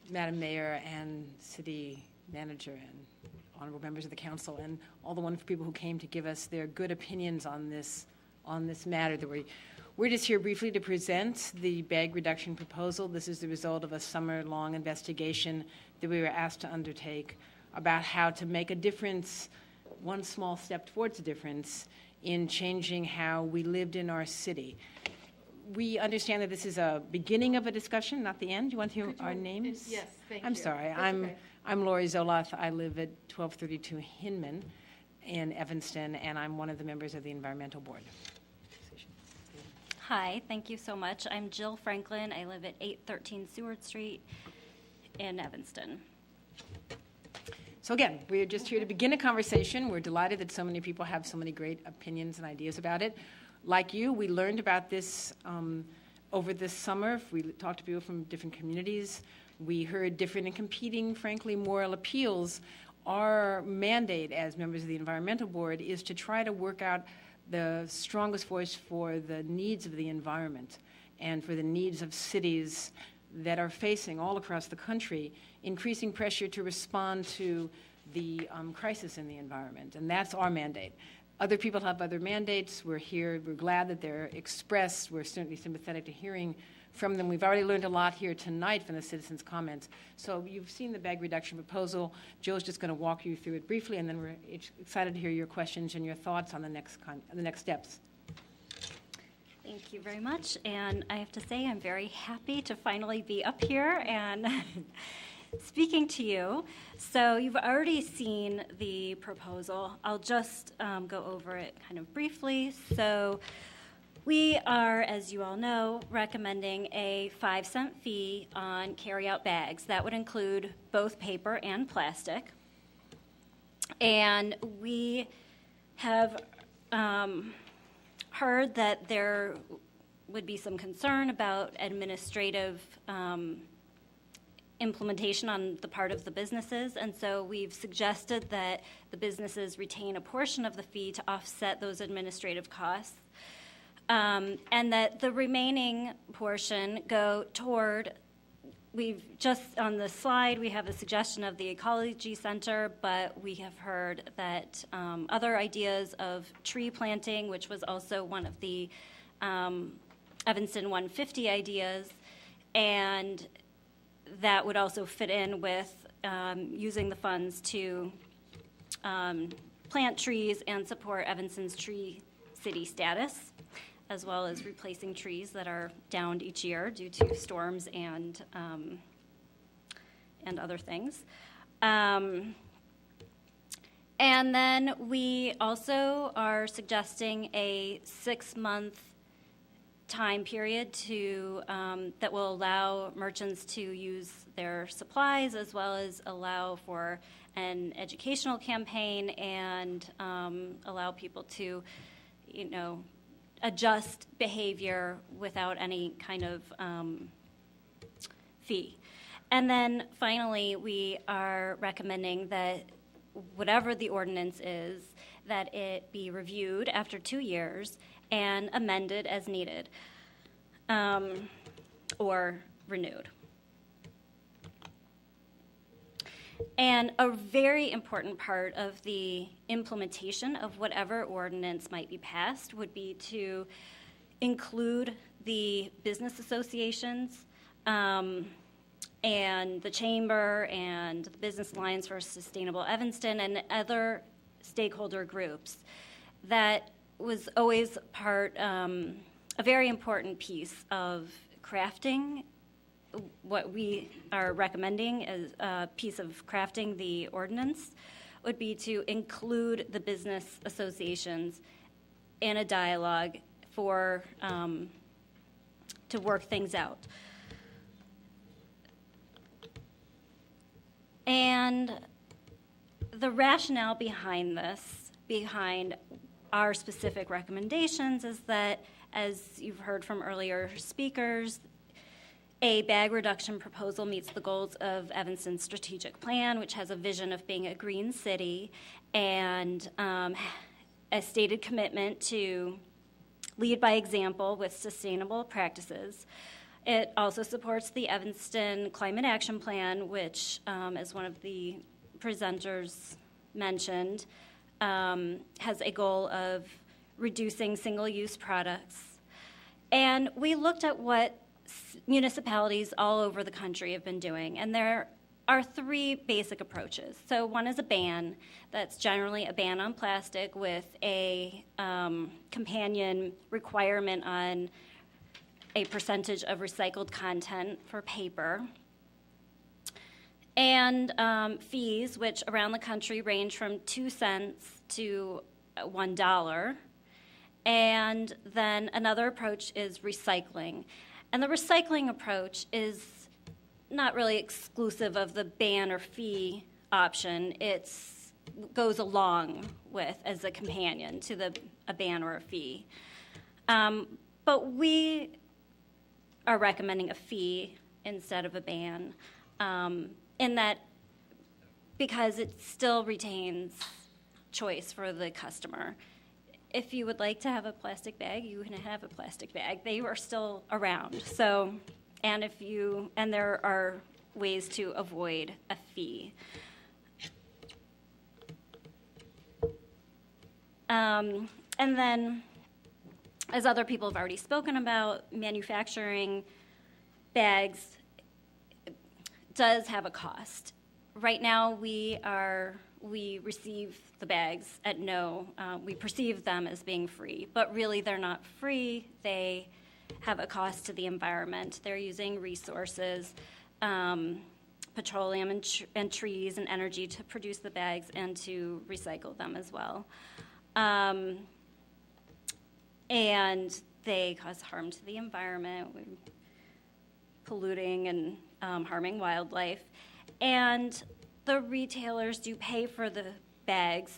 Madam Mayor and City Manager and honorable members of the council and all the wonderful people who came to give us their good opinions on this matter. We're just here briefly to present the bag reduction proposal. This is the result of a summer-long investigation that we were asked to undertake about how to make a difference, one small step towards a difference, in changing how we lived in our city. We understand that this is a beginning of a discussion, not the end. Do you want to hear our names? Yes, thank you. I'm sorry. I'm Lori Zoloth. I live at 1232 Hinman in Evanston, and I'm one of the members of the Environmental Board. Hi, thank you so much. I'm Jill Franklin. I live at 813 Seward Street in Evanston. So again, we're just here to begin a conversation. We're delighted that so many people have so many great opinions and ideas about it. Like you, we learned about this over this summer. We talked to people from different communities. We heard different and competing, frankly, moral appeals. Our mandate as members of the Environmental Board is to try to work out the strongest voice for the needs of the environment and for the needs of cities that are facing all across the country increasing pressure to respond to the crisis in the environment. And that's our mandate. Other people have other mandates. We're here. We're glad that they're expressed. We're certainly sympathetic to hearing from them. We've already learned a lot here tonight from the citizens' comments. So you've seen the bag reduction proposal. Joe's just going to walk you through it briefly, and then we're excited to hear your questions and your thoughts on the next steps. Thank you very much. And I have to say, I'm very happy to finally be up here and speaking to you. So you've already seen the proposal. I'll just go over it kind of briefly. So we are, as you all know, recommending a 5-cent fee on carry-out bags. That would include both paper and plastic. And we have heard that there would be some concern about administrative implementation on the part of the businesses, and so we've suggested that the businesses retain a portion of the fee to offset those administrative costs, and that the remaining portion go toward, we've just on the slide, we have a suggestion of the Ecology Center, but we have heard that other ideas of tree planting, which was also one of the Evanston 150 ideas, and that would also fit in with using the funds to plant trees and support Evanston's tree city status, as well as replacing trees that are downed each year due to storms and other things. And then we also are suggesting a 6-month time period to that will allow merchants to use their supplies, as well as allow for an educational campaign and allow people to, adjust behavior without any kind of fee. And then finally, we are recommending that whatever the ordinance is, that it be reviewed after 2 years and amended as needed, or renewed. And a very important part of the implementation of whatever ordinance might be passed would be to include the business associations and the chamber and the Business Alliance for Sustainable Evanston and other stakeholder groups. That was always part, a very important piece of crafting what we are recommending as a piece of crafting the ordinance would be to include the business associations in a dialogue for to work things out. And the rationale behind this, behind our specific recommendations, is that, as you've heard from earlier speakers, a bag reduction proposal meets the goals of Evanston's strategic plan, which has a vision of being a green city and a stated commitment to lead by example with sustainable practices. It also supports the Evanston Climate Action Plan, which, as one of the presenters mentioned, has a goal of reducing single-use products. And we looked at what municipalities all over the country have been doing, and there are 3 basic approaches. So one is a ban. That's generally a ban on plastic with a companion requirement on a percentage of recycled content for paper. And fees, which around the country range from 2 cents to $1. And then another approach is recycling. And the recycling approach is not really exclusive of the ban or fee option. It's goes along with as a companion to a ban or a fee. But we are recommending a fee instead of a ban, in that because it still retains choice for the customer. If you would like to have a plastic bag, you can have a plastic bag. They are still around. So, and there are ways to avoid a fee. And then, as other people have already spoken about, manufacturing bags does have a cost. Right now, we receive the bags at we perceive them as being free, but really they're not free. They have a cost to the environment. They're using resources, petroleum and trees and energy to produce the bags and to recycle them as well. And they cause harm to the environment, polluting and harming wildlife. And the retailers do pay for the bags,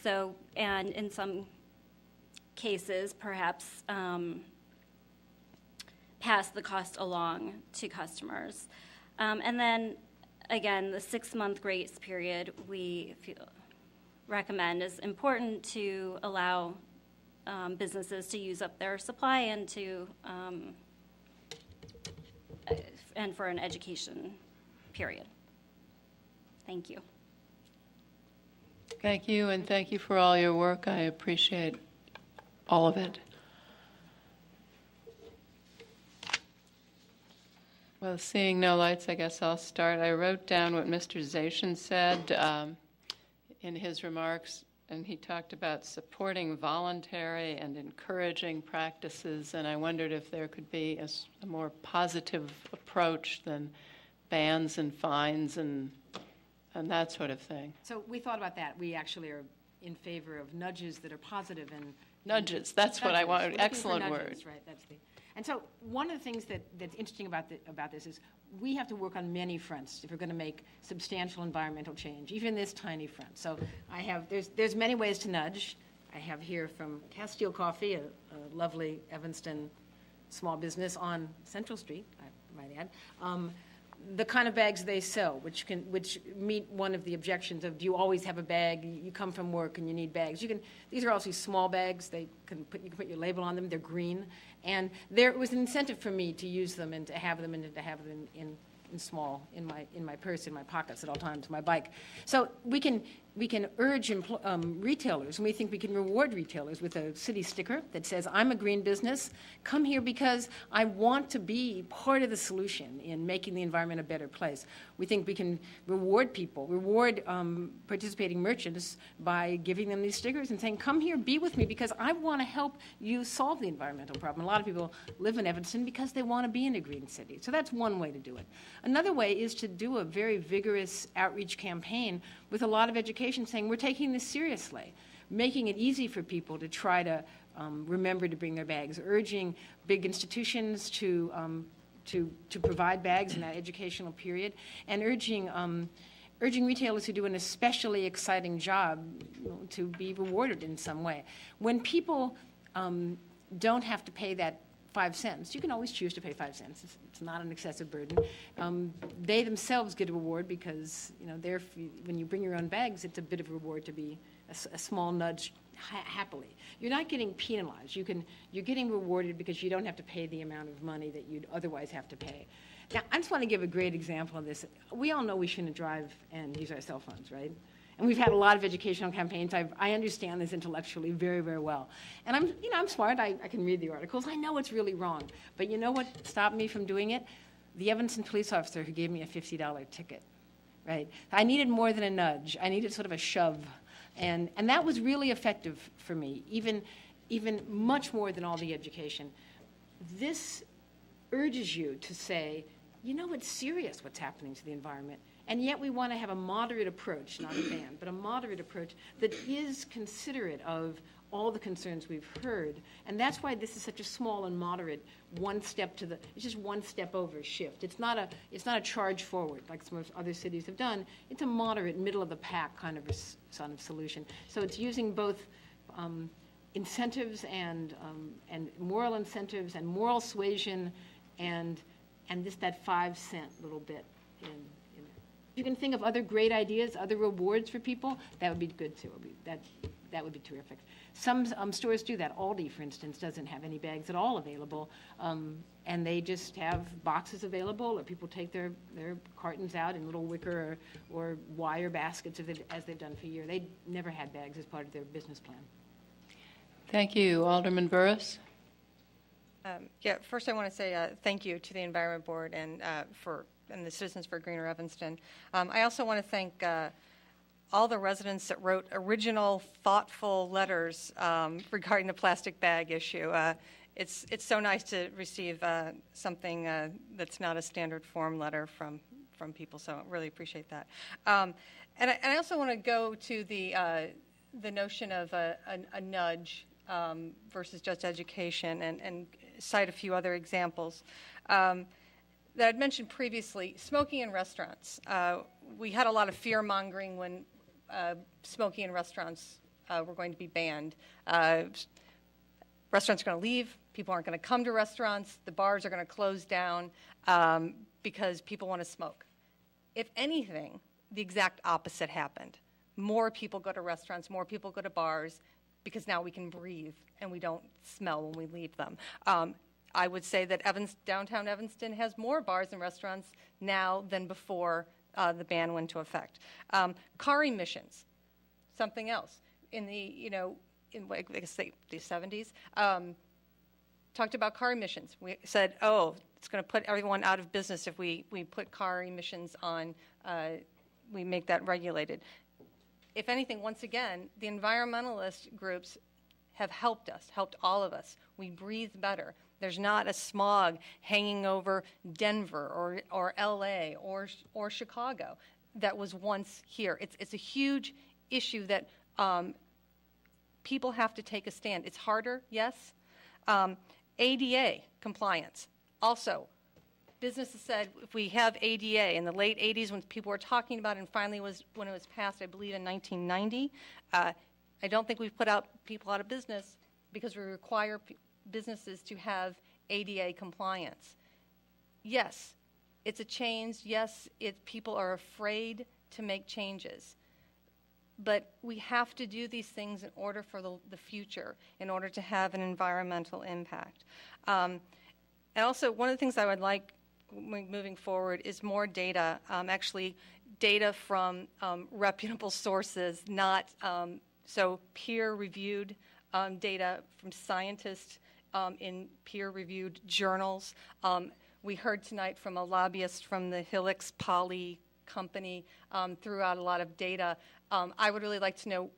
and in some cases, perhaps pass the cost along to customers. And then, again, the 6-month grace period we recommend is important to allow businesses to use up their supply and for an education period. Thank you. Thank you, and thank you for all your work. I appreciate all of it. Well, seeing no lights, I guess I'll start. I wrote down what Mr. Zashin said in his remarks, and he talked about supporting voluntary and encouraging practices, and I wondered if there could be a more positive approach than bans and fines and that sort of thing. So we thought about that. We actually are in favor of nudges that are positive and nudges. That's what I want. Excellent word. Right. And so one of the things that's interesting about this is we have to work on many fronts if we're going to make substantial environmental change, even this tiny front. So there's many ways to nudge. I have here from Castile Coffee, a lovely Evanston small business on Central Street, I might add. The kind of bags they sell, which meet one of the objections of, do you always have a bag? You come from work and you need bags. These are also small bags. You can put your label on them. They're green, and there was an incentive for me to use them and to have them in my purse, in my pockets at all times, my bike. So we can urge retailers, and we think we can reward retailers with a city sticker that says, I'm a green business, come here because I want to be part of the solution in making the environment a better place. We think we can reward participating merchants by giving them these stickers and saying, come here, be with me, because I want to help you solve the environmental problem. A lot of people live in Evanston because they want to be in a green city. So that's one way to do it. Another way is to do a very vigorous outreach campaign with a lot of education saying, we're taking this seriously, making it easy for people to try to remember to bring their bags, urging big institutions to provide bags in that educational period, and urging retailers who do an especially exciting job to be rewarded in some way. When people don't have to pay that 5 cents. You can always choose to pay 5 cents. It's not an excessive burden. They themselves get a reward because, when you bring your own bags, it's a bit of a reward to be a small nudge happily. You're not getting penalized. You're getting rewarded because you don't have to pay the amount of money that you'd otherwise have to pay. Now, I just want to give a great example of this. We all know we shouldn't drive and use our cell phones, right? And we've had a lot of educational campaigns. I understand this intellectually very, very well. And I'm smart. I can read the articles. I know it's really wrong. But you know what stopped me from doing it? The Evanston police officer who gave me a $50 ticket, right? I needed more than a nudge. I needed sort of a shove. And that was really effective for me, even much more than all the education. This urges you to say, it's serious what's happening to the environment. And yet we want to have a moderate approach, not a ban, but a moderate approach that is considerate of all the concerns we've heard. And that's why this is such a small and moderate it's just one step over shift. It's not a charge forward like some of other cities have done. It's a moderate, middle of the pack kind of solution. So it's using both incentives and moral incentives and moral suasion and that 5-cent little bit in there. If you can think of other great ideas, other rewards for people, that would be good too. That would be terrific. Some stores do that. Aldi, for instance, doesn't have any bags at all available, and they just have boxes available, or people take their cartons out in little wicker or wire baskets as they've done for years. They never had bags as part of their business plan. Thank you. Alderman Burris? First I want to say thank you to the Environment Board and the Citizens for Greener Evanston. I also want to thank all the residents that wrote original, thoughtful letters regarding the plastic bag issue. It's so nice to receive something that's not a standard form letter from people, so I really appreciate that. And I also want to go to the notion of a nudge versus just education and cite a few other examples. That I'd mentioned previously, smoking in restaurants. We had a lot of fear-mongering when smoking in restaurants were going to be banned. Restaurants are going to leave. People aren't going to come to restaurants. The bars are going to close down because people want to smoke. If anything, the exact opposite happened. More people go to restaurants, more people go to bars, because now we can breathe and we don't smell when we leave them. I would say that downtown Evanston has more bars and restaurants now than before the ban went into effect. Car emissions, something else. In the, I guess the 70s, talked about car emissions. We said, it's going to put everyone out of business if we put car emissions on, we make that regulated. If anything, once again, the environmentalist groups have helped us, helped all of us. We breathe better. There's not a smog hanging over Denver or LA or Chicago that was once here. It's a huge issue that people have to take a stand. It's harder, yes. ADA compliance. Also, businesses said if we have ADA in the late 80s when people were talking about it, and finally when it was passed, I believe in 1990, I don't think we've put people out of business because we require businesses to have ADA compliance. Yes, it's a change. Yes, people are afraid to make changes. But we have to do these things in order for the future, in order to have an environmental impact. And also, one of the things I would like moving forward is more data, actually data from reputable sources, not so peer-reviewed data from scientists in peer-reviewed journals. We heard tonight from a lobbyist from the Helix Poly company threw out a lot of data. I would really like to know,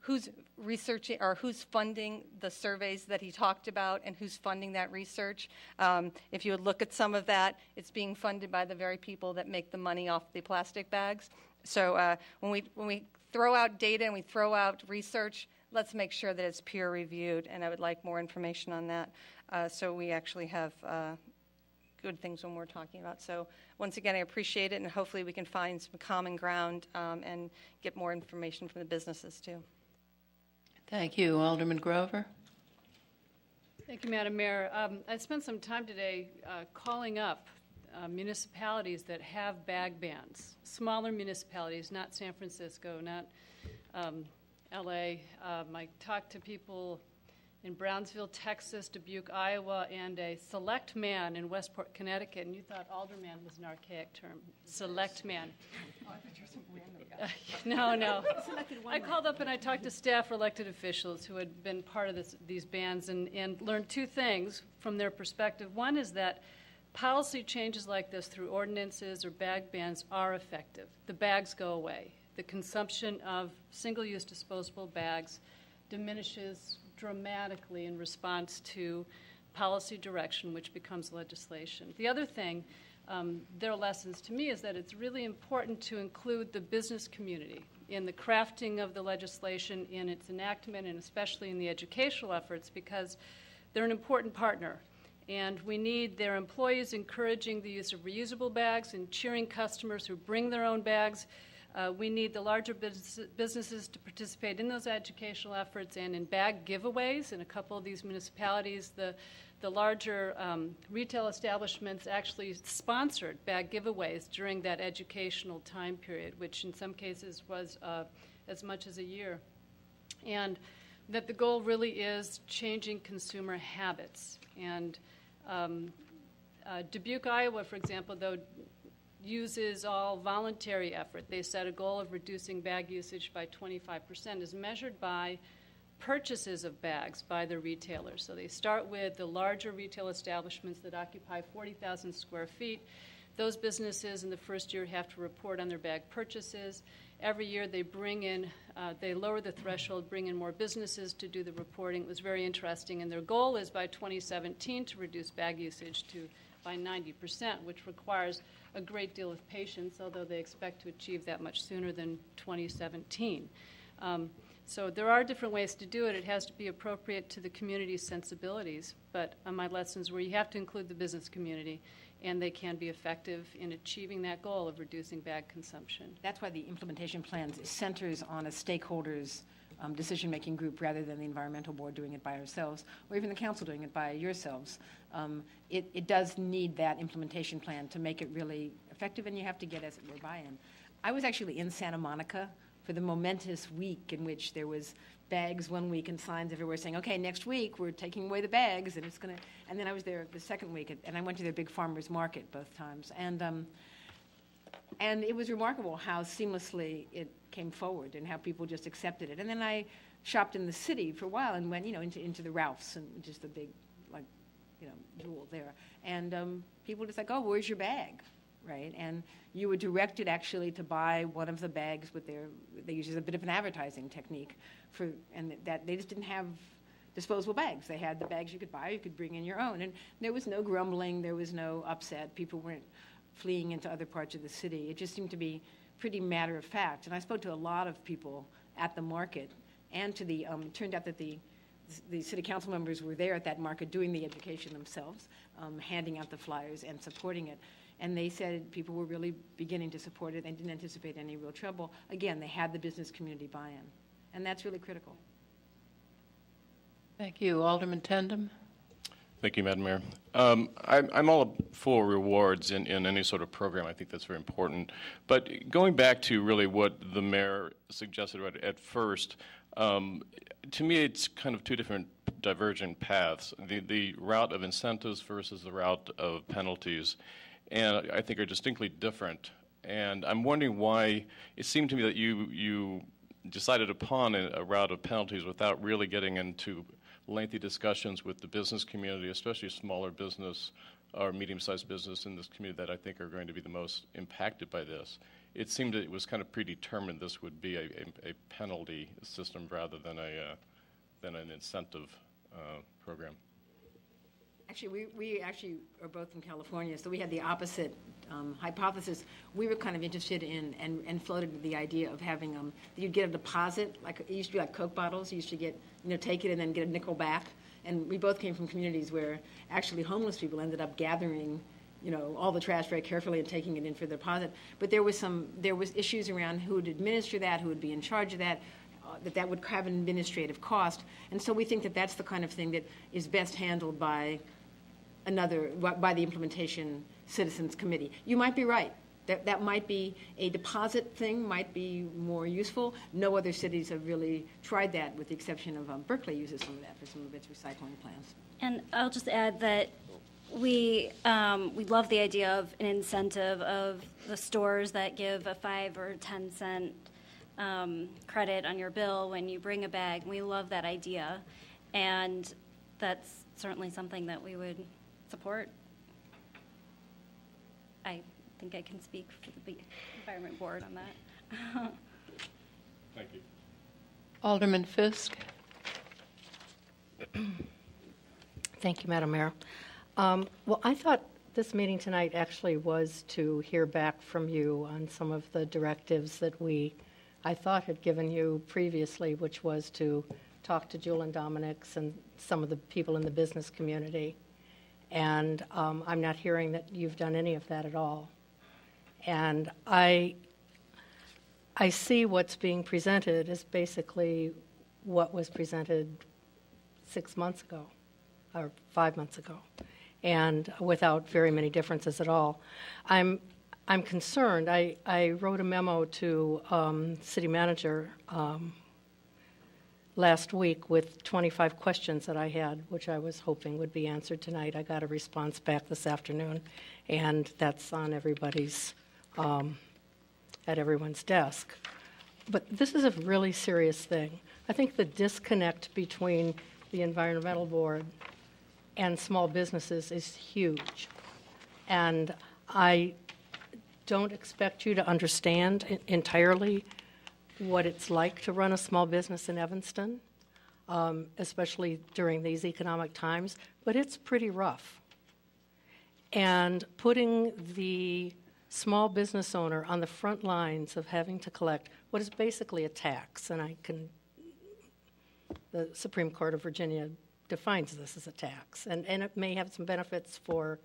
who's researching or who's funding the surveys that he talked about and who's funding that research. If you would look at some of that, it's being funded by the very people that make the money off the plastic bags. So when we throw out data and we throw out research, let's make sure that it's peer reviewed, and I would like more information on that so we actually have good things when we're talking about. So once again, I appreciate it, and hopefully we can find some common ground and get more information from the businesses too. Thank you. Alderman Grover? Thank you, Madam Mayor. I spent some time today calling up municipalities that have bag bans, smaller municipalities, not San Francisco, not LA. I talked to people in Brownsville, Texas, Dubuque, Iowa, and a select man in Westport, Connecticut. And you thought alderman was an archaic term. Select man. Oh, I thought you were some random guy. No. I called up and I talked to staff or elected officials who had been part of these bans and learned two things from their perspective. One is that policy changes like this through ordinances or bag bans are effective. The bags go away. The consumption of single-use disposable bags diminishes dramatically in response to policy direction, which becomes legislation. The other thing their lessons to me is that it's really important to include the business community in the crafting of the legislation, in its enactment, and especially in the educational efforts, because they're an important partner. And we need their employees encouraging the use of reusable bags and cheering customers who bring their own bags. We need the larger businesses to participate in those educational efforts and in bag giveaways. In a couple of these municipalities, the larger retail establishments actually sponsored bag giveaways during that educational time period, which in some cases was as much as a year. And that the goal really is changing consumer habits. And Dubuque, Iowa, for example, though, uses all voluntary effort. They set a goal of reducing bag usage by 25% as measured by purchases of bags by the retailers. So they start with the larger retail establishments that occupy 40,000 square feet. Those businesses in the first year have to report on their bag purchases. Every year they bring in, they lower the threshold, bring in more businesses to do the reporting. It was very interesting. And their goal is by 2017 to reduce bag usage by 90%, which requires a great deal of patience, although they expect to achieve that much sooner than 2017. So there are different ways to do it. It has to be appropriate to the community's sensibilities. But my lessons were you have to include the business community, and they can be effective in achieving that goal of reducing bag consumption. That's why the implementation plan centers on a stakeholders' decision-making group rather than the environmental board doing it by ourselves, or even the council doing it by yourselves. It does need that implementation plan to make it really effective, and you have to get, as it were, buy-in. I was actually in Santa Monica for the momentous week in which there was bags one week and signs everywhere saying, okay, next week we're taking away the bags, and it's going to, and then I was there the second week, and I went to their big farmers market both times, and it was remarkable how seamlessly it came forward and how people just accepted it. And then I shopped in the city for a while and went, into the Ralphs, and just the big, jewel there, and people were just like, oh, where's your bag? Right, and you were directed actually to buy one of the bags with they use a bit of an advertising technique and that they just didn't have disposable bags. They had the bags you could buy, you could bring in your own, and there was no grumbling, there was no upset. People weren't fleeing into other parts of the city. It just seemed to be pretty matter of fact. And I spoke to a lot of people at the market, and to it turned out that the city council members were there at that market doing the education themselves, handing out the flyers and supporting it. And they said people were really beginning to support it and didn't anticipate any real trouble. Again, they had the business community buy-in, and that's really critical. Thank you. Alderman Tandem. Thank you, Madam Mayor. I'm all for rewards in any sort of program. I think that's very important. But going back to really what the mayor suggested at first, to me it's kind of two different divergent paths. The route of incentives versus the route of penalties, and I think are distinctly different. And I'm wondering why it seemed to me that you decided upon a route of penalties without really getting into lengthy discussions with the business community, especially smaller business or medium-sized business in this community that I think are going to be the most impacted by this. It seemed that it was kind of predetermined this would be a penalty system rather than an incentive program. Actually, we actually are both from California, so we had the opposite hypothesis. We were kind of interested in and floated the idea of having you'd get a deposit, like it used to be like Coke bottles. You used to get, take it and then get a nickel back. And we both came from communities where actually homeless people ended up gathering, all the trash very carefully and taking it in for the deposit. But there was issues around who would administer that, who would be in charge of that. That would have an administrative cost. And so we think that that's the kind of thing that is best handled by by the Implementation Citizens Committee. You might be right. That might be a deposit thing, might be more useful. No other cities have really tried that, with the exception of Berkeley uses some of that for some of its recycling plans. And I'll just add that we love the idea of an incentive of the stores that give a 5 or 10 cent credit on your bill when you bring a bag. We love that idea, and that's certainly something that we would support. I think I can speak for the Environment Board on that. Thank you. Alderman Fisk. Thank you, Madam Mayor. Well, I thought this meeting tonight actually was to hear back from you on some of the directives that I thought had given you previously, which was to talk to Jewel and Dominic's and some of the people in the business community. And I'm not hearing that you've done any of that at all. And I see what's being presented as basically what was presented 6 months ago or 5 months ago, and without very many differences at all. I'm concerned. I wrote a memo to city manager last week with 25 questions that I had, which I was hoping would be answered tonight. I got a response back this afternoon, and that's on everybody's at everyone's desk. But this is a really serious thing. I think the disconnect between the Environmental Board and small businesses is huge. And I don't expect you to understand entirely what it's like to run a small business in Evanston, especially during these economic times, but it's pretty rough. And putting the small business owner on the front lines of having to collect what is basically a tax, and the Supreme Court of Virginia defines this as a tax, and it may have some benefits for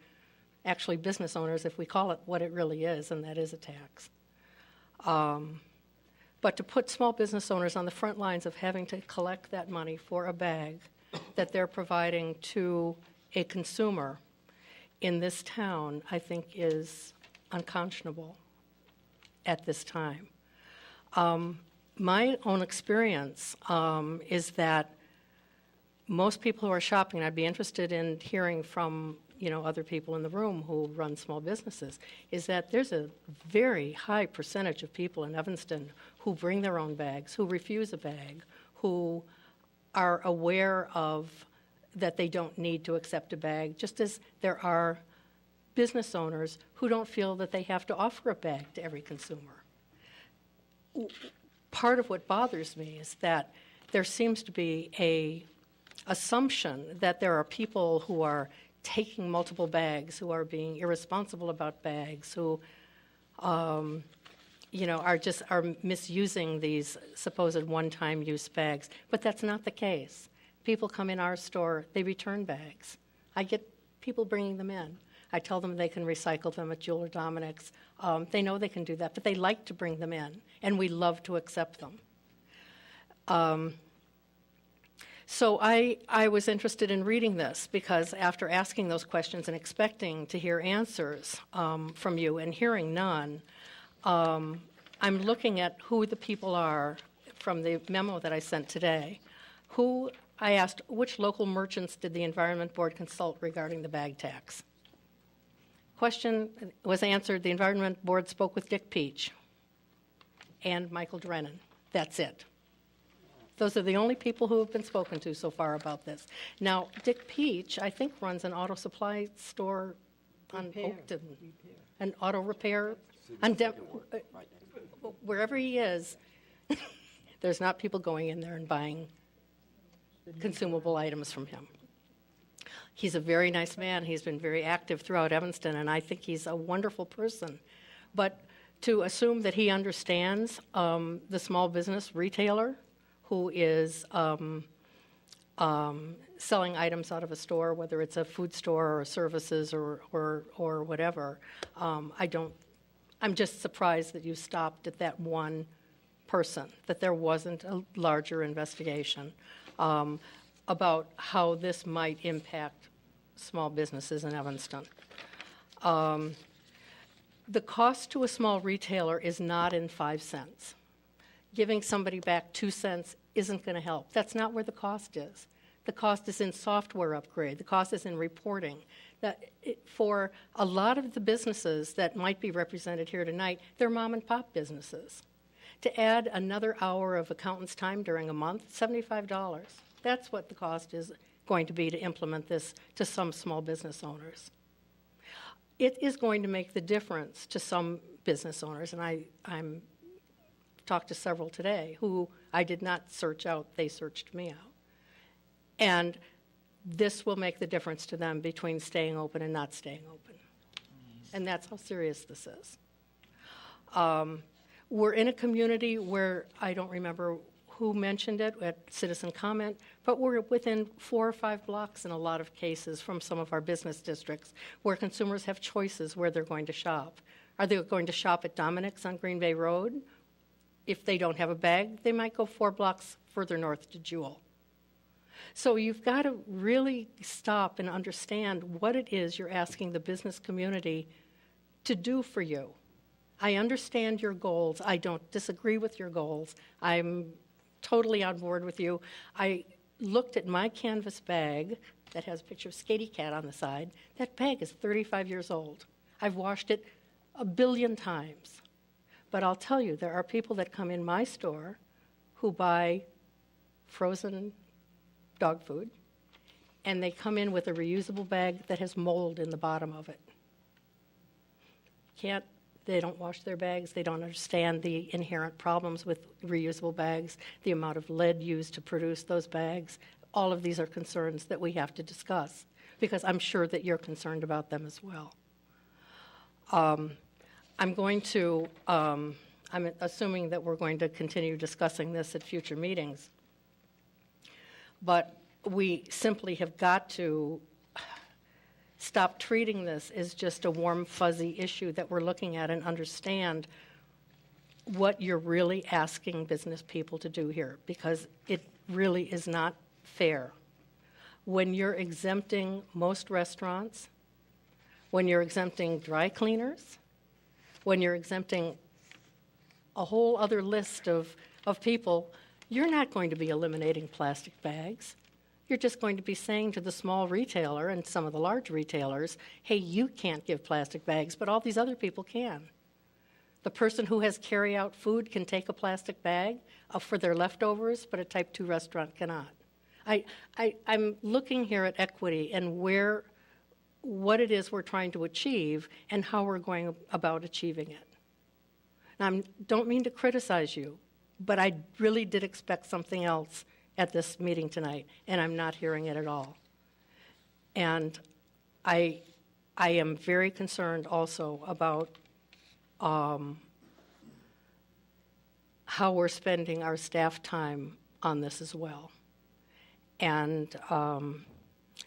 actually business owners if we call it what it really is, and that is a tax. But to put small business owners on the front lines of having to collect that money for a bag that they're providing to a consumer in this town, I think is unconscionable at this time. My own experience is that most people who are shopping, and I'd be interested in hearing from other people in the room who run small businesses, is that there's a very high percentage of people in Evanston who bring their own bags, who refuse a bag, who are aware of that they don't need to accept a bag, just as there are business owners who don't feel that they have to offer a bag to every consumer. Part of what bothers me is that there seems to be an assumption that there are people who are taking multiple bags, who are being irresponsible about bags, who are misusing these supposed one-time use bags. But that's not the case. People come in our store, they return bags. I get people bringing them in. I tell them they can recycle them at Jewel or Dominic's. They know they can do that, but they like to bring them in, and we love to accept them. So I was interested in reading this because after asking those questions and expecting to hear answers from you and hearing none, I'm looking at who the people are from the memo that I sent today. I asked, which local merchants did the Environment Board consult regarding the bag tax? Question was answered, the Environment Board spoke with Dick Peach and Michael Drennan. That's it. Those are the only people who have been spoken to so far about this. Now, Dick Peach, I think, runs an auto supply store on Oakton, an auto repair. Wherever he is, there's not people going in there and buying consumable items from him. He's a very nice man. He's been very active throughout Evanston, and I think he's a wonderful person. But to assume that he understands the small business retailer who is selling items out of a store, whether it's a food store or services or whatever, I'm just surprised that you stopped at that one person, that there wasn't a larger investigation about how this might impact small businesses in Evanston. The cost to a small retailer is not in 5 cents. Giving somebody back 2 cents isn't going to help. That's not where the cost is. The cost is in software upgrade. The cost is in reporting. For a lot of the businesses that might be represented here tonight, they're mom and pop businesses. To add another hour of accountant's time during a month, $75. That's what the cost is going to be to implement this to some small business owners. It is going to make the difference to some business owners, and I'm talked to several today who I did not search out, they searched me out. And this will make the difference to them between staying open and not staying open. and that's how serious this is. We're in a community where, I don't remember who mentioned it at citizen comment, but we're within 4 or 5 blocks in a lot of cases from some of our business districts where consumers have choices where they're going to shop. Are they going to shop at Dominic's on Green Bay Road? If they don't have a bag, they might go 4 blocks further north to Jewel. So you've got to really stop and understand what it is you're asking the business community to do for you. I understand your goals. I don't disagree with your goals. I'm totally on board with you. I looked at my canvas bag that has a picture of Skatey Cat on the side. That bag is 35 years old. I've washed it 1 billion times. But I'll tell you, there are people that come in my store who buy frozen dog food, and they come in with a reusable bag that has mold in the bottom of it. They don't wash their bags. They don't understand the inherent problems with reusable bags, the amount of lead used to produce those bags. All of these are concerns that we have to discuss because I'm sure that you're concerned about them as well. I'm assuming that we're going to continue discussing this at future meetings. But we simply have got to stop treating this as just a warm, fuzzy issue that we're looking at and understand what you're really asking business people to do here, because it really is not fair. When you're exempting most restaurants, when you're exempting dry cleaners, when you're exempting a whole other list of people, you're not going to be eliminating plastic bags. You're just going to be saying to the small retailer and some of the large retailers, hey, you can't give plastic bags, but all these other people can. The person who has carry-out food can take a plastic bag for their leftovers, but a type 2 restaurant cannot. I'm looking here at equity and what it is we're trying to achieve and how we're going about achieving it. Now, I don't mean to criticize you, but I really did expect something else at this meeting tonight, and I'm not hearing it at all. And I am very concerned also about how we're spending our staff time on this as well. And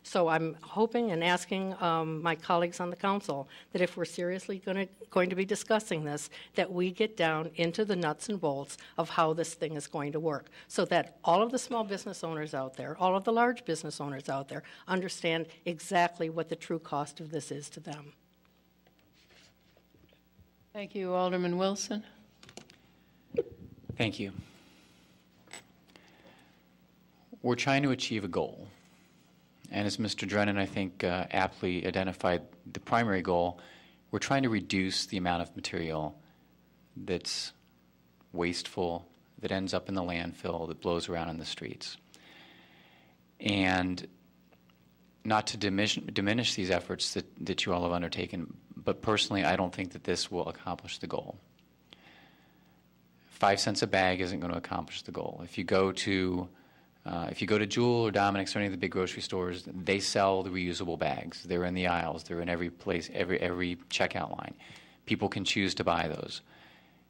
so I'm hoping and asking my colleagues on the council that if we're seriously going to be discussing this, that we get down into the nuts and bolts of how this thing is going to work, so that all of the small business owners out there, all of the large business owners out there, understand exactly what the true cost of this is to them. Thank you, Alderman Wilson. Thank you. We're trying to achieve a goal. And as Mr. Drennan, I think, aptly identified the primary goal, we're trying to reduce the amount of material that's wasteful, that ends up in the landfill, that blows around in the streets. And not to diminish these efforts that you all have undertaken, but personally, I don't think that this will accomplish the goal. 5 cents a bag isn't going to accomplish the goal. If you go to Jewel or Dominic's or any of the big grocery stores, they sell the reusable bags. They're in the aisles. They're in every place, every checkout line. People can choose to buy those.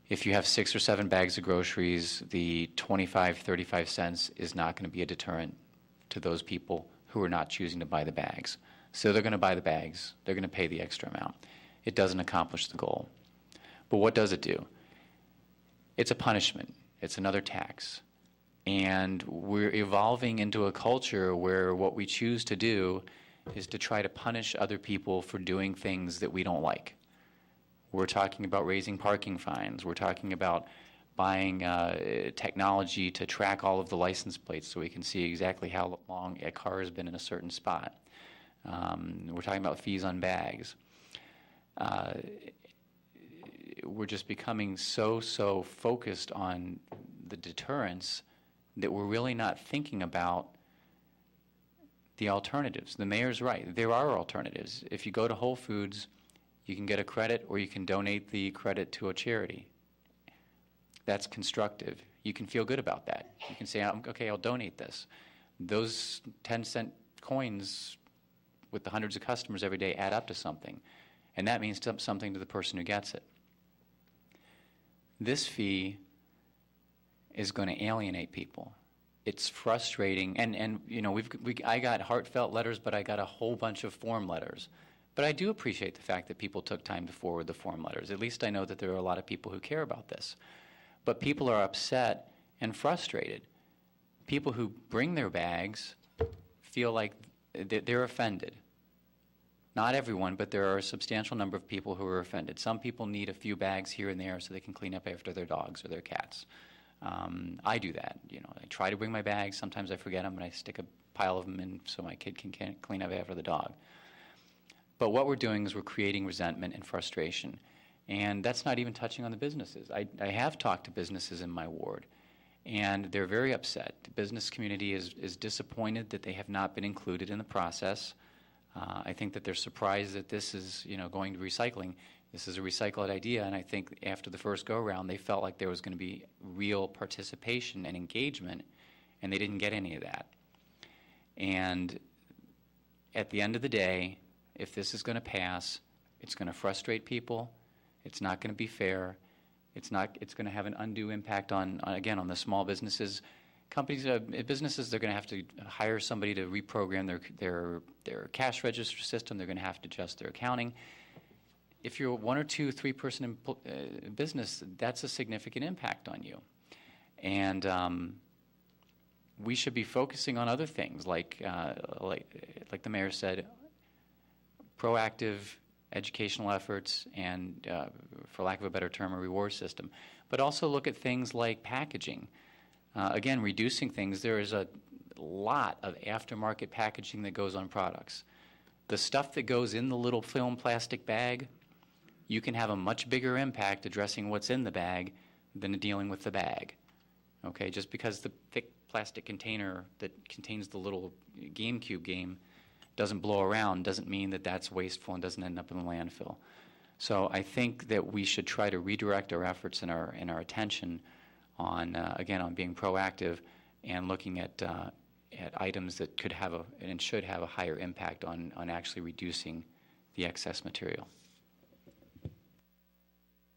If you have 6 or 7 bags of groceries, the 25, 35 cents is not going to be a deterrent to those people who are not choosing to buy the bags. So they're going to buy the bags. They're going to pay the extra amount. It doesn't accomplish the goal. But what does it do? It's a punishment. It's another tax. And we're evolving into a culture where what we choose to do is to try to punish other people for doing things that we don't like. We're talking about raising parking fines. We're talking about buying technology to track all of the license plates so we can see exactly how long a car has been in a certain spot. We're talking about fees on bags. We're just becoming so focused on the deterrence that we're really not thinking about the alternatives. The mayor's right. There are alternatives. If you go to Whole Foods, you can get a credit or you can donate the credit to a charity. That's constructive. You can feel good about that. You can say, okay, I'll donate this. Those 10-cent coins with the hundreds of customers every day add up to something. and that means something to the person who gets it. This fee is going to alienate people. It's frustrating, and you know, I got heartfelt letters, but I got a whole bunch of form letters. But I do appreciate the fact that people took time to forward the form letters. At least I know that there are a lot of people who care about this. But people are upset and frustrated. People who bring their bags feel like they're offended. Not everyone, but there are a substantial number of people who are offended. Some people need a few bags here and there so they can clean up after their dogs or their cats. I do that. You know, I try to bring my bags. Sometimes I forget them, and I stick a pile of them in so my kid can clean up after the dog. But what we're doing is we're creating resentment and frustration. And that's not even touching on the businesses. I have talked to businesses in my ward, and they're very upset. The business community is disappointed that they have not been included in the process. I think that they're surprised that this is, you know, going to recycling. This is a recycled idea, and I think after the first go-around, they felt like there was going to be real participation and engagement, and they didn't get any of that. And at the end of the day, if this is going to pass, it's going to frustrate people. It's not going to be fair. It's going to have an undue impact on the small businesses. Companies, businesses, they're going to have to hire somebody to reprogram their cash register system. They're going to have to adjust their accounting. If you're a 1 or 2, 3-person business, that's a significant impact on you. And we should be focusing on other things, like the mayor said, proactive educational efforts and, for lack of a better term, a reward system. But also look at things like packaging. Again, reducing things. There is a lot of aftermarket packaging that goes on products. The stuff that goes in the little film plastic bag, you can have a much bigger impact addressing what's in the bag than dealing with the bag. Okay, just because the thick plastic container that contains the little GameCube game doesn't blow around doesn't mean that that's wasteful and doesn't end up in the landfill. So I think that we should try to redirect our efforts and our attention on, again, on being proactive and looking at items that could have and should have a higher impact on actually reducing the excess material.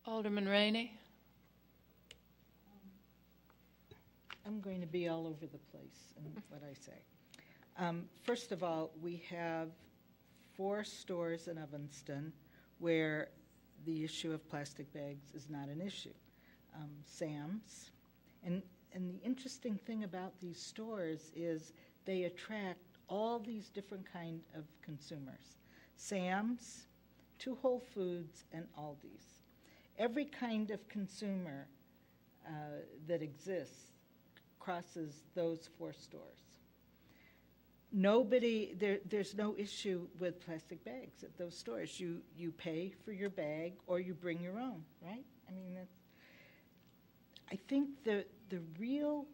Alderman Rainey. I'm going to be all over the place in what I say. First of all, we have 4 stores in Evanston where the issue of plastic bags is not an issue. Sam's. And the interesting thing about these stores is they attract all these different kind of consumers. Sam's, 2 Whole Foods, and Aldi's. Every kind of consumer that exists crosses those 4 stores. There's no issue with plastic bags at those stores. You pay for your bag or you bring your own, right? I mean, I think the real,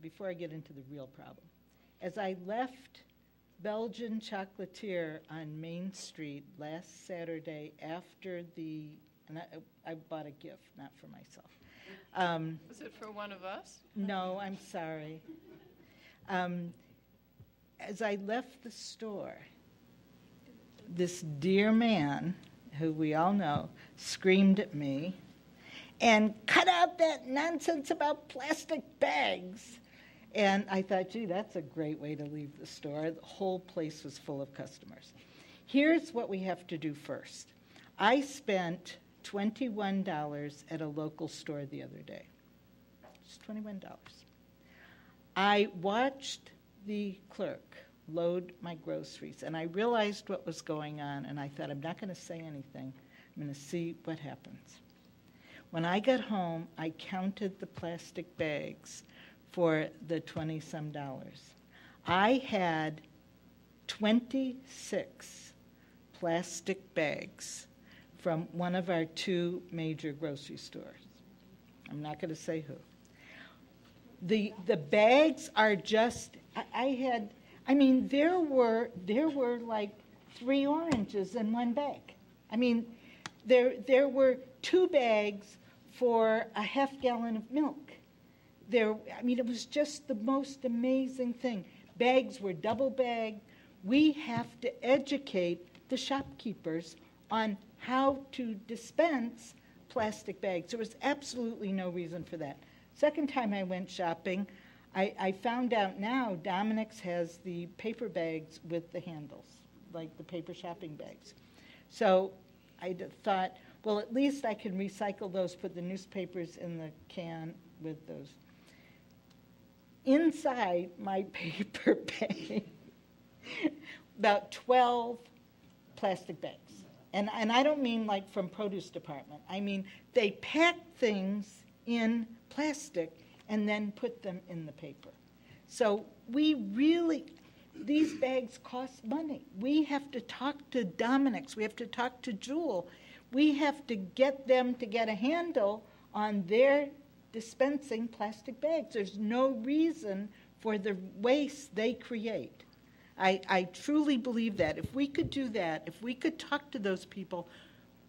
before I get into the real problem, as I left Belgian Chocolatier on Main Street last Saturday after and I bought a gift, not for myself. Was it for one of us? No, I'm sorry. As I left the store, this dear man, who we all know, screamed at me and cut out that nonsense about plastic bags. And I thought, gee, that's a great way to leave the store. The whole place was full of customers. Here's what we have to do first. I spent $21 at a local store the other day. Just $21. I watched the clerk load my groceries, and I realized what was going on, and I thought, I'm not going to say anything. I'm going to see what happens. When I got home, I counted the plastic bags for the $20-some. I had 26 plastic bags from one of our 2 major grocery stores. I'm not going to say who. The bags are just, there were like 3 oranges in one bag. I mean, there were 2 bags for a half gallon of milk. It was just the most amazing thing. Bags were double bagged. We have to educate the shopkeepers on how to dispense plastic bags. There was absolutely no reason for that. Second time I went shopping, I found out now Dominic's has the paper bags with the handles, like the paper shopping bags. So I thought, well, at least I can recycle those, put the newspapers in the can with those. Inside my paper bag, about 12 plastic bags. And I don't mean like from produce department. I mean, they pack things in plastic and then put them in the paper. So we really, these bags cost money. We have to talk to Dominic's. We have to talk to Jewel. We have to get them to get a handle on their dispensing plastic bags. There's no reason for the waste they create. I truly believe that. If we could do that, if we could talk to those people,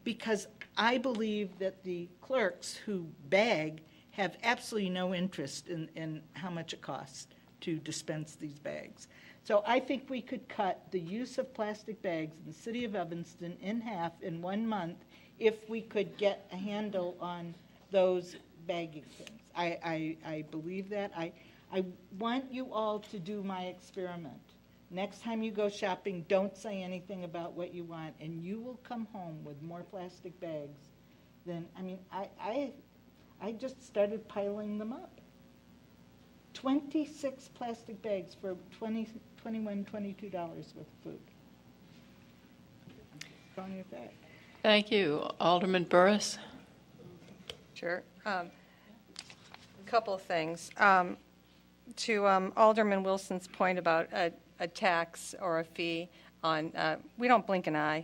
because I believe that the clerks who bag have absolutely no interest in how much it costs to dispense these bags. So I think we could cut the use of plastic bags in the city of Evanston in half in 1 month if we could get a handle on those bagging things. I believe that. I want you all to do my experiment. Next time you go shopping, don't say anything about what you want, and you will come home with more plastic bags than, I mean, I just started piling them up. 26 plastic bags for $21, $22 worth of food. What's wrong with that? Thank you. Alderman Burris? Sure. A couple of things. To Alderman Wilson's point about a tax or a fee on, we don't blink an eye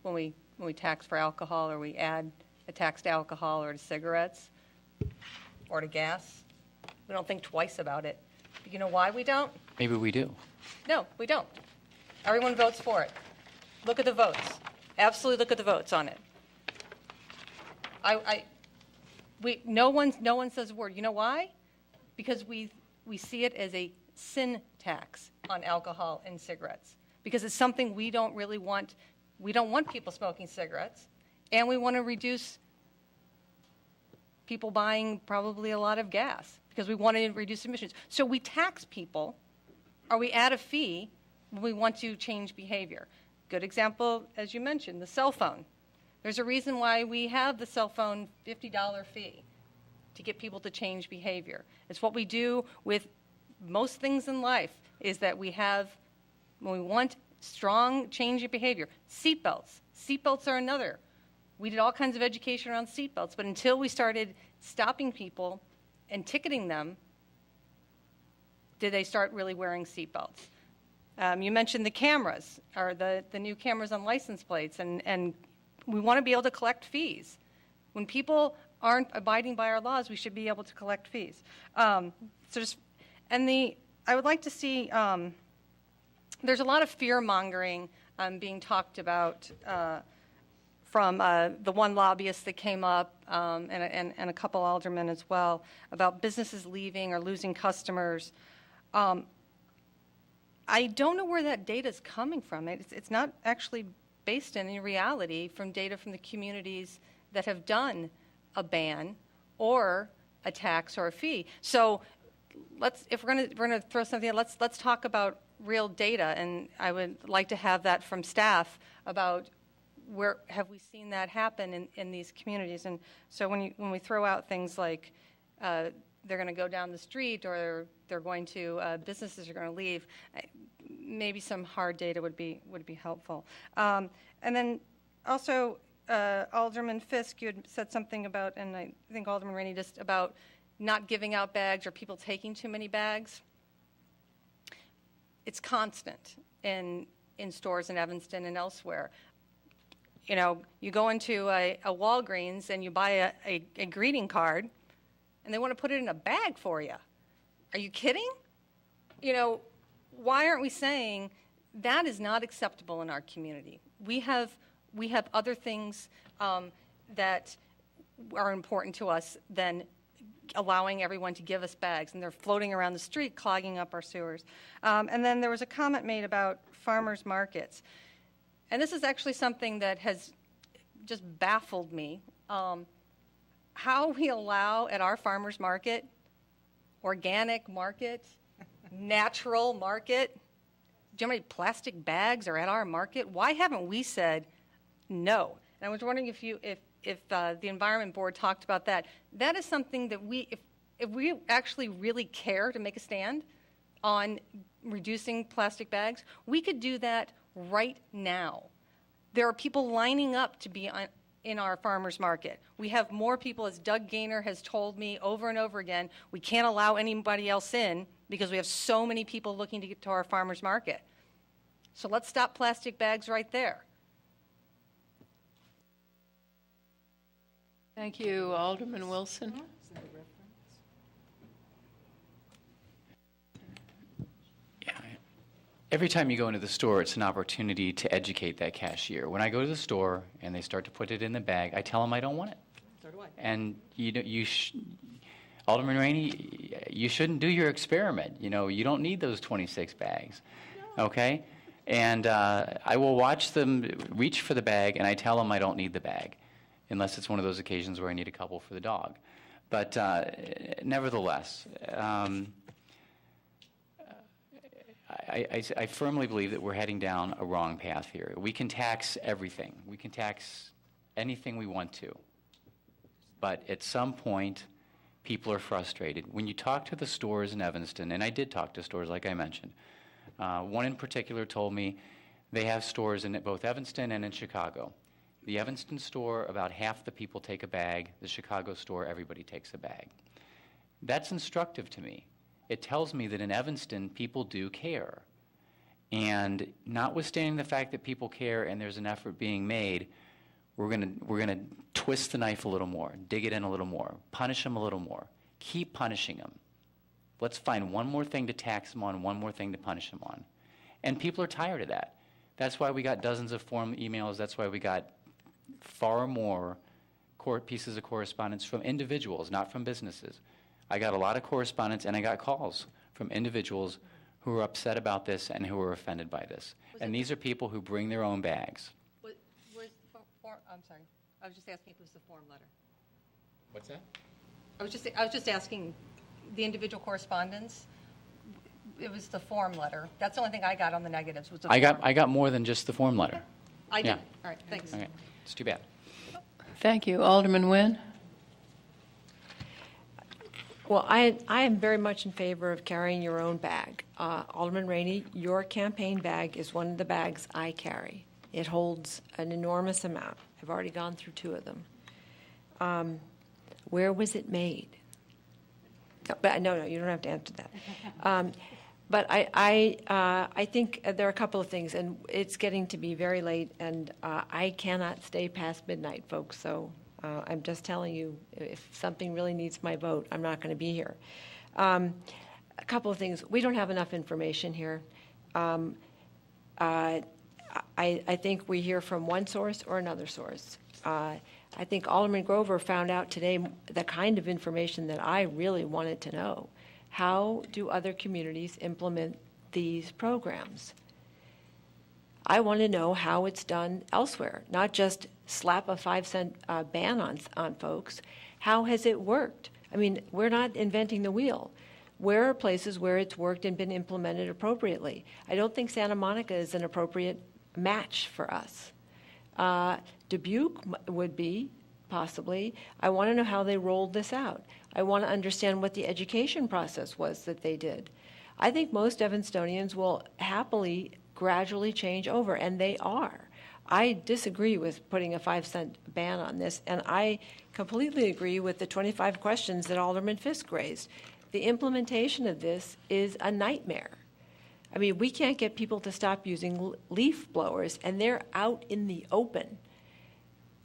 when we tax for alcohol, or we add a tax to alcohol or to cigarettes or to gas. We don't think twice about it. You know why we don't? Maybe we do. No, we don't. Everyone votes for it. Look at the votes. Absolutely look at the votes on it. No one says a word. You know why? Because we see it as a sin tax on alcohol and cigarettes, because it's something we don't really want. We don't want people smoking cigarettes, and we want to reduce people buying probably a lot of gas because we want to reduce emissions. So we tax people, or we add a fee when we want to change behavior. Good example, as you mentioned, the cell phone. There's a reason why we have the cell phone $50 fee, to get people to change behavior. It's what we do with most things in life, is that we have, when we want strong change in behavior, seatbelts. Seatbelts are another. We did all kinds of education around seatbelts, but until we started stopping people and ticketing them, did they start really wearing seatbelts. You mentioned the cameras, or the new cameras on license plates, and we want to be able to collect fees. When people aren't abiding by our laws, we should be able to collect fees. I would like to see, there's a lot of fear-mongering being talked about from the one lobbyist that came up, and a couple aldermen as well, about businesses leaving or losing customers. I don't know where that data is coming from. It's not actually based in reality from data from the communities that have done a ban or a tax or a fee. So if we're going to throw something out, let's talk about real data, and I would like to have that from staff about where have we seen that happen in these communities. And so when we throw out things like they're going to go down the street, or they're going to businesses are going to leave, maybe some hard data would be helpful. And then also, Alderman Fisk, you had said something about, and I think Alderman Rainey just, about not giving out bags or people taking too many bags. It's constant in stores in Evanston and elsewhere. You know, you go into a Walgreens and you buy a greeting card, and they want to put it in a bag for you. Are you kidding? You know, why aren't we saying that is not acceptable in our community? We have other things that are important to us than allowing everyone to give us bags, and they're floating around the street clogging up our sewers. And then there was a comment made about farmers markets. And this is actually something that has just baffled me. How we allow at our farmers market, organic market, natural market, do you know how many plastic bags are at our market? Why haven't we said no? And I was wondering if the Environment Board talked about that. That is something that if we actually really care to make a stand on reducing plastic bags, we could do that right now. There are people lining up to be in our farmers market. We have more people, as Doug Gaynor has told me over and over again, we can't allow anybody else in because we have so many people looking to get to our farmers market. So let's stop plastic bags right there. Thank you, Alderman Wilson. Every time you go into the store, it's an opportunity to educate that cashier. When I go to the store and they start to put it in the bag, I tell them I don't want it. So do I. And Alderman Rainey, you shouldn't do your experiment. You know, you don't need those 26 bags, okay? And I will watch them reach for the bag, and I tell them I don't need the bag, unless it's one of those occasions where I need a couple for the dog. But nevertheless, I firmly believe that we're heading down a wrong path here. We can tax everything. We can tax anything we want to. But at some point, people are frustrated. When you talk to the stores in Evanston, and I did talk to stores like I mentioned, one in particular told me they have stores in both Evanston and in Chicago. The Evanston store, about half the people take a bag. The Chicago store, everybody takes a bag. That's instructive to me. It tells me that in Evanston, people do care. And notwithstanding the fact that people care and there's an effort being made, we're gonna twist the knife a little more, dig it in a little more, punish them a little more, keep punishing them. Let's find one more thing to tax them on, one more thing to punish them on. And people are tired of that. That's why we got dozens of form emails. That's why we got far more pieces of correspondence from individuals, not from businesses. I got a lot of correspondence, and I got calls from individuals who are upset about this and who are offended by this. And these are people who bring their own bags. I'm sorry. I was just asking if it was the form letter. What's that? I was just asking the individual correspondence. It was the form letter. That's the only thing I got on the negatives. Was the form. I got more than just the form letter. I did. Yeah. All right. Thanks. Okay. It's too bad. Thank you, Alderman Nguyen. Well, I am very much in favor of carrying your own bag. Alderman Rainey, your campaign bag is one of the bags I carry. It holds an enormous amount. I've already gone through 2 of them. Where was it made? No, you don't have to answer that. But I think there are a couple of things, and it's getting to be very late, and I cannot stay past midnight, folks, so I'm just telling you, if something really needs my vote, I'm not going to be here. A couple of things. We don't have enough information here. I think we hear from one source or another source. I think Alderman Grover found out today the kind of information that I really wanted to know. How do other communities implement these programs? I want to know how it's done elsewhere, not just slap a 5-cent ban on folks. How has it worked? I mean, we're not inventing the wheel. Where are places where it's worked and been implemented appropriately? I don't think Santa Monica is an appropriate match for us. Dubuque would be, possibly. I want to know how they rolled this out. I want to understand what the education process was that they did. I think most Evanstonians will happily gradually change over, and they are. I disagree with putting a 5-cent ban on this, and I completely agree with the 25 questions that Alderman Fisk raised. The implementation of this is a nightmare. I mean, we can't get people to stop using leaf blowers, and they're out in the open.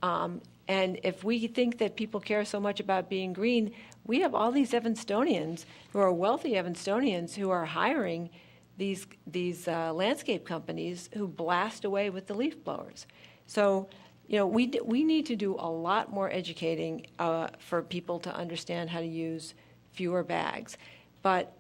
And if we think that people care so much about being green, we have all these Evanstonians who are wealthy Evanstonians who are hiring these landscape companies who blast away with the leaf blowers. So, you know, we need to do a lot more educating for people to understand how to use fewer bags. But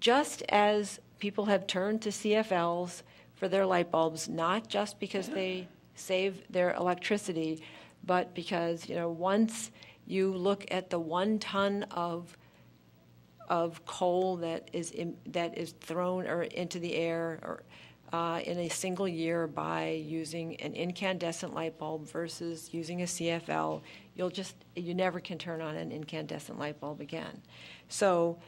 just as people have turned to CFLs for their light bulbs, not just because they save their electricity, but because, once you look at the 1 ton of coal that is thrown or into the air or in a single year by using an incandescent light bulb versus using a CFL, you never can turn on an incandescent light bulb again. So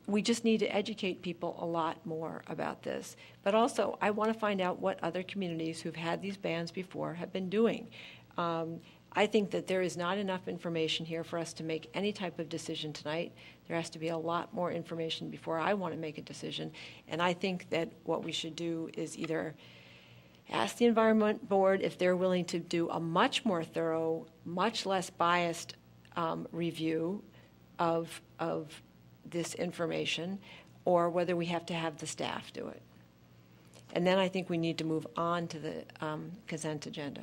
we just need to educate people a lot more about this. But also, I want to find out what other communities who've had these bans before have been doing. I think that there is not enough information here for us to make any type of decision tonight. There has to be a lot more information before I want to make a decision. And I think that what we should do is either ask the Environment Board if they're willing to do a much more thorough, much less biased review of this information, or whether we have to have the staff do it. And then I think we need to move on to the consent agenda.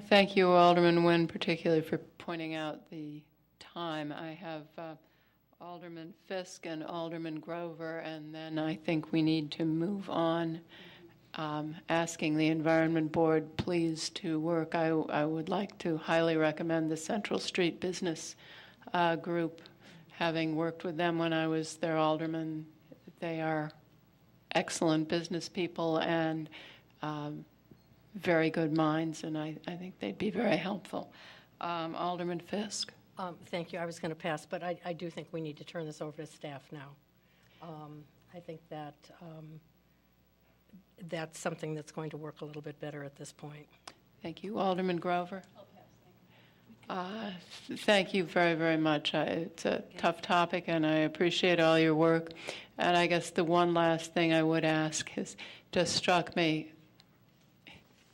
Thank you, Alderman Nguyen, particularly for pointing out the time. I have Alderman Fisk and Alderman Grover, and then I think we need to move on, asking the Environment Board please to work. I would like to highly recommend the Central Street Business Group. Having worked with them when I was their alderman, they are excellent business people and very good minds, and I think they'd be very helpful. Alderman Fisk. Thank you. I was going to pass, but I do think we need to turn this over to staff now. I think that that's something that's going to work a little bit better at this point. Thank you. Alderman Grover. Thank you very, very much. It's a tough topic, and I appreciate all your work. And I guess the one last thing I would ask is, just struck me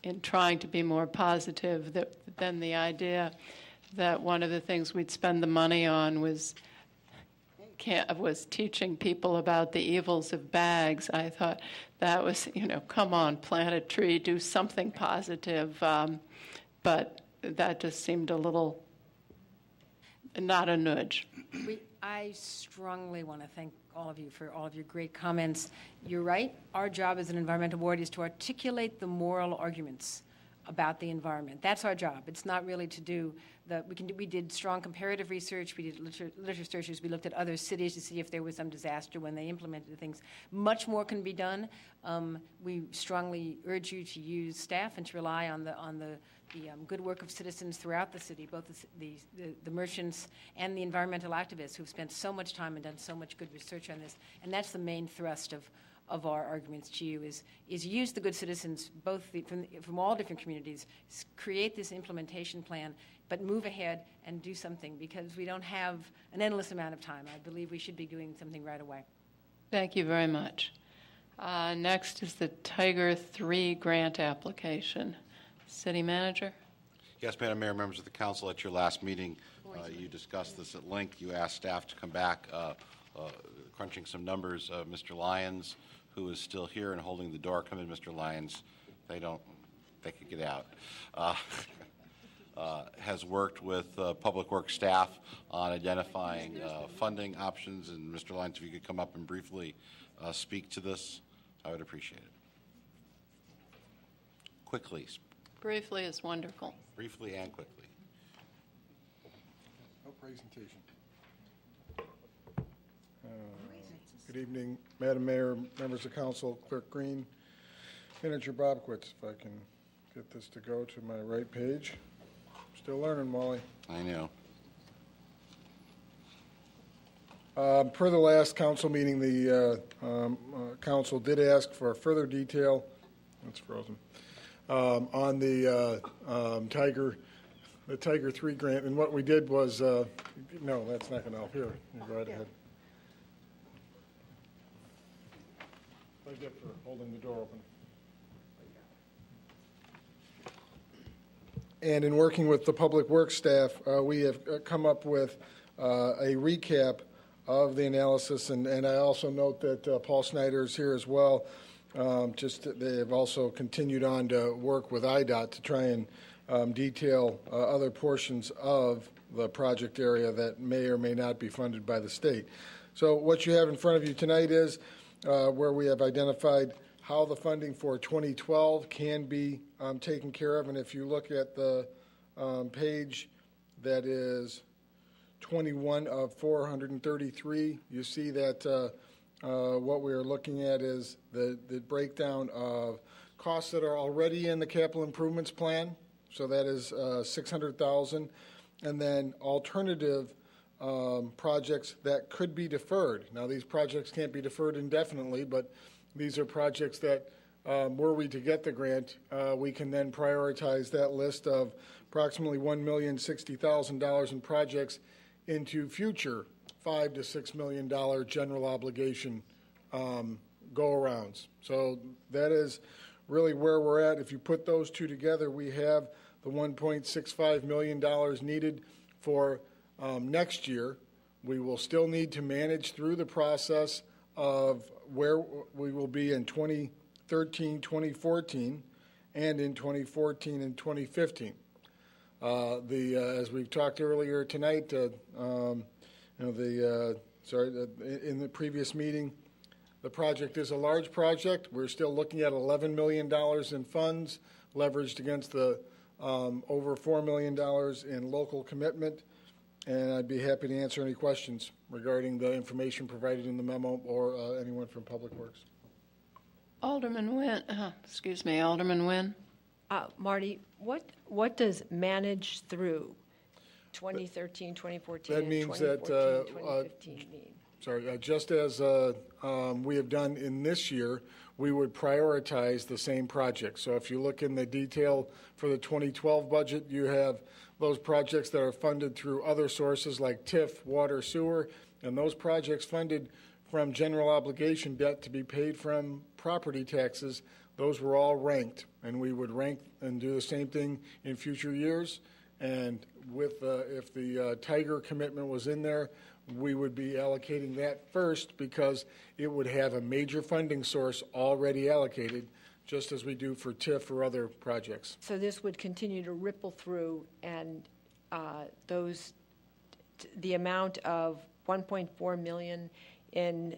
in trying to be more positive than the idea that one of the things we'd spend the money on was teaching people about the evils of bags. I thought that was, come on, plant a tree, do something positive. But that just seemed a little, not a nudge. I strongly want to thank all of you for all of your great comments. You're right. Our job as an environmental board is to articulate the moral arguments about the environment. That's our job. It's not really to do we did strong comparative research. We did literature searches. We looked at other cities to see if there was some disaster when they implemented things. Much more can be done. We strongly urge you to use staff and to rely on the good work of citizens throughout the city, both the merchants and the environmental activists who've spent so much time and done so much good research on this. And that's the main thrust of our arguments to you is use the good citizens, both from all different communities, create this implementation plan, but move ahead and do something, because we don't have an endless amount of time. I believe we should be doing something right away. Thank you very much. Next is the Tiger 3 grant application. City Manager? Yes, Madam Mayor, members of the council, at your last meeting, you discussed this at length. You asked staff to come back, crunching some numbers. Mr. Lyons, who is still here and holding the door, come in, Mr. Lyons. They could get out. Has worked with Public Works staff on identifying funding options. And Mr. Lyons, if you could come up and briefly speak to this, I would appreciate it. Quickly. Briefly is wonderful. Briefly and quickly. No presentation. Good evening, Madam Mayor, members of council, Clerk Green, Manager Bobkowitz. If I can get this to go to my right page. Still learning, Molly. I know. Per the last council meeting, the council did ask for further detail. That's frozen. On the Tiger 3 grant, and what we did was, no, that's not going to help. Here, you go right ahead. What I get for holding the door open. And in working with the Public Works staff, we have come up with a recap of the analysis, and I also note that Paul Snyder is here as well. They have also continued on to work with IDOT to try and detail other portions of the project area that may or may not be funded by the state. So what you have in front of you tonight is where we have identified how the funding for 2012 can be taken care of. And if you look at the page that is 21 of 433, you see that what we are looking at is the breakdown of costs that are already in the capital improvements plan. So that is $600,000, and then alternative projects that could be deferred. Now, these projects can't be deferred indefinitely, but these are projects that, were we to get the grant, we can then prioritize that list of approximately $1,060,000 in projects into future $5 to $6 million general obligation go-arounds. So that is really where we're at. If you put those two together, we have the $1.65 million needed for next year. We will still need to manage through the process of where we will be in 2013, 2014, and in 2014 and 2015. As we've talked earlier tonight, in the previous meeting, the project is a large project. We're still looking at $11 million in funds leveraged against the over $4 million in local commitment. And I'd be happy to answer any questions regarding the information provided in the memo or anyone from Public Works. Alderman Nguyen. Marty, what does manage through 2013, 2014, that means 2014, 2015 mean? Sorry, just as we have done in this year, we would prioritize the same projects. So if you look in the detail for the 2012 budget, you have those projects that are funded through other sources like TIF, water, sewer, and those projects funded from general obligation debt to be paid from property taxes. Those were all ranked, and we would rank and do the same thing in future years. And with if the Tiger commitment was in there, we would be allocating that first because it would have a major funding source already allocated, just as we do for TIF or other projects. So this would continue to ripple through, and the amount of $1.4 million in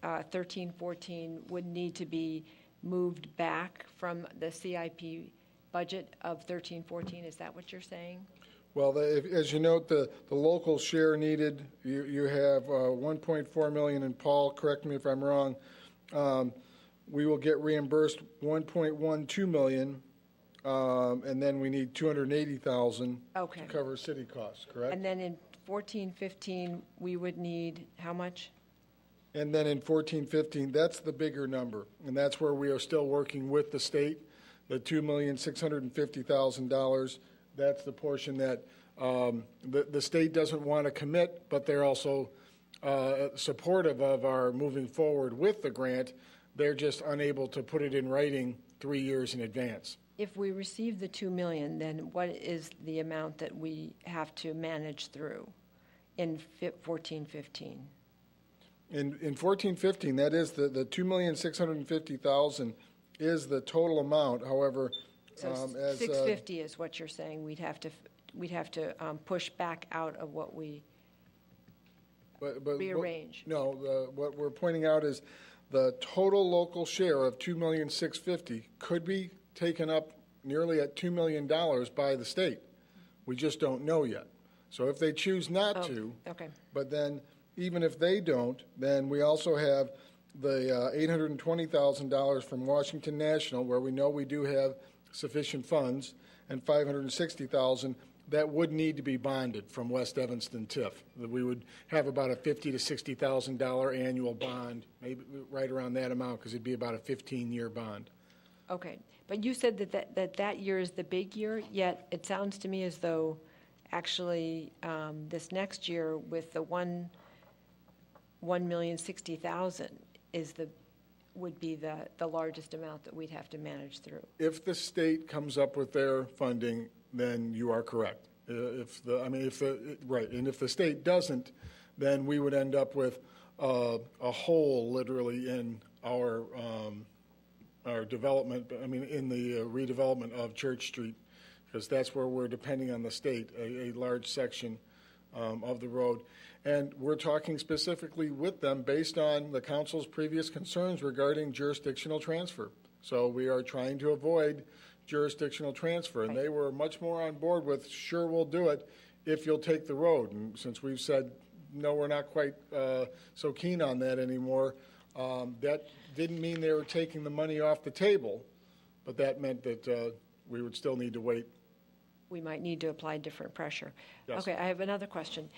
13-14 would need to be moved back from the CIP budget of 13-14. Is that what you're saying? Well, as you note, the local share needed, you have $1.4 million, and Paul, correct me if I'm wrong, we will get reimbursed $1.12 million, and then we need $280,000 to cover city costs, correct? And then in 14-15, we would need how much? And then in 14-15, that's the bigger number, and that's where we are still working with the state, the $2,650,000. That's the portion that the state doesn't want to commit, but they're also supportive of our moving forward with the grant. They're just unable to put it in writing 3 years in advance. If we receive the $2 million, then what is the amount that we have to manage through in 14-15? In 14-15, that is the $2,650,000 is the total amount. However, so $650 is what you're saying. We'd have to push back out of what we rearrange. What we're pointing out is the total local share of $2,650,000 could be taken up nearly at $2 million by the state. We just don't know yet. So if they choose not to, but then even if they don't, then we also have the $820,000 from Washington National, where we know we do have sufficient funds, and $560,000 that would need to be bonded from West Evanston TIF. We would have about a $50,000 to $60,000 annual bond, maybe right around that amount, because it'd be about a 15-year bond. Okay, but you said that year is the big year, yet it sounds to me as though actually this next year with the $1,060,000 would be the largest amount that we'd have to manage through. If the state comes up with their funding, then you are correct. And if the state doesn't, then we would end up with a hole literally in our development. In the redevelopment of Church Street, because that's where we're depending on the state, a large section of the road. And we're talking specifically with them based on the council's previous concerns regarding jurisdictional transfer. So we are trying to avoid jurisdictional transfer. And they were much more on board with, sure, we'll do it if you'll take the road. And since we've said, no, we're not quite so keen on that anymore, that didn't mean they were taking the money off the table, but that meant that we would still need to wait. We might need to apply different pressure. Yes. Okay, I have another question.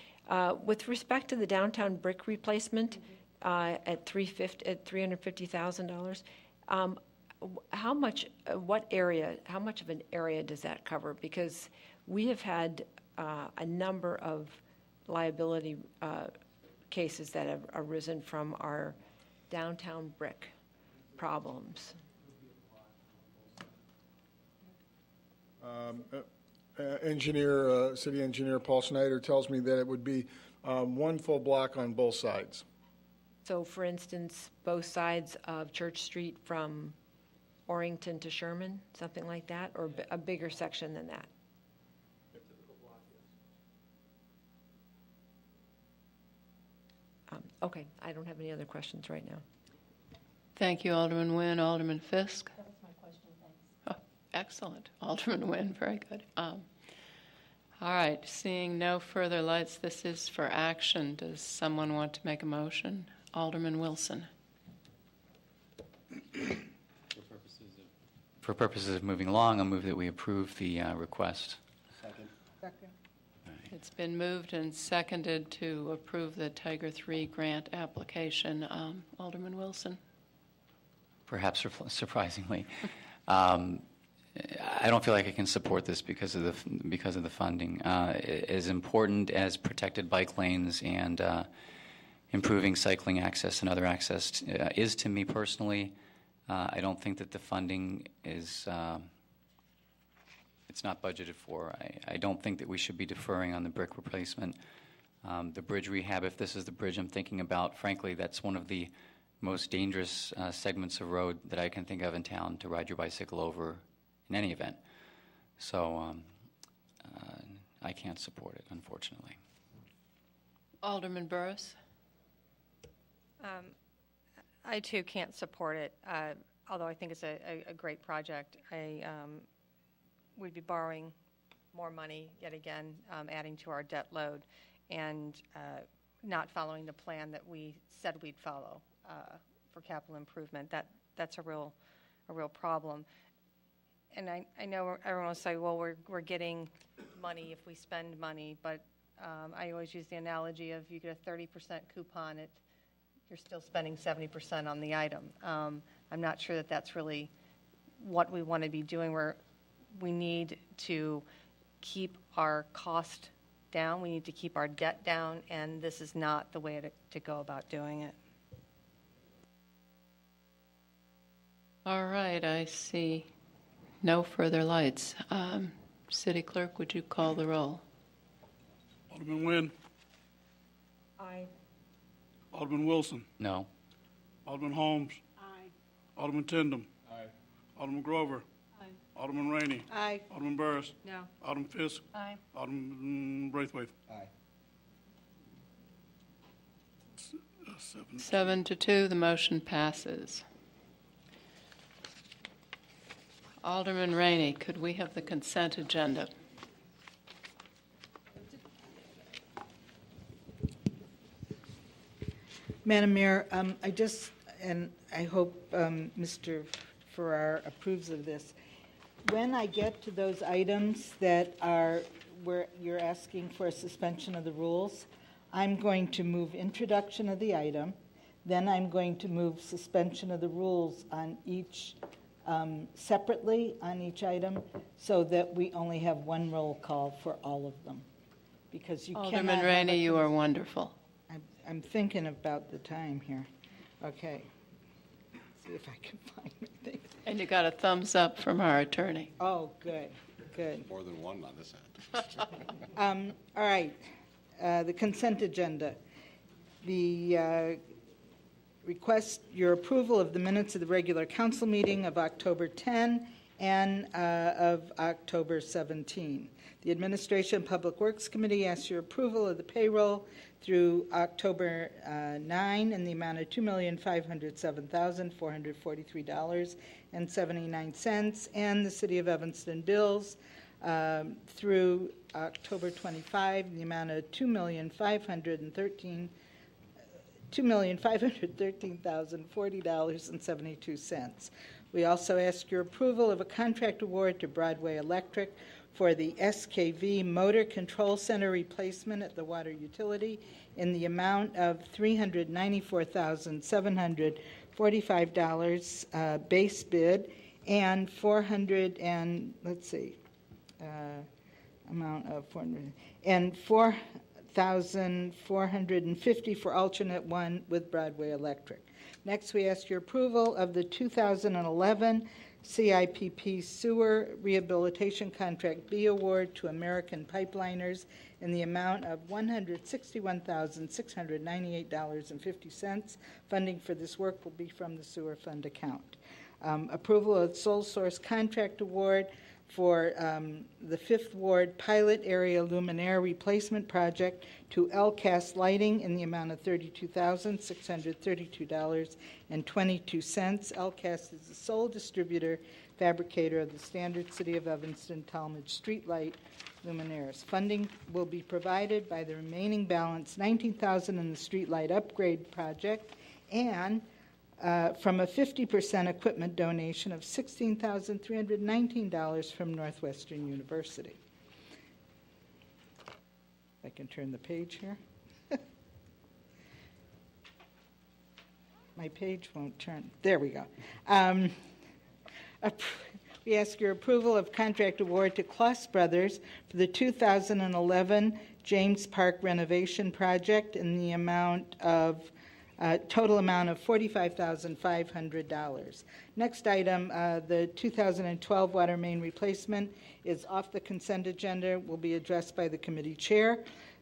With respect to the downtown brick replacement at $350,000, how much of an area does that cover? Because we have had a number of liability cases that have arisen from our downtown brick problems. City engineer Paul Snyder tells me that it would be one full block on both sides. So, for instance, both sides of Church Street from Orrington to Sherman, something like that, or a bigger section than that? Okay, I don't have any other questions right now. Thank you, Alderman Nguyen. Alderman Fisk? That was my question, thanks. Oh, excellent. Alderman Nguyen, very good. All right, seeing no further lights, this is for action. Does someone want to make a motion? Alderman Wilson. For purposes of moving along, I'll move that we approve the request. Second. It's been moved and seconded to approve the Tiger 3 grant application. Alderman Wilson. Perhaps surprisingly. I don't feel like I can support this because of the funding. As important as protected bike lanes and improving cycling access and other access is to me personally, I don't think that the funding is it's not budgeted for. I don't think that we should be deferring on the brick replacement. The bridge rehab, if this is the bridge I'm thinking about, frankly, that's one of the most dangerous segments of road that I can think of in town to ride your bicycle over in any event. So I can't support it, unfortunately. Alderman Burris. I, too, can't support it, although I think it's a great project. We'd be borrowing more money, yet again, adding to our debt load, and not following the plan that we said we'd follow for capital improvement. That's a real problem. And I know everyone will say, well, we're getting money if we spend money, but I always use the analogy of you get a 30% coupon, you're still spending 70% on the item. I'm not sure that that's really what we want to be doing. We need to keep our cost down. We need to keep our debt down, and this is not the way to go about doing it. All right, I see no further lights. City Clerk, would you call the roll? Alderman Nguyen. Aye. Alderman Wilson. No. Alderman Holmes. Aye. Alderman Tindem. Aye. Alderman Grover. Aye. Alderman Rainey. Aye. Alderman Burris. No. Alderman Fisk. Aye. Alderman Braithwaite. Aye. 7-2, the motion passes. Alderman Rainey, could we have the consent agenda? Madam Mayor, I hope Mr. Farrar approves of this. When I get to those items that are where you're asking for a suspension of the rules, I'm going to move introduction of the item, then I'm going to move suspension of the rules on each separately on each item, so that we only have one roll call for all of them. Because you cannot. Alderman Rainey, you are wonderful. I'm thinking about the time here. Okay. See if I can find my thing. And you got a thumbs up from our attorney. Oh, good. More than one on this end. All right. The consent agenda. The request your approval of the minutes of the regular council meeting of October 10 and of October 17. The Administration and Public Works Committee asks your approval of the payroll through October 9 in the amount of $2,507,443.79, and the City of Evanston bills through October 25 in the amount of $2,513,040.72. We also ask your approval of a contract award to Broadway Electric for the SKV Motor Control Center replacement at the water utility in the amount of $394,745 base bid and $4,450 for alternate one with Broadway Electric. Next, we ask your approval of the 2011 CIPP Sewer Rehabilitation Contract B Award to American Pipeliners in the amount of $161,698.50. Funding for this work will be from the sewer fund account. Approval of sole source contract award for the Fifth Ward Pilot Area Luminaire Replacement Project to LCAS Lighting in the amount of $32,632.22. LCAS is the sole distributor, fabricator of the standard City of Evanston Talmadge streetlight luminaires. Funding will be provided by the remaining balance, $19,000 in the streetlight upgrade project, and from a 50% equipment donation of $16,319 from Northwestern University. If I can turn the page here. My page won't turn. There we go. We ask your approval of contract award to Kloss Brothers for the 2011 James Park renovation project in the amount of total amount of $45,500. Next item, the 2012 water main replacement is off the consent agenda, will be addressed by the committee chair.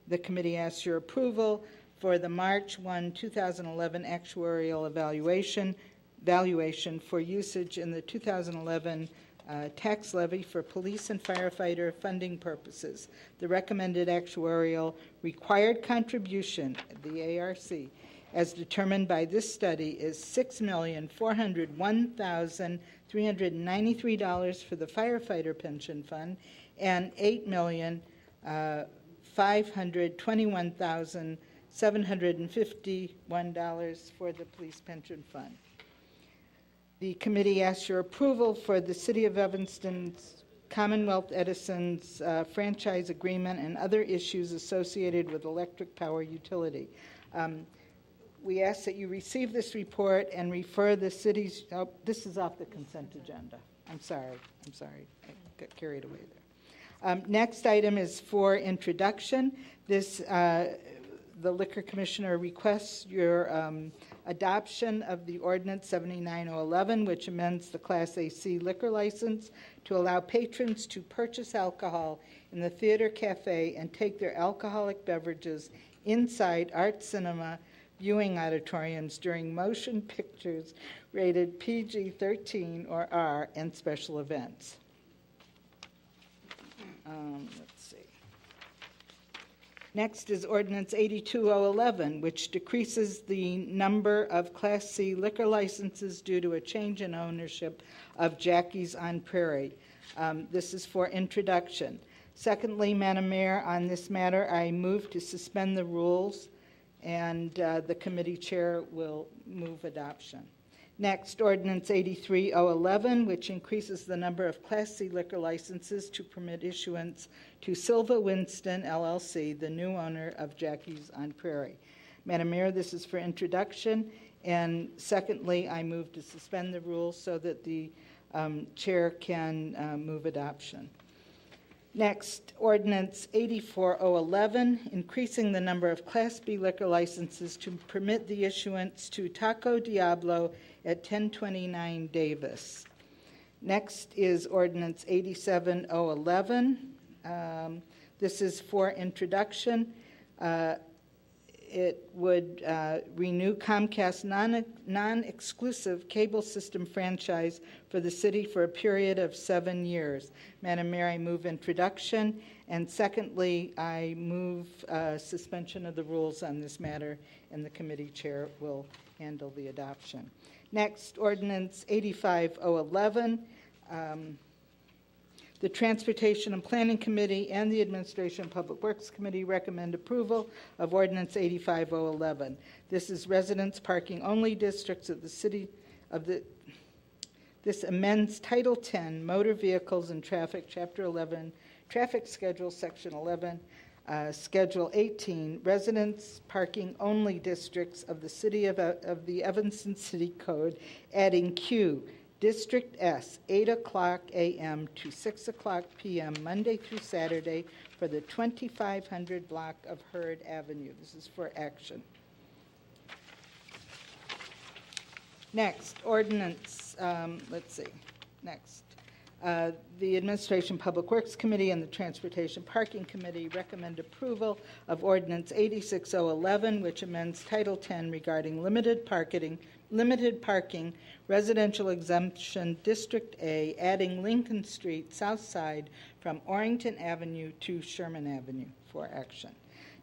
The committee asks your approval for the March 1, 2011 actuarial valuation for usage in the 2011 tax levy for police and firefighter funding purposes. The recommended actuarial required contribution, the ARC, as determined by this study, is $6,401,393 for the firefighter pension fund and $8,521,751 for the police pension fund. The committee asks your approval for the City of Evanston's Commonwealth Edison's franchise agreement and other issues associated with electric power utility. We ask that you receive this report and refer the city's, this is off the consent agenda. I'm sorry, I got carried away there. Next item is for introduction. This, the Liquor Commissioner requests your adoption of the Ordinance 79011, which amends the Class AC liquor license to allow patrons to purchase alcohol in the theater cafe and take their alcoholic beverages inside art cinema viewing auditoriums during motion pictures rated PG-13 or R and special events. Let's see. Next is Ordinance 82011, which decreases the number of Class C liquor licenses due to a change in ownership of Jackie's on Prairie. This is for introduction. Secondly, Madam Mayor, on this matter, I move to suspend the rules, and the committee chair will move adoption. Next, Ordinance 83011, which increases the number of Class C liquor licenses to permit issuance to Silva Winston, LLC, the new owner of Jackie's on Prairie. Madam Mayor, this is for introduction, and secondly, I move to suspend the rules so that the chair can move adoption. Next, Ordinance 84011, increasing the number of Class B liquor licenses to permit the issuance to Taco Diablo at 1029 Davis. Next is Ordinance 87011. This is for introduction. it would renew Comcast non-exclusive cable system franchise for the city for a period of 7 years. Madam Mayor, I move introduction. And secondly, I move suspension of the rules on this matter, and the committee chair will handle the adoption. Next, Ordinance 85011. The Transportation and Planning Committee and the Administration and Public Works Committee recommend approval of Ordinance 85011. This is residence parking only districts of the city of the. This amends Title 10, Motor Vehicles and Traffic, Chapter 11, Traffic Schedule, Section 11, Schedule 18, residence parking only districts of the city of the Evanston City Code, adding Q. District S, 8 o'clock a.m. to 6 o'clock p.m., Monday through Saturday, for the 2500 block of Hurd Avenue. This is for action. Next, ordinance, next. The Administration Public Works Committee and the Transportation Parking Committee recommend approval of Ordinance 86011, which amends Title 10 regarding limited parking, residential exemption, District A, adding Lincoln Street, South Side, from Orrington Avenue to Sherman Avenue for action.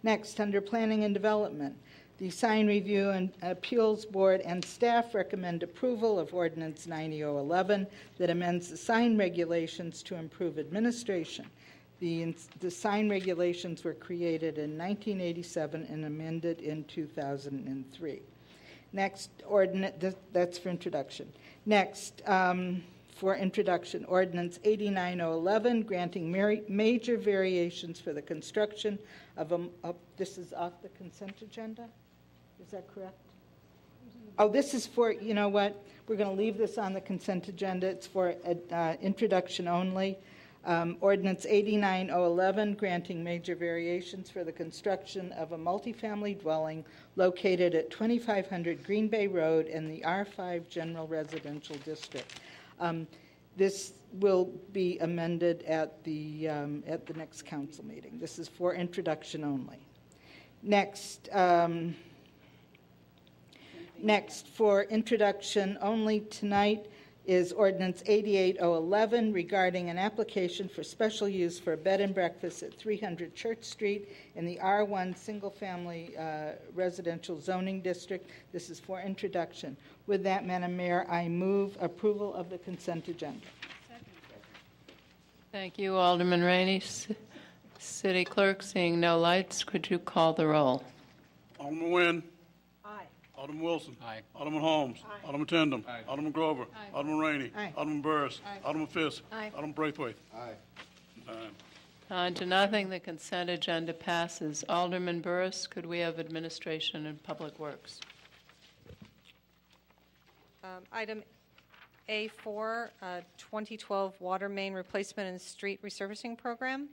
Next, under Planning and Development, the Sign Review and Appeals Board and staff recommend approval of Ordinance 90011 that amends the sign regulations to improve administration. The sign regulations were created in 1987 and amended in 2003. Next, that's for introduction. Next, for introduction, Ordinance 89011, granting major variations for the construction of this is off the consent agenda? Is that correct? Oh, this is for, you know what? We're going to leave this on the consent agenda. It's for introduction only. Ordinance 89011, granting major variations for the construction of a multifamily dwelling located at 2500 Green Bay Road in the R5 General Residential District. This will be amended at the next council meeting. This is for introduction only. Next, next for introduction only tonight is Ordinance 88011 regarding an application for special use for a bed and breakfast at 300 Church Street in the R1 Single Family Residential Zoning District. This is for introduction. With that, Madam Mayor, I move approval of the consent agenda. Thank you, Alderman Rainey. City Clerk, seeing no lights, could you call the roll? Alderman Nguyen. Aye. Alderman Wilson. Aye. Alderman Holmes. Aye. Alderman Tindem. Aye. Alderman Grover. Aye. Alderman Rainey. Aye. Alderman Burris. Aye. Alderman Fisk. Aye. Alderman Braithwaite. Aye. 9. 9-0, the consent agenda passes. Alderman Burris, could we have Administration and Public Works? Item A4, 2012 Water Main Replacement and Street Resurfacing Program.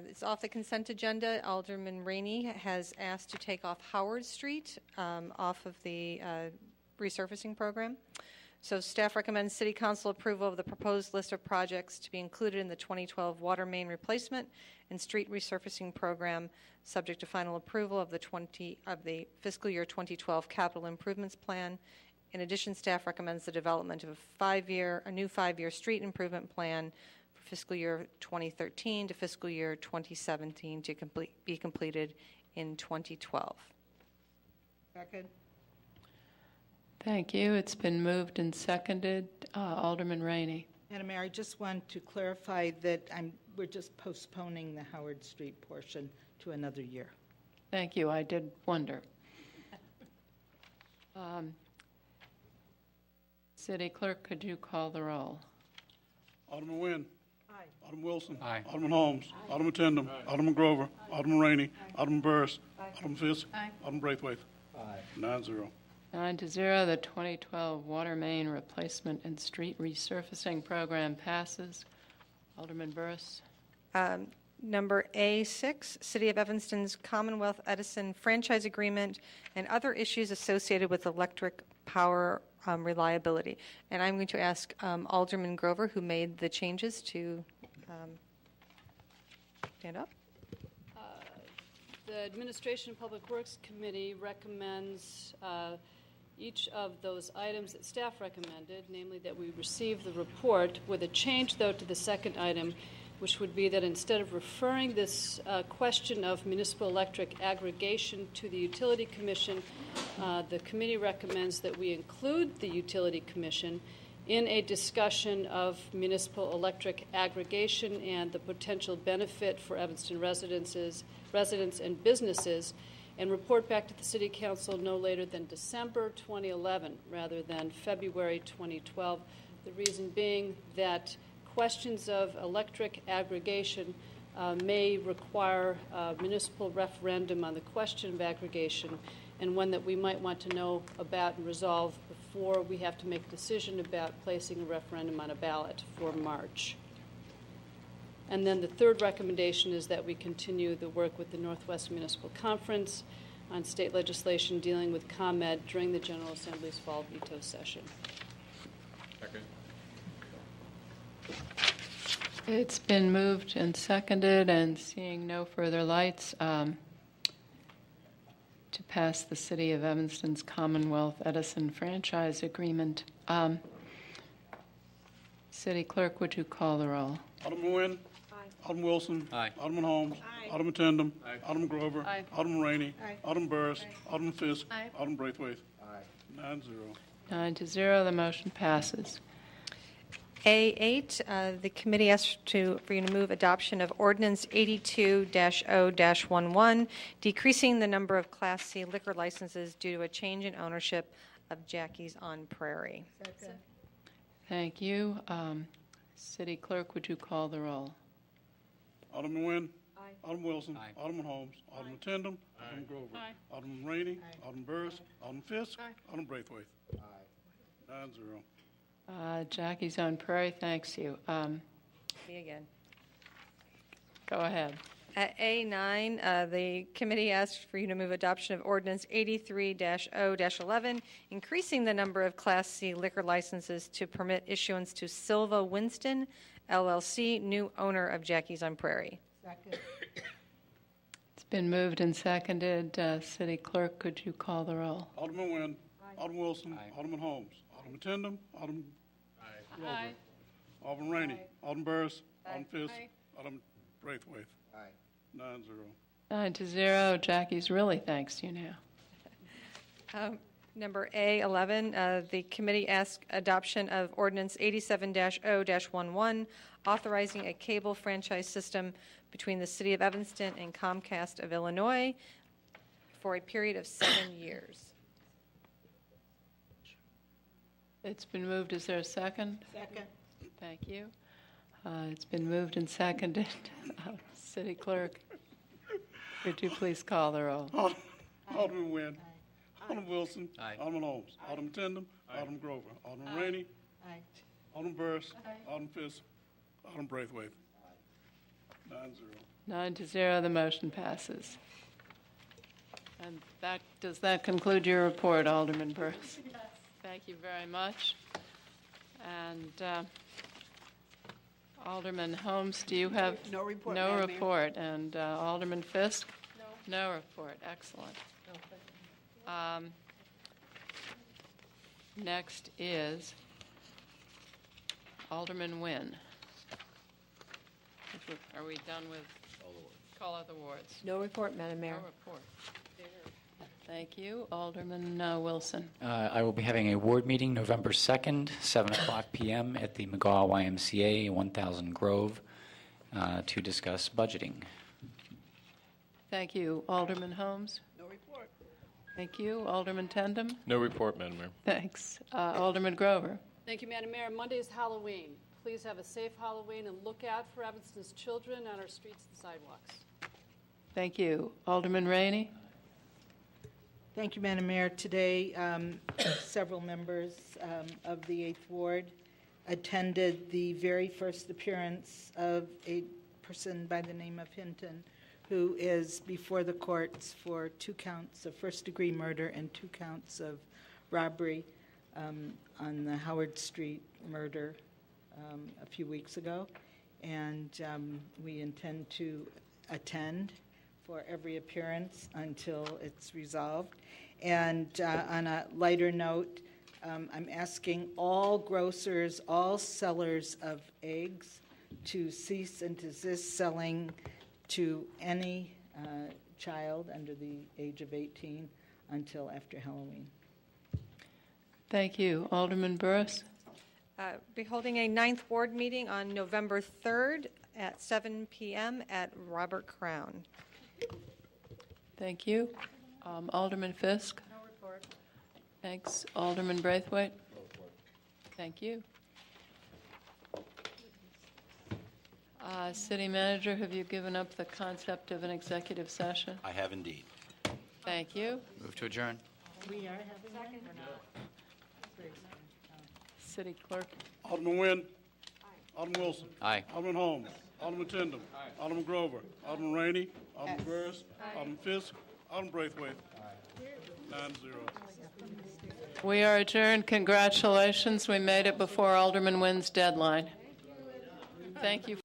It's off the consent agenda. Alderman Rainey has asked to take off Howard Street off of the resurfacing program. So staff recommends City Council approval of the proposed list of projects to be included in the 2012 Water Main Replacement and Street Resurfacing Program, subject to final approval of the fiscal year 2012 Capital Improvements Plan. In addition, staff recommends the development of a new 5-year street improvement plan for fiscal year 2013 to fiscal year 2017 to be completed in 2012. Second. Thank you. It's been moved and seconded. Alderman Rainey. Madam Mayor, I just want to clarify that we're just postponing the Howard Street portion to another year. Thank you. I did wonder. City Clerk, could you call the roll? Alderman Nguyen. Aye. Alderman Wilson. Aye. Alderman Holmes. Aye. Alderman Tindem. Aye. Alderman Grover. Aye. Alderman Rainey. Aye. Alderman Burris. Aye. Alderman Fisk. Aye. Alderman Braithwaite. Aye. 9-0. 9-0, the 2012 Water Main Replacement and Street Resurfacing Program passes. Alderman Burris. Number A6, City of Evanston's Commonwealth Edison franchise agreement and other issues associated with electric power reliability. And I'm going to ask Alderman Grover, who made the changes, to stand up. The Administration and Public Works Committee recommends each of those items that staff recommended, namely that we receive the report, with a change, though, to the second item, which would be that instead of referring this question of municipal electric aggregation to the Utility Commission, the committee recommends that we include the Utility Commission in a discussion of municipal electric aggregation and the potential benefit for Evanston residents and businesses, and report back to the City Council no later than December 2011 rather than February 2012. The reason being that questions of electric aggregation may require a municipal referendum on the question of aggregation, and one that we might want to know about and resolve before we have to make a decision about placing a referendum on a ballot for March. And then the third recommendation is that we continue the work with the Northwest Municipal Conference on state legislation dealing with ComEd during the General Assembly's fall veto session. Second. It's been moved and seconded, and seeing no further lights, to pass the City of Evanston's Commonwealth Edison franchise agreement. City Clerk, would you call the roll? Alderman Nguyen. Aye. Alderman Wilson. Aye. Alderman Holmes. Aye. Alderman Tindem. Aye. Alderman Grover. Aye. Alderman Rainey. Aye. Alderman Burris. Alderman Fisk. Aye. Alderman Braithwaite. Aye. 9-0. 9-0, the motion passes. A8, the committee asks for you to move adoption of Ordinance 82-0-11, decreasing the number of Class C liquor licenses due to a change in ownership of Jackie's on Prairie. Second. Thank you. City Clerk, would you call the roll? Alderman Nguyen. Aye. Alderman Wilson. Aye. Alderman Holmes. Alderman Tindem. Alderman Grover. Aye. Alderman Rainey. Aye. Alderman Burris. Alderman Fisk. Aye. Alderman Braithwaite. Aye. 9-0. Jackie's on Prairie, thanks you. Me again. Go ahead. At A9, the committee asks for you to move adoption of Ordinance 83-0-11, increasing the number of Class C liquor licenses to permit issuance to Silva Winston, LLC, new owner of Jackie's on Prairie. Second. It's been moved and seconded. City Clerk, could you call the roll? Alderman Nguyen. Aye. Alderman Wilson. Aye. Alderman Holmes. Alderman Tindem. Alderman Grover. Aye. Alderman Rainey. Aye. Alderman Burris. Aye. Alderman Fisk. Aye. Alderman Braithwaite. Aye. 9-0. 9-0. Jackie's really thanks you now. Number A11, the committee asks adoption of Ordinance 87-0-11, authorizing a cable franchise system between the City of Evanston and Comcast of Illinois for a period of 7 years. It's been moved. Is there a second? Second. Thank you. It's been moved and seconded. City Clerk, could you please call the roll? Alderman Nguyen. Alderman Wilson. Aye. Alderman Holmes. Alderman Tindem. Alderman Grover. Alderman Rainey. Aye. Alderman Burris. Alderman Fisk. Alderman Braithwaite. 9-0. 9-0, the motion passes. And does that conclude your report, Alderman Burris? Yes. Thank you very much. And Alderman Holmes, do you have? No report, No Madam Mayor. report. And Alderman Fisk? No. No report. Excellent. Next is Alderman Nguyen. Are we done with call of the wards? No report, Madam Mayor. No report. Thank you. Alderman Wilson. I will be having a ward meeting November 2nd, 7 o'clock p.m. at the McGaw YMCA, 1000 Grove, to discuss budgeting. Thank you. Alderman Holmes. No report. Thank you. Alderman Tindem. No report, Madam Mayor. Thanks. Alderman Grover. Thank you, Madam Mayor. Monday is Halloween. Please have a safe Halloween and look out for Evanston's children on our streets and sidewalks. Thank you. Alderman Rainey. Thank you, Madam Mayor. Today, several members of the 8th Ward attended the very first appearance of a person by the name of Hinton, who is before the courts for 2 counts of first-degree murder and 2 counts of robbery on the Howard Street murder a few weeks ago. And we intend to attend for every appearance until it's resolved. And on a lighter note, I'm asking all grocers, all sellers of eggs to cease and desist selling to any child under the age of 18 until after Halloween. Thank you. Alderman Burris? Be holding a 9th Ward meeting on November 3rd at 7 p.m. at Robert Crown. Thank you. Alderman Fisk? No report. Thanks. Alderman Braithwaite? Thank you. City Manager, have you given up the concept of an executive session? I have indeed. Thank you. Move to adjourn. We are having one or not? City Clerk? Alderman Nguyen. Alderman Wilson. Aye. Alderman Holmes. Alderman Tindem. Alderman Grover. Alderman Rainey. Alderman Burris. Alderman Fisk. Alderman Braithwaite. 9-0. We are adjourned. Congratulations. We made it before Alderman Nguyen's deadline. Thank you.